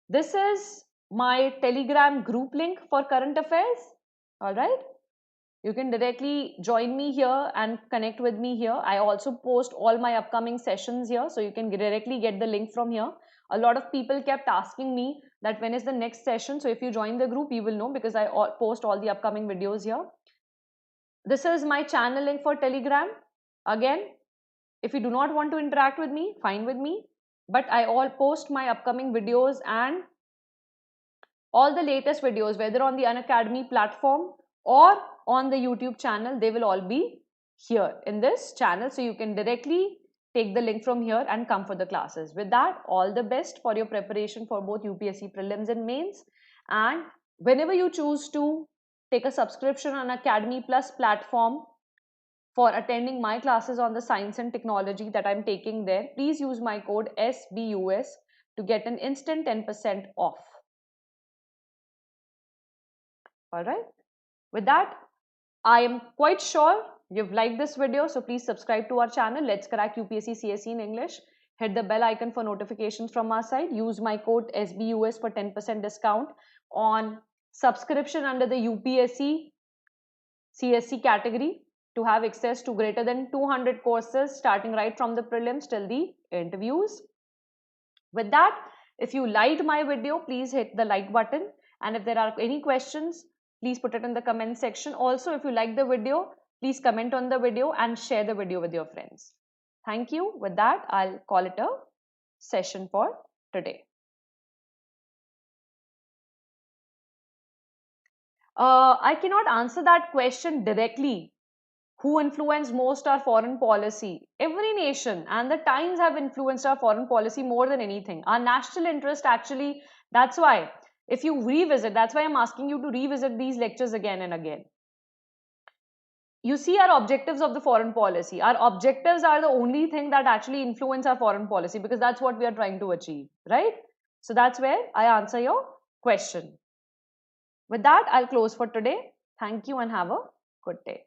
this is my Telegram group link for current affairs. All right. You can directly join me here and connect with me here. I also post all my upcoming sessions here, so you can directly get the link from here. A lot of people kept asking me that when is the next session. So if you join the group, you will know, because I post all the upcoming videos here. This is my channel link for Telegram. Again, if you do not want to interact with me, fine with me. But I all post my upcoming videos and all the latest videos, whether on the Unacademy platform or on the YouTube channel, they will all be here in this channel. So you can directly take the link from here and come for the classes. With that, all the best for your preparation for both UPSC prelims and mains. And whenever you choose to take a subscription on Academy Plus platform for attending my classes on the science and technology that I'm taking there, please use my code SBUS to get an instant 10% off. All right. With that, I am quite sure you've liked this video, so please subscribe to our channel. Let's crack UPSC CSE in English. Hit the bell icon for notifications from our side. Use my code SBUS for 10% discount on subscription under the UPSC CSE category to have access to greater than 200 courses starting right from the prelims till the interviews. With that, if you liked my video, please hit the like button, and if there are any questions, please put it in the comment section. Also, if you like the video, please comment on the video and share the video with your friends. Thank you. With that, I'll call it a session for today. I cannot answer that question directly. Who influenced most our foreign policy? Every nation and the times have influenced our foreign policy more than anything. Our national interest actually, that's why. If you revisit, that's why I'm asking you to revisit these lectures again and again. You see our objectives of the foreign policy. Our objectives are the only thing that actually influence our foreign policy, because that's what we are trying to achieve, right? So that's where I answer your question. With that, I'll close for today. Thank you and have a good day.